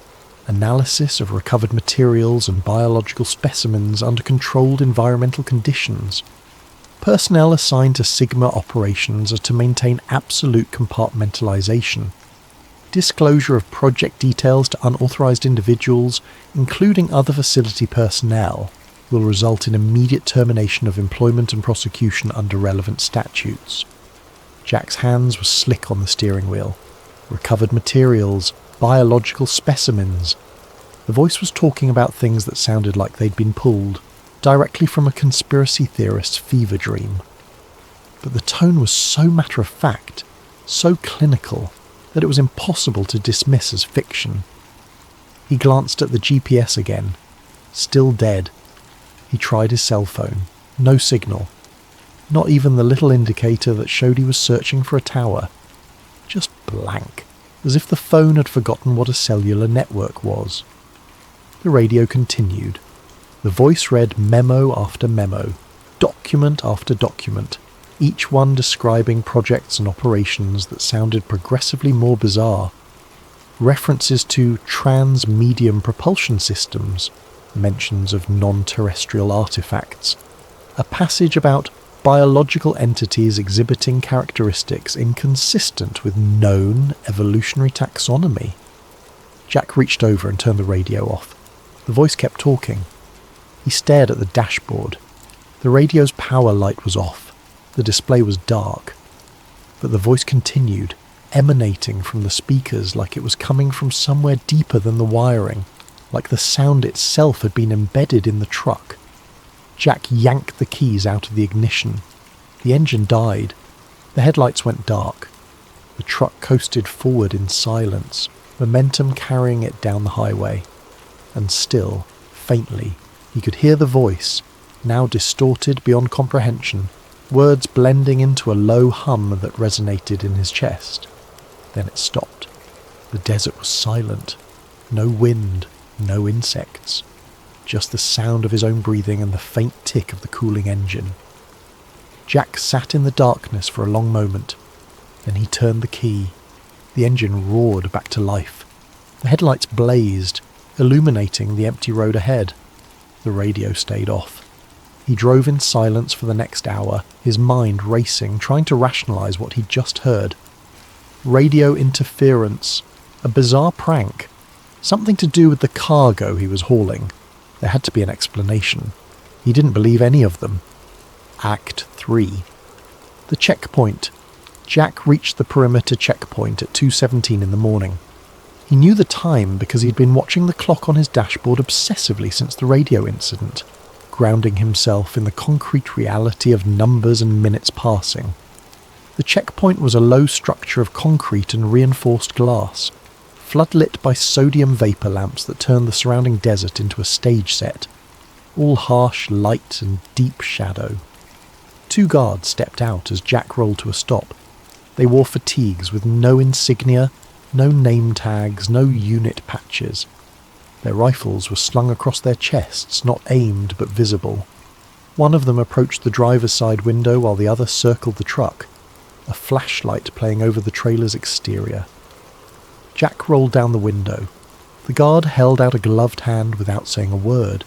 analysis of recovered materials and biological specimens under controlled environmental conditions. Personnel assigned to Sigma operations are to maintain absolute compartmentalization. Disclosure of project details to unauthorized individuals, including other facility personnel, will result in immediate termination of employment and prosecution under relevant statutes. Jack's hands were slick on the steering wheel. Recovered materials, biological specimens. The voice was talking about things that sounded like they'd been pulled directly from a conspiracy theorist's fever dream. But the tone was so matter-of-fact, so clinical, that it was impossible to dismiss as fiction. He glanced at the GPS again. Still dead. He tried his cell phone. No signal. Not even the little indicator that showed he was searching for a tower. Just blank, as if the phone had forgotten what a cellular network was. The radio continued. The voice read memo after memo, document after document, each one describing projects and operations that sounded progressively more bizarre. References to trans-medium propulsion systems, mentions of non-terrestrial artifacts, a passage about biological entities exhibiting characteristics inconsistent with known evolutionary taxonomy. Jack reached over and turned the radio off. The voice kept talking. He stared at the dashboard. The radio's power light was off. The display was dark. But the voice continued, emanating from the speakers like it was coming from somewhere deeper than the wiring, like the sound itself had been embedded in the truck. Jack yanked the keys out of the ignition. The engine died. The headlights went dark. The truck coasted forward in silence, momentum carrying it down the highway. And still, faintly, he could hear the voice, now distorted beyond comprehension, words blending into a low hum that resonated in his chest. Then it stopped. The desert was silent. No wind, no insects. Just the sound of his own breathing and the faint tick of the cooling engine. Jack sat in the darkness for a long moment. Then he turned the key. The engine roared back to life. The headlights blazed, illuminating the empty road ahead. The radio stayed off. He drove in silence for the next hour, his mind racing, trying to rationalise what he'd just heard. Radio interference. A bizarre prank. Something to do with the cargo he was hauling. There had to be an explanation. He didn't believe any of them. Act 3. The checkpoint. Jack reached the perimeter checkpoint at 2:17 in the morning. He knew the time because he'd been watching the clock on his dashboard obsessively since the radio incident, grounding himself in the concrete reality of numbers and minutes passing. The checkpoint was a low structure of concrete and reinforced glass, floodlit by sodium vapour lamps that turned the surrounding desert into a stage set, all harsh light and deep shadow. 2 guards stepped out as Jack rolled to a stop. They wore fatigues with no insignia, no name tags, no unit patches. Their rifles were slung across their chests, not aimed but visible. One of them approached the driver's side window while the other circled the truck, a flashlight playing over the trailer's exterior. Jack rolled down the window. The guard held out a gloved hand without saying a word.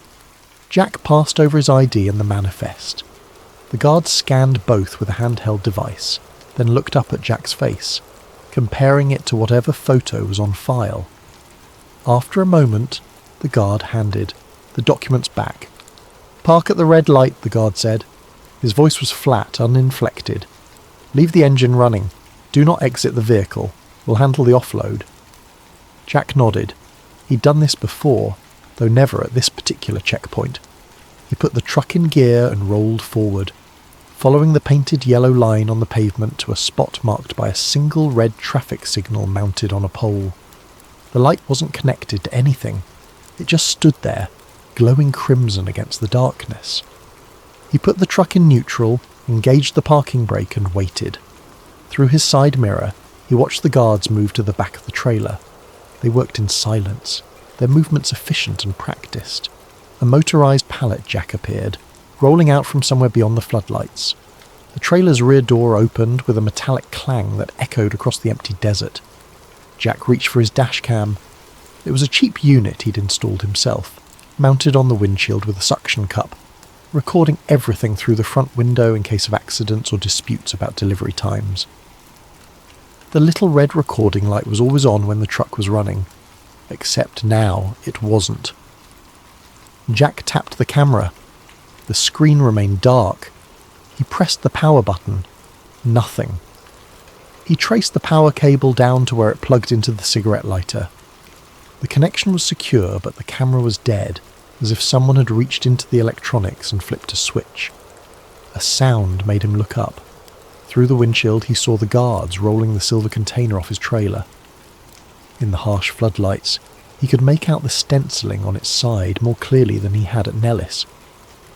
Jack passed over his ID and the manifest. The guard scanned both with a handheld device, then looked up at Jack's face, comparing it to whatever photo was on file. After a moment, the guard handed the documents back. "Park at the red light," the guard said. His voice was flat, uninflected. "Leave the engine running. Do not exit the vehicle. We'll handle the offload." Jack nodded. He'd done this before, though never at this particular checkpoint. He put the truck in gear and rolled forward, following the painted yellow line on the pavement to a spot marked by a single red traffic signal mounted on a pole. The light wasn't connected to anything. It just stood there, glowing crimson against the darkness. He put the truck in neutral, engaged the parking brake and waited. Through his side mirror, he watched the guards move to the back of the trailer. They worked in silence, their movements efficient and practiced. A motorised pallet jack appeared, rolling out from somewhere beyond the floodlights. The trailer's rear door opened with a metallic clang that echoed across the empty desert. Jack reached for his dash cam. It was a cheap unit he'd installed himself, mounted on the windshield with a suction cup, recording everything through the front window in case of accidents or disputes about delivery times. The little red recording light was always on when the truck was running, except now it wasn't. Jack tapped the camera. The screen remained dark. He pressed the power button. Nothing. He traced the power cable down to where it plugged into the cigarette lighter. The connection was secure, but the camera was dead, as if someone had reached into the electronics and flipped a switch. A sound made him look up. Through the windshield he saw the guards rolling the silver container off his trailer. In the harsh floodlights, he could make out the stenciling on its side more clearly than he had at Nellis.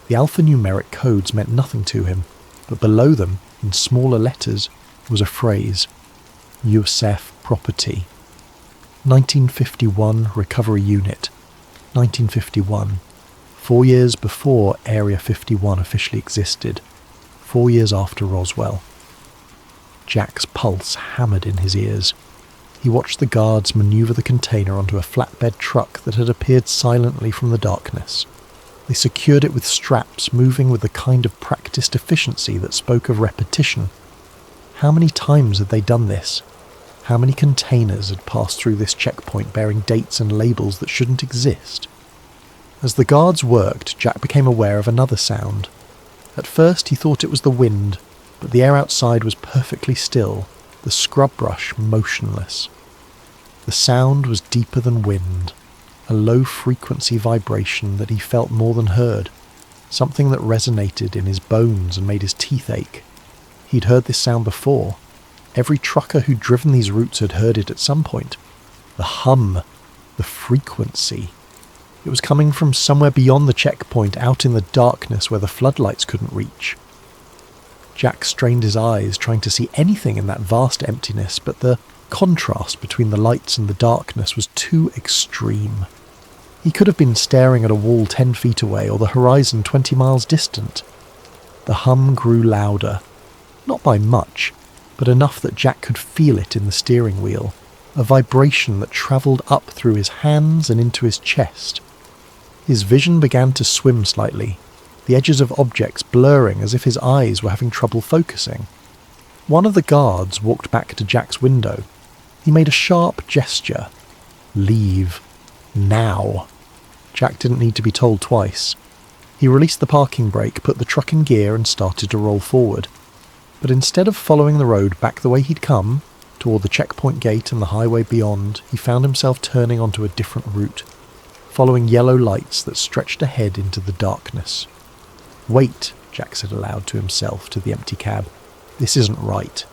The alphanumeric codes meant nothing to him, but below them, in smaller letters, was a phrase: USF Property. 1951 Recovery Unit. 1951. 4 years before Area 51 officially existed. 4 years after Roswell. Jack's pulse hammered in his ears. He watched the guards maneuver the container onto a flatbed truck that had appeared silently from the darkness. They secured it with straps, moving with the kind of practiced efficiency that spoke of repetition. How many times had they done this? How many containers had passed through this checkpoint bearing dates and labels that shouldn't exist? As the guards worked, Jack became aware of another sound. At first he thought it was the wind, but the air outside was perfectly still, the scrub brush motionless. The sound was deeper than wind, a low-frequency vibration that he felt more than heard, something that resonated in his bones and made his teeth ache. He'd heard this sound before. Every trucker who'd driven these routes had heard it at some point. The hum, the frequency. It was coming from somewhere beyond the checkpoint, out in the darkness where the floodlights couldn't reach. Jack strained his eyes, trying to see anything in that vast emptiness, but the contrast between the lights and the darkness was too extreme. He could have been staring at a wall 10 feet away or the horizon 20 miles distant. The hum grew louder, not by much, but enough that Jack could feel it in the steering wheel, a vibration that travelled up through his hands and into his chest. His vision began to swim slightly, the edges of objects blurring as if his eyes were having trouble focusing. One of the guards walked back to Jack's window. He made a sharp gesture. Leave. Now. Jack didn't need to be told twice. He released the parking brake, put the truck in gear and started to roll forward. But instead of following the road back the way he'd come, toward the checkpoint gate and the highway beyond, he found himself turning onto a different route, following yellow lights that stretched ahead into the darkness. "Wait," Jack said aloud to himself, to the empty cab. "This isn't right."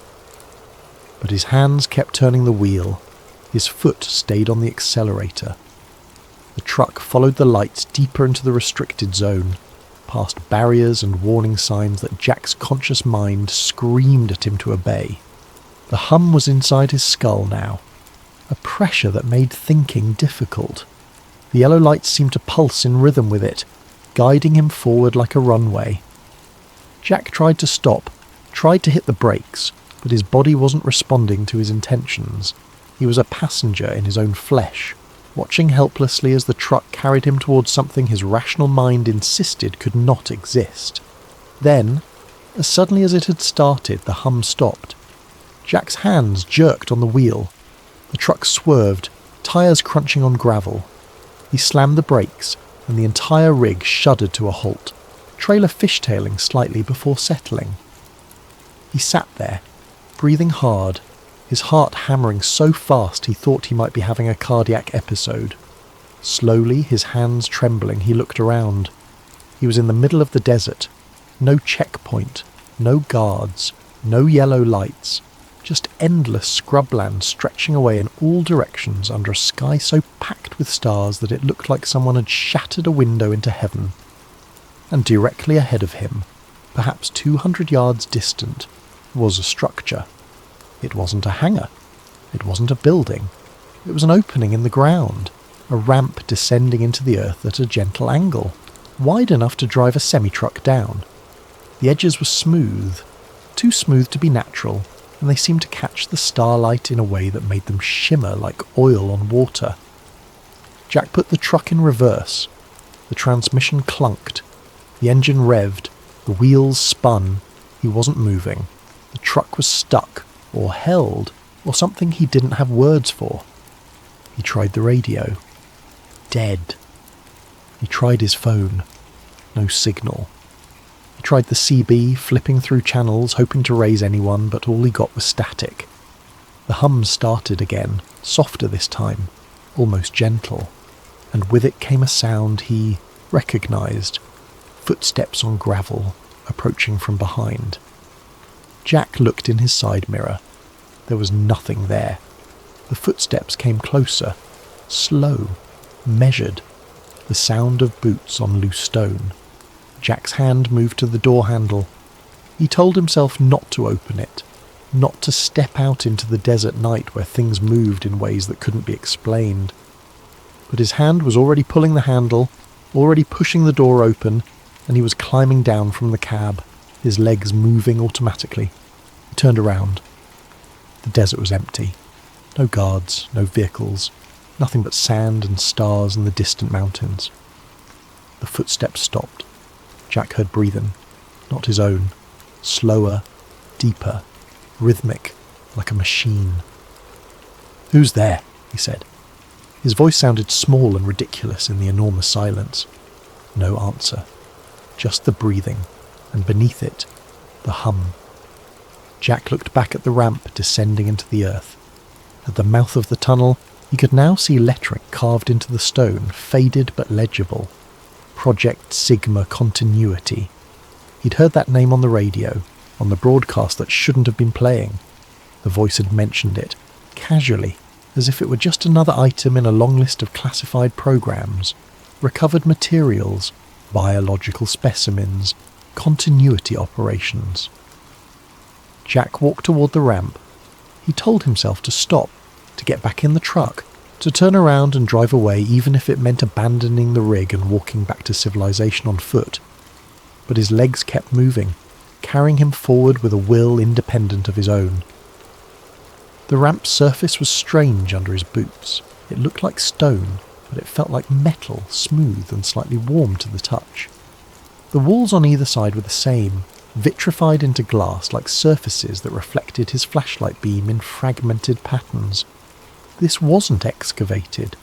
But his hands kept turning the wheel. His foot stayed on the accelerator. The truck followed the lights deeper into the restricted zone, past barriers and warning signs that Jack's conscious mind screamed at him to obey. The hum was inside his skull now, a pressure that made thinking difficult. The yellow lights seemed to pulse in rhythm with it, guiding him forward like a runway. Jack tried to stop, tried to hit the brakes, but his body wasn't responding to his intentions. He was a passenger in his own flesh, watching helplessly as the truck carried him towards something his rational mind insisted could not exist. Then, as suddenly as it had started, the hum stopped. Jack's hands jerked on the wheel. The truck swerved, tyres crunching on gravel. He slammed the brakes, and the entire rig shuddered to a halt, trailer fishtailing slightly before settling. He sat there, breathing hard, his heart hammering so fast he thought he might be having a cardiac episode. Slowly, his hands trembling, he looked around. He was in the middle of the desert. No checkpoint, no guards, no yellow lights, just endless scrubland stretching away in all directions under a sky so packed with stars that it looked like someone had shattered a window into heaven. And directly ahead of him, perhaps 200 yards distant, was a structure. It wasn't a hangar. It wasn't a building. It was an opening in the ground, a ramp descending into the earth at a gentle angle, wide enough to drive a semi-truck down. The edges were smooth, too smooth to be natural, and they seemed to catch the starlight in a way that made them shimmer like oil on water. Jack put the truck in reverse. The transmission clunked. The engine revved. The wheels spun. He wasn't moving. The truck was stuck, or held, or something he didn't have words for. He tried the radio. Dead. He tried his phone. No signal. He tried the CB, flipping through channels, hoping to raise anyone, but all he got was static. The hum started again, softer this time, almost gentle, and with it came a sound he recognised. Footsteps on gravel, approaching from behind. Jack looked in his side mirror. There was nothing there. The footsteps came closer, slow, measured, the sound of boots on loose stone. Jack's hand moved to the door handle. He told himself not to open it, not to step out into the desert night where things moved in ways that couldn't be explained. But his hand was already pulling the handle, already pushing the door open, and he was climbing down from the cab, his legs moving automatically. He turned around. The desert was empty. No guards, no vehicles, nothing but sand and stars and the distant mountains. The footsteps stopped. Jack heard breathing, not his own, slower, deeper, rhythmic, like a machine. "Who's there?" he said. His voice sounded small and ridiculous in the enormous silence. No answer. Just the breathing, and beneath it, the hum. Jack looked back at the ramp descending into the earth. At the mouth of the tunnel, he could now see lettering carved into the stone, faded but legible. Project Sigma Continuity. He'd heard that name on the radio, on the broadcast that shouldn't have been playing. The voice had mentioned it, casually, as if it were just another item in a long list of classified programs. recovered materials, biological specimens, continuity operations. Jack walked toward the ramp. He told himself to stop, to get back in the truck, to turn around and drive away even if it meant abandoning the rig and walking back to civilization on foot. But his legs kept moving, carrying him forward with a will independent of his own. The ramp's surface was strange under his boots. It looked like stone, but it felt like metal, smooth and slightly warm to the touch. The walls on either side were the same, vitrified into glass like surfaces that reflected his flashlight beam in fragmented patterns. This wasn't excavated.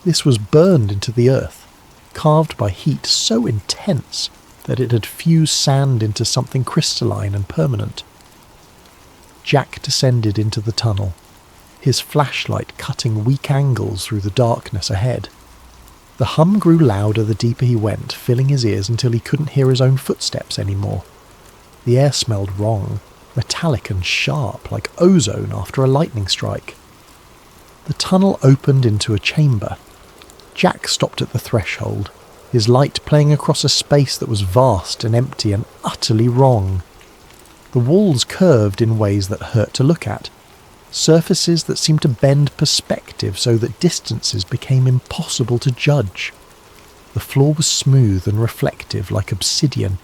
This was burned into the earth, carved by heat so intense that it had fused sand into something crystalline and permanent. Jack descended into the tunnel, his flashlight cutting weak angles through the darkness ahead. The hum grew louder the deeper he went, filling his ears until he couldn't hear his own footsteps anymore. The air smelled wrong, metallic and sharp, like ozone after a lightning strike. The tunnel opened into a chamber. Jack stopped at the threshold, his light playing across a space that was vast and empty and utterly wrong. The walls curved in ways that hurt to look at, surfaces that seemed to bend perspective so that distances became impossible to judge. The floor was smooth and reflective like obsidian,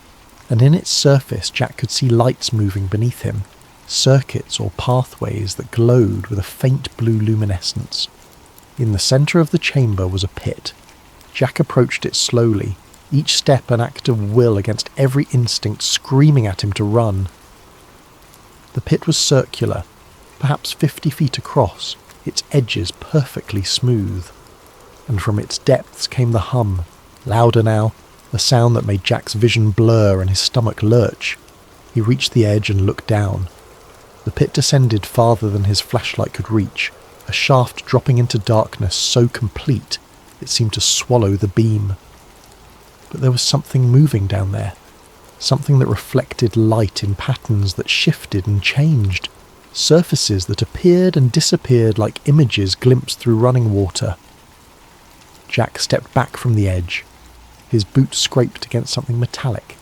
and in its surface Jack could see lights moving beneath him, circuits or pathways that glowed with a faint blue luminescence. In the centre of the chamber was a pit. Jack approached it slowly, each step an act of will against every instinct screaming at him to run. The pit was circular, perhaps 50 feet across, its edges perfectly smooth. And from its depths came the hum, louder now, a sound that made Jack's vision blur and his stomach lurch. He reached the edge and looked down. The pit descended farther than his flashlight could reach, a shaft dropping into darkness so complete it seemed to swallow the beam. But there was something moving down there, something that reflected light in patterns that shifted and changed, surfaces that appeared and disappeared like images glimpsed through running water. Jack stepped back from the edge. His boot scraped against something metallic.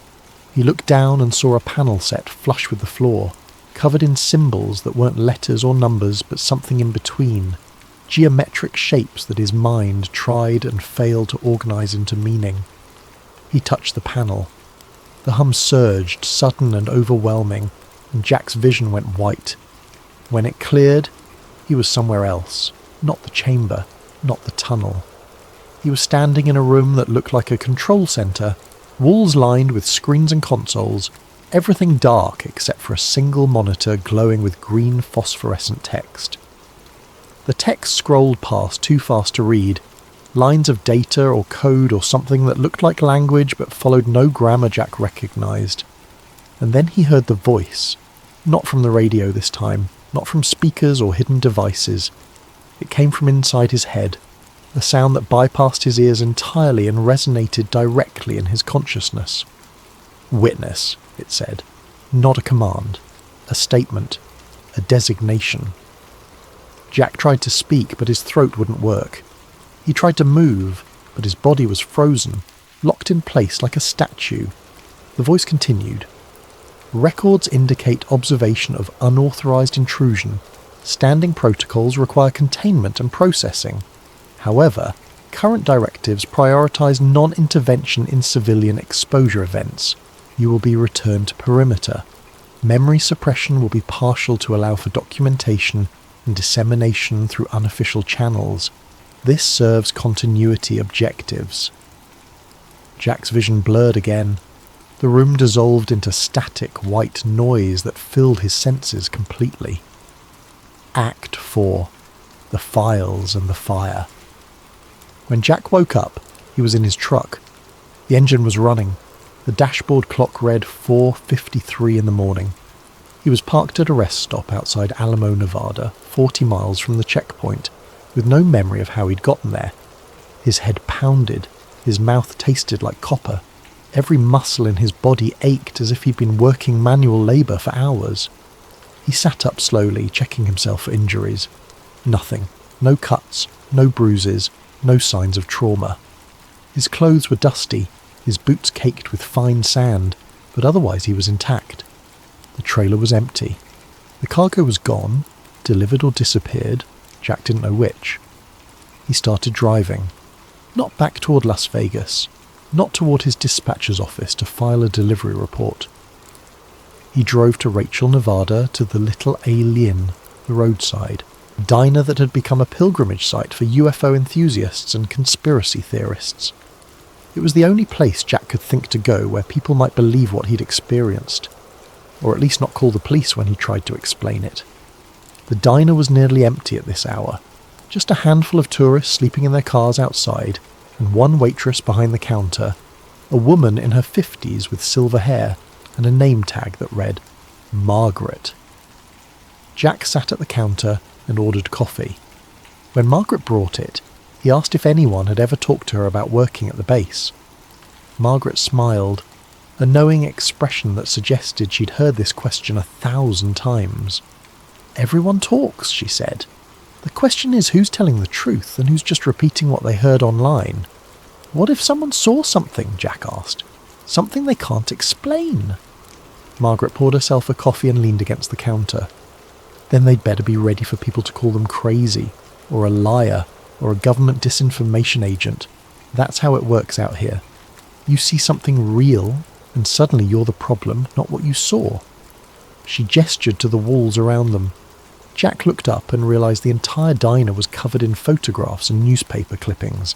He looked down and saw a panel set flush with the floor, covered in symbols that weren't letters or numbers but something in between, geometric shapes that his mind tried and failed to organise into meaning. He touched the panel. The hum surged, sudden and overwhelming, and Jack's vision went white. When it cleared, he was somewhere else, not the chamber, not the tunnel. He was standing in a room that looked like a control centre, walls lined with screens and consoles, everything dark except for a single monitor glowing with green phosphorescent text. The text scrolled past too fast to read, lines of data or code or something that looked like language but followed no grammar Jack recognised. And then he heard the voice, not from the radio this time, not from speakers or hidden devices. It came from inside his head, a sound that bypassed his ears entirely and resonated directly in his consciousness. Witness, it said, not a command, a statement, a designation. Jack tried to speak, but his throat wouldn't work. He tried to move, but his body was frozen, locked in place like a statue. The voice continued. Records indicate observation of unauthorized intrusion. Standing protocols require containment and processing. However, current directives prioritize non-intervention in civilian exposure events. You will be returned to perimeter. Memory suppression will be partial to allow for documentation and dissemination through unofficial channels. This serves continuity objectives. Jack's vision blurred again. The room dissolved into static white noise that filled his senses completely. Act 4. The Files and the Fire. When Jack woke up, he was in his truck. The engine was running. The dashboard clock read 4:53 in the morning. He was parked at a rest stop outside Alamo, Nevada, 40 miles from the checkpoint, with no memory of how he'd gotten there. His head pounded. His mouth tasted like copper. Every muscle in his body ached as if he'd been working manual labour for hours. He sat up slowly, checking himself for injuries. Nothing. No cuts, no bruises, no signs of trauma. His clothes were dusty, his boots caked with fine sand, but otherwise he was intact. The trailer was empty. The cargo was gone, delivered or disappeared. Jack didn't know which. He started driving. Not back toward Las Vegas. Not toward his dispatcher's office to file a delivery report. He drove to Rachel, Nevada, to the Little Alien, the roadside, a diner that had become a pilgrimage site for UFO enthusiasts and conspiracy theorists. It was the only place Jack could think to go where people might believe what he'd experienced, or at least not call the police when he tried to explain it. The diner was nearly empty at this hour, just a handful of tourists sleeping in their cars outside, and one waitress behind the counter, a woman in her 50s with silver hair and a name tag that read Margaret. Jack sat at the counter and ordered coffee. When Margaret brought it, he asked if anyone had ever talked to her about working at the base. Margaret smiled, a knowing expression that suggested she'd heard this question 1,000 times. "Everyone talks," she said. "The question is who's telling the truth and who's just repeating what they heard online." "What if someone saw something?" Jack asked. "Something they can't explain." Margaret poured herself a coffee and leaned against the counter. "Then they'd better be ready for people to call them crazy, or a liar, or a government disinformation agent. That's how it works out here. You see something real, and suddenly you're the problem, not what you saw." She gestured to the walls around them. Jack looked up and realised the entire diner was covered in photographs and newspaper clippings.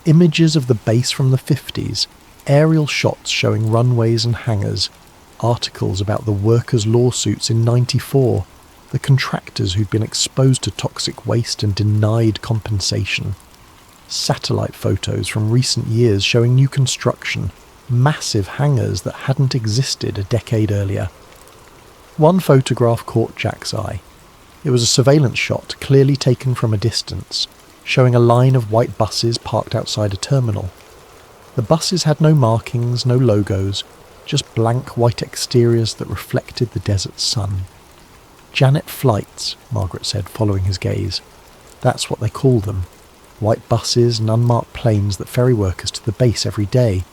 Images of the base from the 50s, aerial shots showing runways and hangars, articles about the workers' lawsuits in '94, the contractors who'd been exposed to toxic waste and denied compensation. Satellite photos from recent years showing new construction, massive hangars that hadn't existed a decade earlier. One photograph caught Jack's eye. It was a surveillance shot clearly taken from a distance, showing a line of white buses parked outside a terminal. The buses had no markings, no logos, just blank white exteriors that reflected the desert sun. "Janet flights," Margaret said, following his gaze. "That's what they call them. White buses and unmarked planes that ferry workers to the base every day.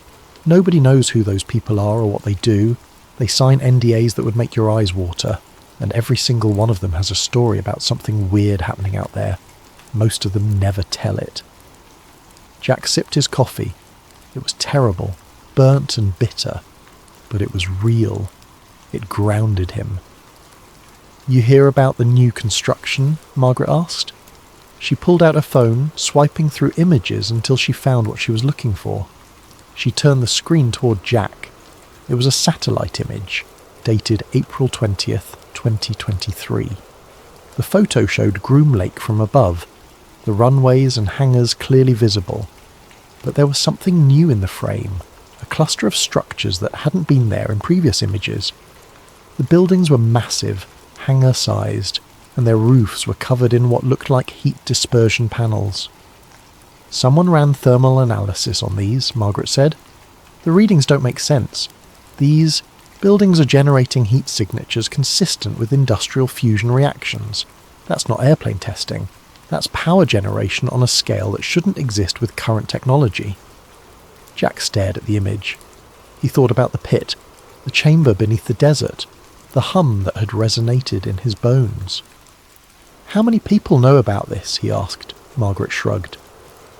Nobody knows who those people are or what they do. They sign NDAs that would make your eyes water, and every single one of them has a story about something weird happening out there. Most of them never tell it." Jack sipped his coffee. It was terrible, burnt and bitter, but it was real. It grounded him. "You hear about the new construction?" Margaret asked. She pulled out her phone, swiping through images until she found what she was looking for. She turned the screen toward Jack. It was a satellite image, dated April 20th, 2023. The photo showed Groom Lake from above, the runways and hangars clearly visible. But there was something new in the frame, a cluster of structures that hadn't been there in previous images. The buildings were massive, hangar-sized, and their roofs were covered in what looked like heat dispersion panels. "Someone ran thermal analysis on these," Margaret said. "The readings don't make sense. These buildings are generating heat signatures consistent with industrial fusion reactions. That's not airplane testing. That's power generation on a scale that shouldn't exist with current technology." Jack stared at the image. He thought about the pit, the chamber beneath the desert, the hum that had resonated in his bones. "How many people know about this?" he asked. Margaret shrugged.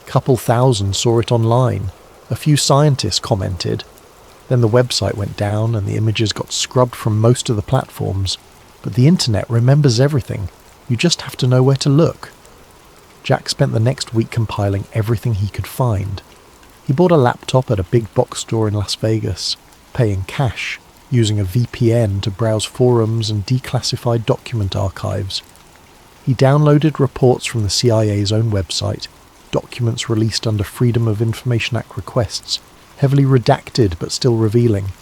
"Couple thousand saw it online. A few scientists commented. Then the website went down and the images got scrubbed from most of the platforms. But the internet remembers everything. You just have to know where to look." Jack spent the next week compiling everything he could find. He bought a laptop at a big box store in Las Vegas, paying cash, using a VPN to browse forums and declassified document archives. He downloaded reports from the CIA's own website, documents released under Freedom of Information Act requests, heavily redacted but still revealing.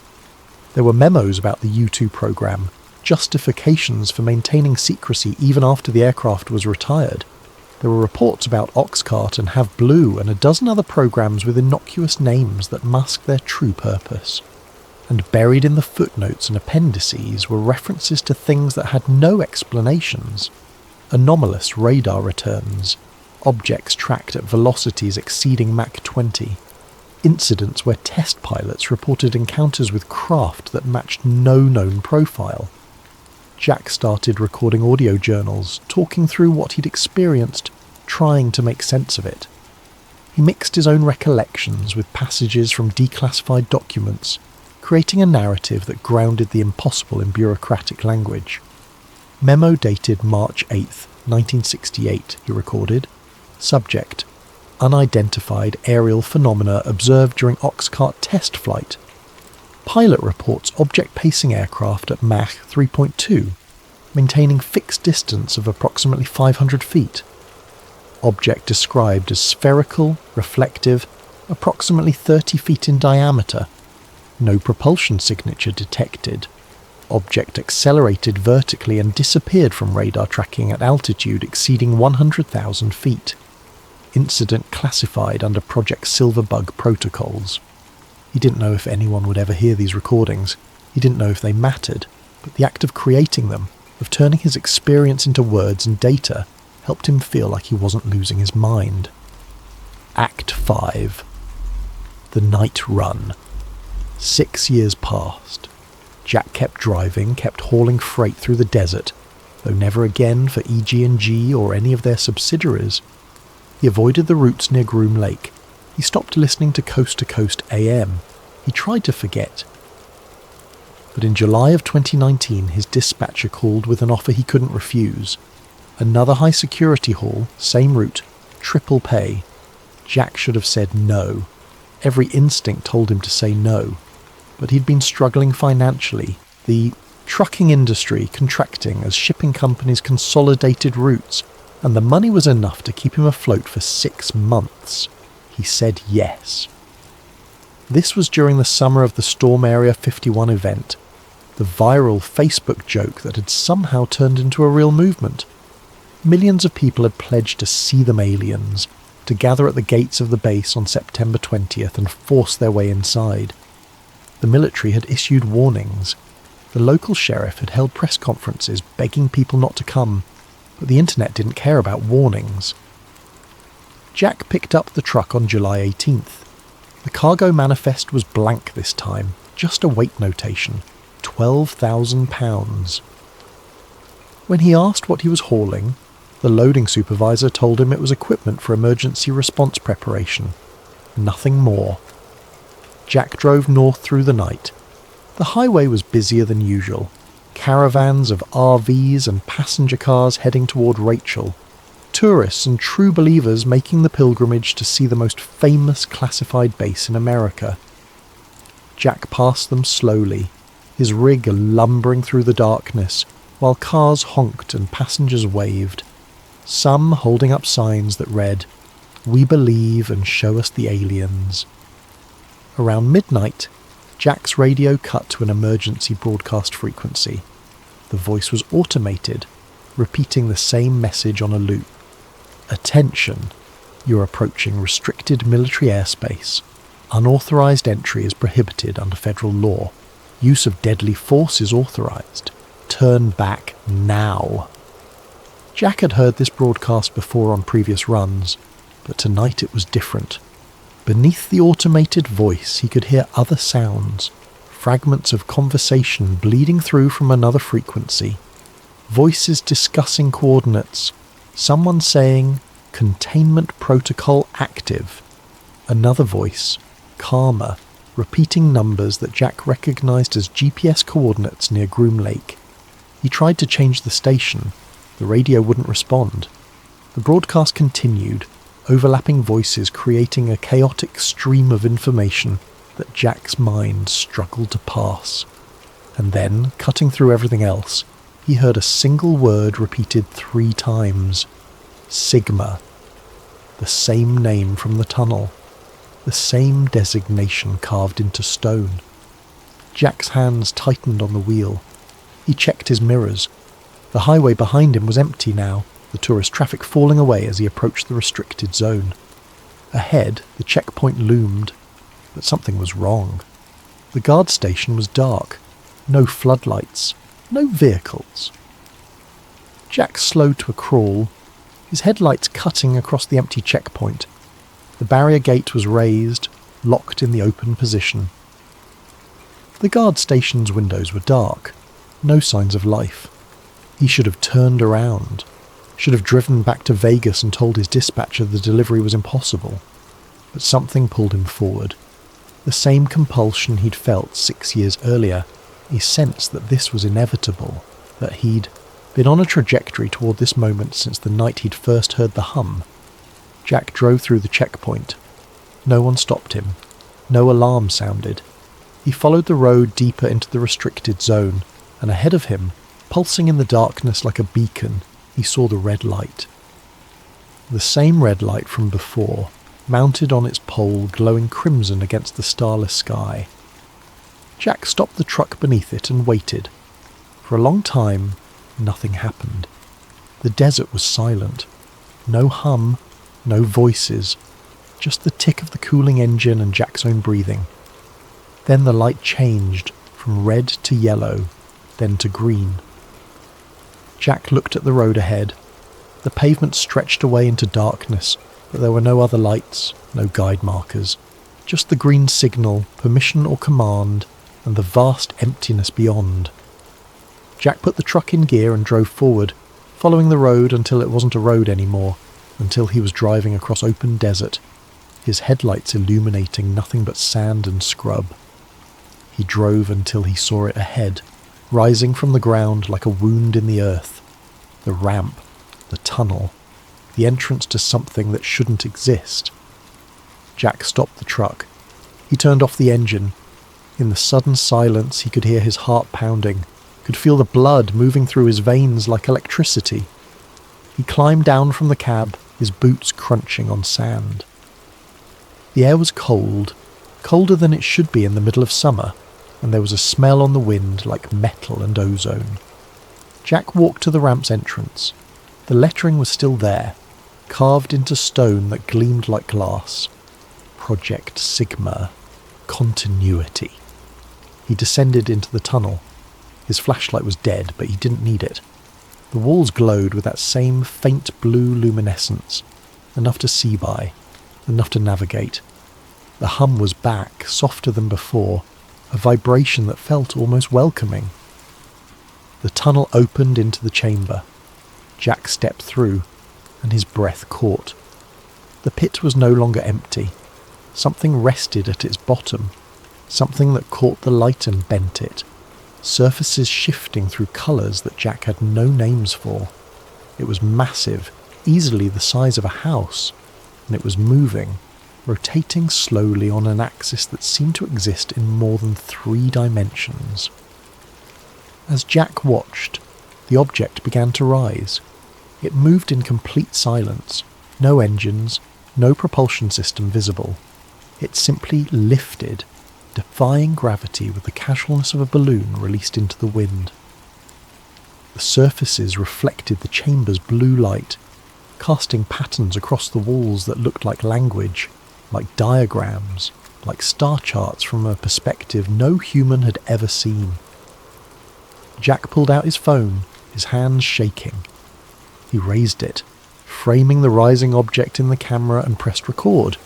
There were memos about the U-2 program, justifications for maintaining secrecy even after the aircraft was retired. There were reports about Oxcart and Have Blue and a dozen other programs with innocuous names that masked their true purpose. And buried in the footnotes and appendices were references to things that had no explanations. Anomalous radar returns, objects tracked at velocities exceeding Mach 20, incidents where test pilots reported encounters with craft that matched no known profile. Jack started recording audio journals, talking through what he'd experienced, trying to make sense of it. He mixed his own recollections with passages from declassified documents, creating a narrative that grounded the impossible in bureaucratic language. Memo dated March 8th, 1968, he recorded. Subject: unidentified aerial phenomena observed during Oxcart test flight. Pilot reports object pacing aircraft at Mach 3.2, maintaining fixed distance of approximately 500 feet. Object described as spherical, reflective, approximately 30 feet in diameter. No propulsion signature detected. Object accelerated vertically and disappeared from radar tracking at altitude exceeding 100,000 feet. Incident classified under Project Silverbug protocols. He didn't know if anyone would ever hear these recordings. He didn't know if they mattered, but the act of creating them, of turning his experience into words and data, helped him feel like he wasn't losing his mind. Act 5. The Night Run. 6 years passed. Jack kept driving, kept hauling freight through the desert, though never again for EG&G or any of their subsidiaries. He avoided the routes near Groom Lake. He stopped listening to Coast AM. He tried to forget. But in July of 2019, his dispatcher called with an offer he couldn't refuse. Another high-security haul, same route, triple pay. Jack should have said no. Every instinct told him to say no. But he'd been struggling financially, the trucking industry contracting as shipping companies consolidated routes, and the money was enough to keep him afloat for 6 months. He said yes. This was during the summer of the Storm Area 51 event, the viral Facebook joke that had somehow turned into a real movement. Millions of people had pledged to see them aliens, to gather at the gates of the base on September 20th and force their way inside. The military had issued warnings. The local sheriff had held press conferences begging people not to come, but the internet didn't care about warnings. Jack picked up the truck on July 18th. The cargo manifest was blank this time, just a weight notation, 12,000 pounds. When he asked what he was hauling, the loading supervisor told him it was equipment for emergency response preparation. Nothing more. Jack drove north through the night. The highway was busier than usual. Caravans of RVs and passenger cars heading toward Rachel. Tourists and true believers making the pilgrimage to see the most famous classified base in America. Jack passed them slowly, his rig lumbering through the darkness, while cars honked and passengers waved, some holding up signs that read, "We believe and show us the aliens." Around midnight, Jack's radio cut to an emergency broadcast frequency. The voice was automated, repeating the same message on a loop. "Attention, you're approaching restricted military airspace. Unauthorized entry is prohibited under federal law. Use of deadly force is authorized. Turn back now." Jack had heard this broadcast before on previous runs, but tonight it was different. Beneath the automated voice he could hear other sounds, fragments of conversation bleeding through from another frequency, voices discussing coordinates, someone saying, "Containment protocol active." Another voice, calmer, repeating numbers that Jack recognized as GPS coordinates near Groom Lake. He tried to change the station. The radio wouldn't respond. The broadcast continued, overlapping voices creating a chaotic stream of information that Jack's mind struggled to pass. And then, cutting through everything else, he heard a single word repeated 3 times. Sigma. The same name from the tunnel. The same designation carved into stone. Jack's hands tightened on the wheel. He checked his mirrors. The highway behind him was empty now, the tourist traffic falling away as he approached the restricted zone. Ahead, the checkpoint loomed, but something was wrong. The guard station was dark. No floodlights. No vehicles. Jack slowed to a crawl, his headlights cutting across the empty checkpoint. The barrier gate was raised, locked in the open position. The guard station's windows were dark, no signs of life. He should have turned around, should have driven back to Vegas and told his dispatcher the delivery was impossible. But something pulled him forward. The same compulsion he'd felt 6 years earlier. He sensed that this was inevitable, that he'd been on a trajectory toward this moment since the night he'd first heard the hum. Jack drove through the checkpoint. No one stopped him. No alarm sounded. He followed the road deeper into the restricted zone, and ahead of him, pulsing in the darkness like a beacon, he saw the red light. The same red light from before, mounted on its pole glowing crimson against the starless sky. Jack stopped the truck beneath it and waited. For a long time, nothing happened. The desert was silent. No hum, no voices, just the tick of the cooling engine and Jack's own breathing. Then the light changed from red to yellow, then to green. Jack looked at the road ahead. The pavement stretched away into darkness, but there were no other lights, no guide markers, just the green signal, permission or command, and the vast emptiness beyond. Jack put the truck in gear and drove forward, following the road until it wasn't a road anymore, until he was driving across open desert, his headlights illuminating nothing but sand and scrub. He drove until he saw it ahead, rising from the ground like a wound in the earth. The ramp, the tunnel, the entrance to something that shouldn't exist. Jack stopped the truck. He turned off the engine. In the sudden silence he could hear his heart pounding, could feel the blood moving through his veins like electricity. He climbed down from the cab, his boots crunching on sand. The air was cold, colder than it should be in the middle of summer, and there was a smell on the wind like metal and ozone. Jack walked to the ramp's entrance. The lettering was still there, carved into stone that gleamed like glass. Project Sigma. Continuity. He descended into the tunnel. His flashlight was dead, but he didn't need it. The walls glowed with that same faint blue luminescence, enough to see by, enough to navigate. The hum was back, softer than before, a vibration that felt almost welcoming. The tunnel opened into the chamber. Jack stepped through, and his breath caught. The pit was no longer empty. Something rested at its bottom, something that caught the light and bent it, surfaces shifting through colours that Jack had no names for. It was massive, easily the size of a house, and it was moving, rotating slowly on an axis that seemed to exist in more than 3 dimensions. As Jack watched, the object began to rise. It moved in complete silence, no engines, no propulsion system visible. It simply lifted, defying gravity with the casualness of a balloon released into the wind. The surfaces reflected the chamber's blue light, casting patterns across the walls that looked like language, like diagrams, like star charts from a perspective no human had ever seen. Jack pulled out his phone, his hands shaking. He raised it, framing the rising object in the camera, and pressed record.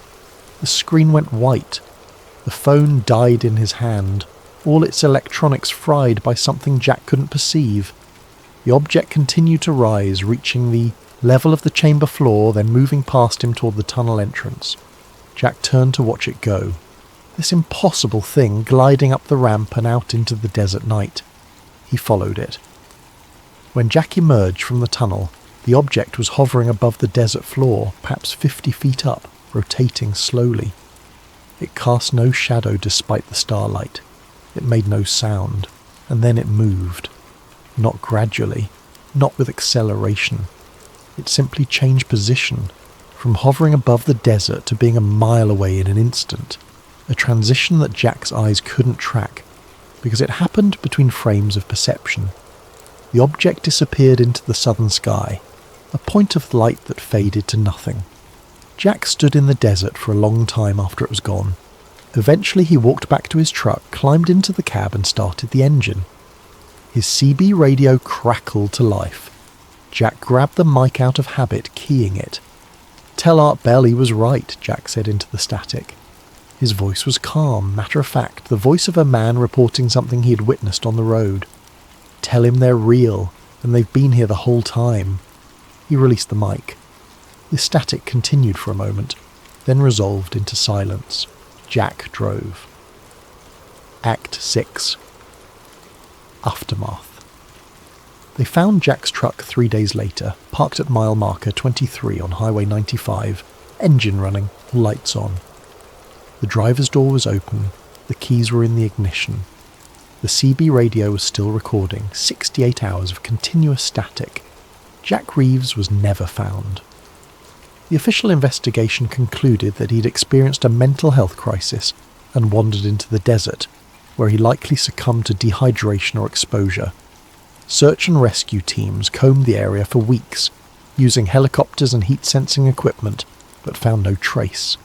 The screen went white. The phone died in his hand, all its electronics fried by something Jack couldn't perceive. The object continued to rise, reaching the level of the chamber floor, then moving past him toward the tunnel entrance. Jack turned to watch it go. This impossible thing gliding up the ramp and out into the desert night. He followed it. When Jack emerged from the tunnel, the object was hovering above the desert floor, perhaps 50 feet up, rotating slowly. It cast no shadow despite the starlight. It made no sound, and then it moved. Not gradually, not with acceleration. It simply changed position, from hovering above the desert to being a mile away in an instant, a transition that Jack's eyes couldn't track, because it happened between frames of perception. The object disappeared into the southern sky, a point of light that faded to nothing. Jack stood in the desert for a long time after it was gone. Eventually he walked back to his truck, climbed into the cab and started the engine. His CB radio crackled to life. Jack grabbed the mic out of habit, keying it. "Tell Art Bell he was right," Jack said into the static. His voice was calm, matter-of-fact, the voice of a man reporting something he had witnessed on the road. Tell him they're real, and they've been here the whole time. He released the mic. The static continued for a moment, then resolved into silence. Jack drove. Act 6. Aftermath. They found Jack's truck 3 days later, parked at mile marker 23 on Highway 95, engine running, lights on. The driver's door was open, the keys were in the ignition. The CB radio was still recording, 68 hours of continuous static. Jack Reeves was never found. The official investigation concluded that he'd experienced a mental health crisis and wandered into the desert, where he likely succumbed to dehydration or exposure. Search and rescue teams combed the area for weeks, using helicopters and heat-sensing equipment, but found no trace.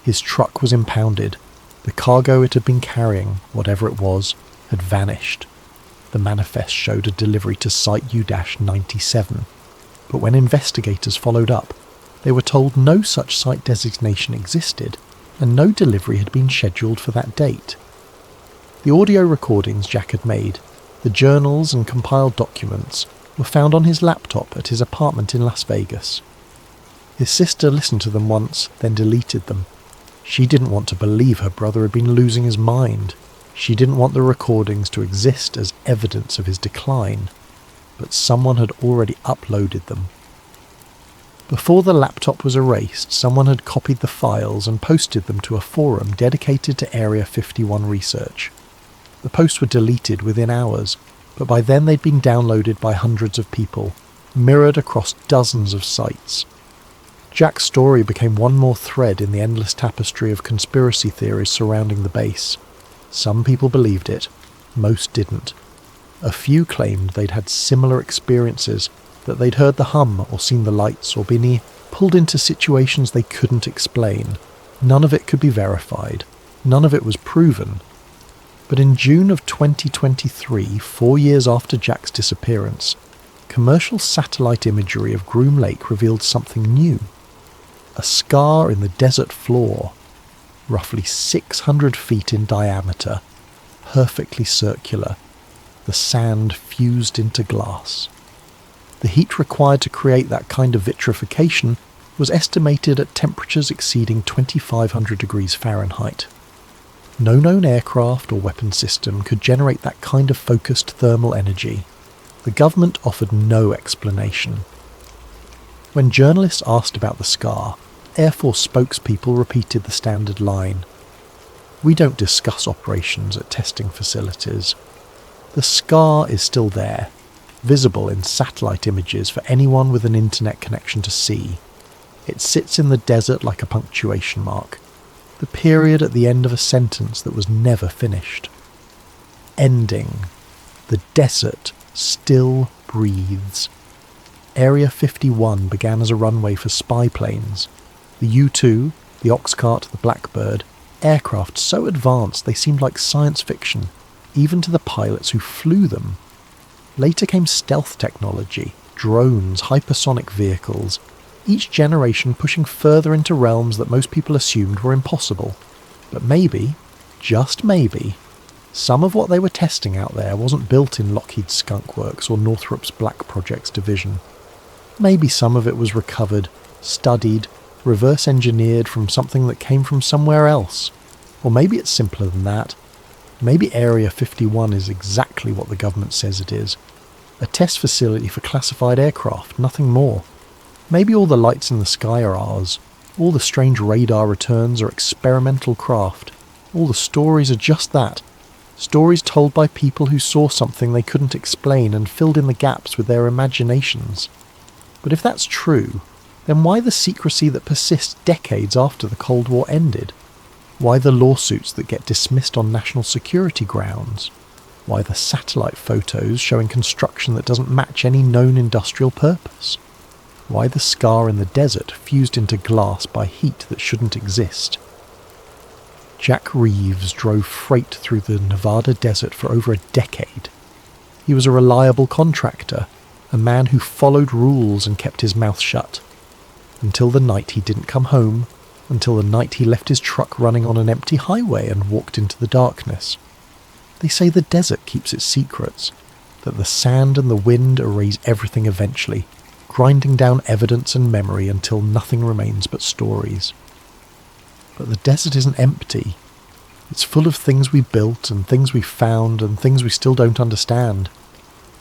His truck was impounded. The cargo it had been carrying, whatever it was, had vanished. The manifest showed a delivery to Site U-97, but when investigators followed up, they were told no such site designation existed, and no delivery had been scheduled for that date. The audio recordings Jack had made, the journals and compiled documents, were found on his laptop at his apartment in Las Vegas. His sister listened to them once, then deleted them. She didn't want to believe her brother had been losing his mind. She didn't want the recordings to exist as evidence of his decline, but someone had already uploaded them. Before the laptop was erased, someone had copied the files and posted them to a forum dedicated to Area 51 research. The posts were deleted within hours, but by then they'd been downloaded by hundreds of people, mirrored across dozens of sites. Jack's story became one more thread in the endless tapestry of conspiracy theories surrounding the base. Some people believed it, most didn't. A few claimed they'd had similar experiences, that they'd heard the hum or seen the lights or been pulled into situations they couldn't explain. None of it could be verified. None of it was proven. But in June of 2023, 4 years after Jack's disappearance, commercial satellite imagery of Groom Lake revealed something new. A scar in the desert floor, roughly 600 feet in diameter, perfectly circular, the sand fused into glass. The heat required to create that kind of vitrification was estimated at temperatures exceeding 2,500 degrees Fahrenheit. No known aircraft or weapon system could generate that kind of focused thermal energy. The government offered no explanation. When journalists asked about the scar, Air Force spokespeople repeated the standard line: "We don't discuss operations at testing facilities." The scar is still there, visible in satellite images for anyone with an internet connection to see. It sits in the desert like a punctuation mark, the period at the end of a sentence that was never finished. Ending. The desert still breathes. Area 51 began as a runway for spy planes. The U-2, the Oxcart, the Blackbird, aircraft so advanced they seemed like science fiction, even to the pilots who flew them. Later came stealth technology, drones, hypersonic vehicles, each generation pushing further into realms that most people assumed were impossible. But maybe, just maybe, some of what they were testing out there wasn't built in Lockheed's Skunk Works or Northrop's Black Projects division. Maybe some of it was recovered, studied, reverse engineered from something that came from somewhere else. Or maybe it's simpler than that. Maybe Area 51 is exactly what the government says it is. A test facility for classified aircraft, nothing more. Maybe all the lights in the sky are ours. All the strange radar returns are experimental craft. All the stories are just that. Stories told by people who saw something they couldn't explain and filled in the gaps with their imaginations. But if that's true, then why the secrecy that persists decades after the Cold War ended? Why the lawsuits that get dismissed on national security grounds? Why the satellite photos showing construction that doesn't match any known industrial purpose? Why the scar in the desert fused into glass by heat that shouldn't exist? Jack Reeves drove freight through the Nevada desert for over a decade. He was a reliable contractor, a man who followed rules and kept his mouth shut. Until the night he didn't come home, until the night he left his truck running on an empty highway and walked into the darkness. They say the desert keeps its secrets, that the sand and the wind erase everything eventually, grinding down evidence and memory until nothing remains but stories. But the desert isn't empty. It's full of things we built and things we found and things we still don't understand.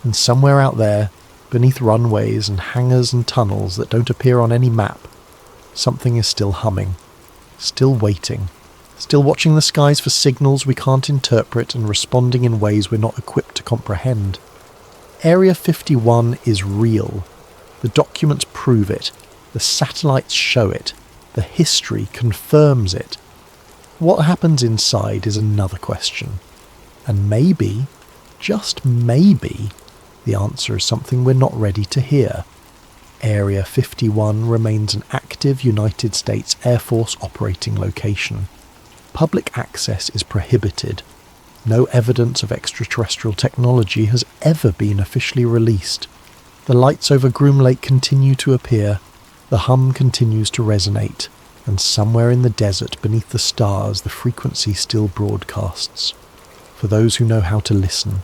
And somewhere out there, beneath runways and hangars and tunnels that don't appear on any map, something is still humming, still waiting, still watching the skies for signals we can't interpret and responding in ways we're not equipped to comprehend. Area 51 is real. The documents prove it. The satellites show it. The history confirms it. What happens inside is another question. And maybe, just maybe, the answer is something we're not ready to hear. Area 51 remains an active United States Air Force operating location. Public access is prohibited. No evidence of extraterrestrial technology has ever been officially released. The lights over Groom Lake continue to appear, the hum continues to resonate, and somewhere in the desert beneath the stars the frequency still broadcasts. For those who know how to listen,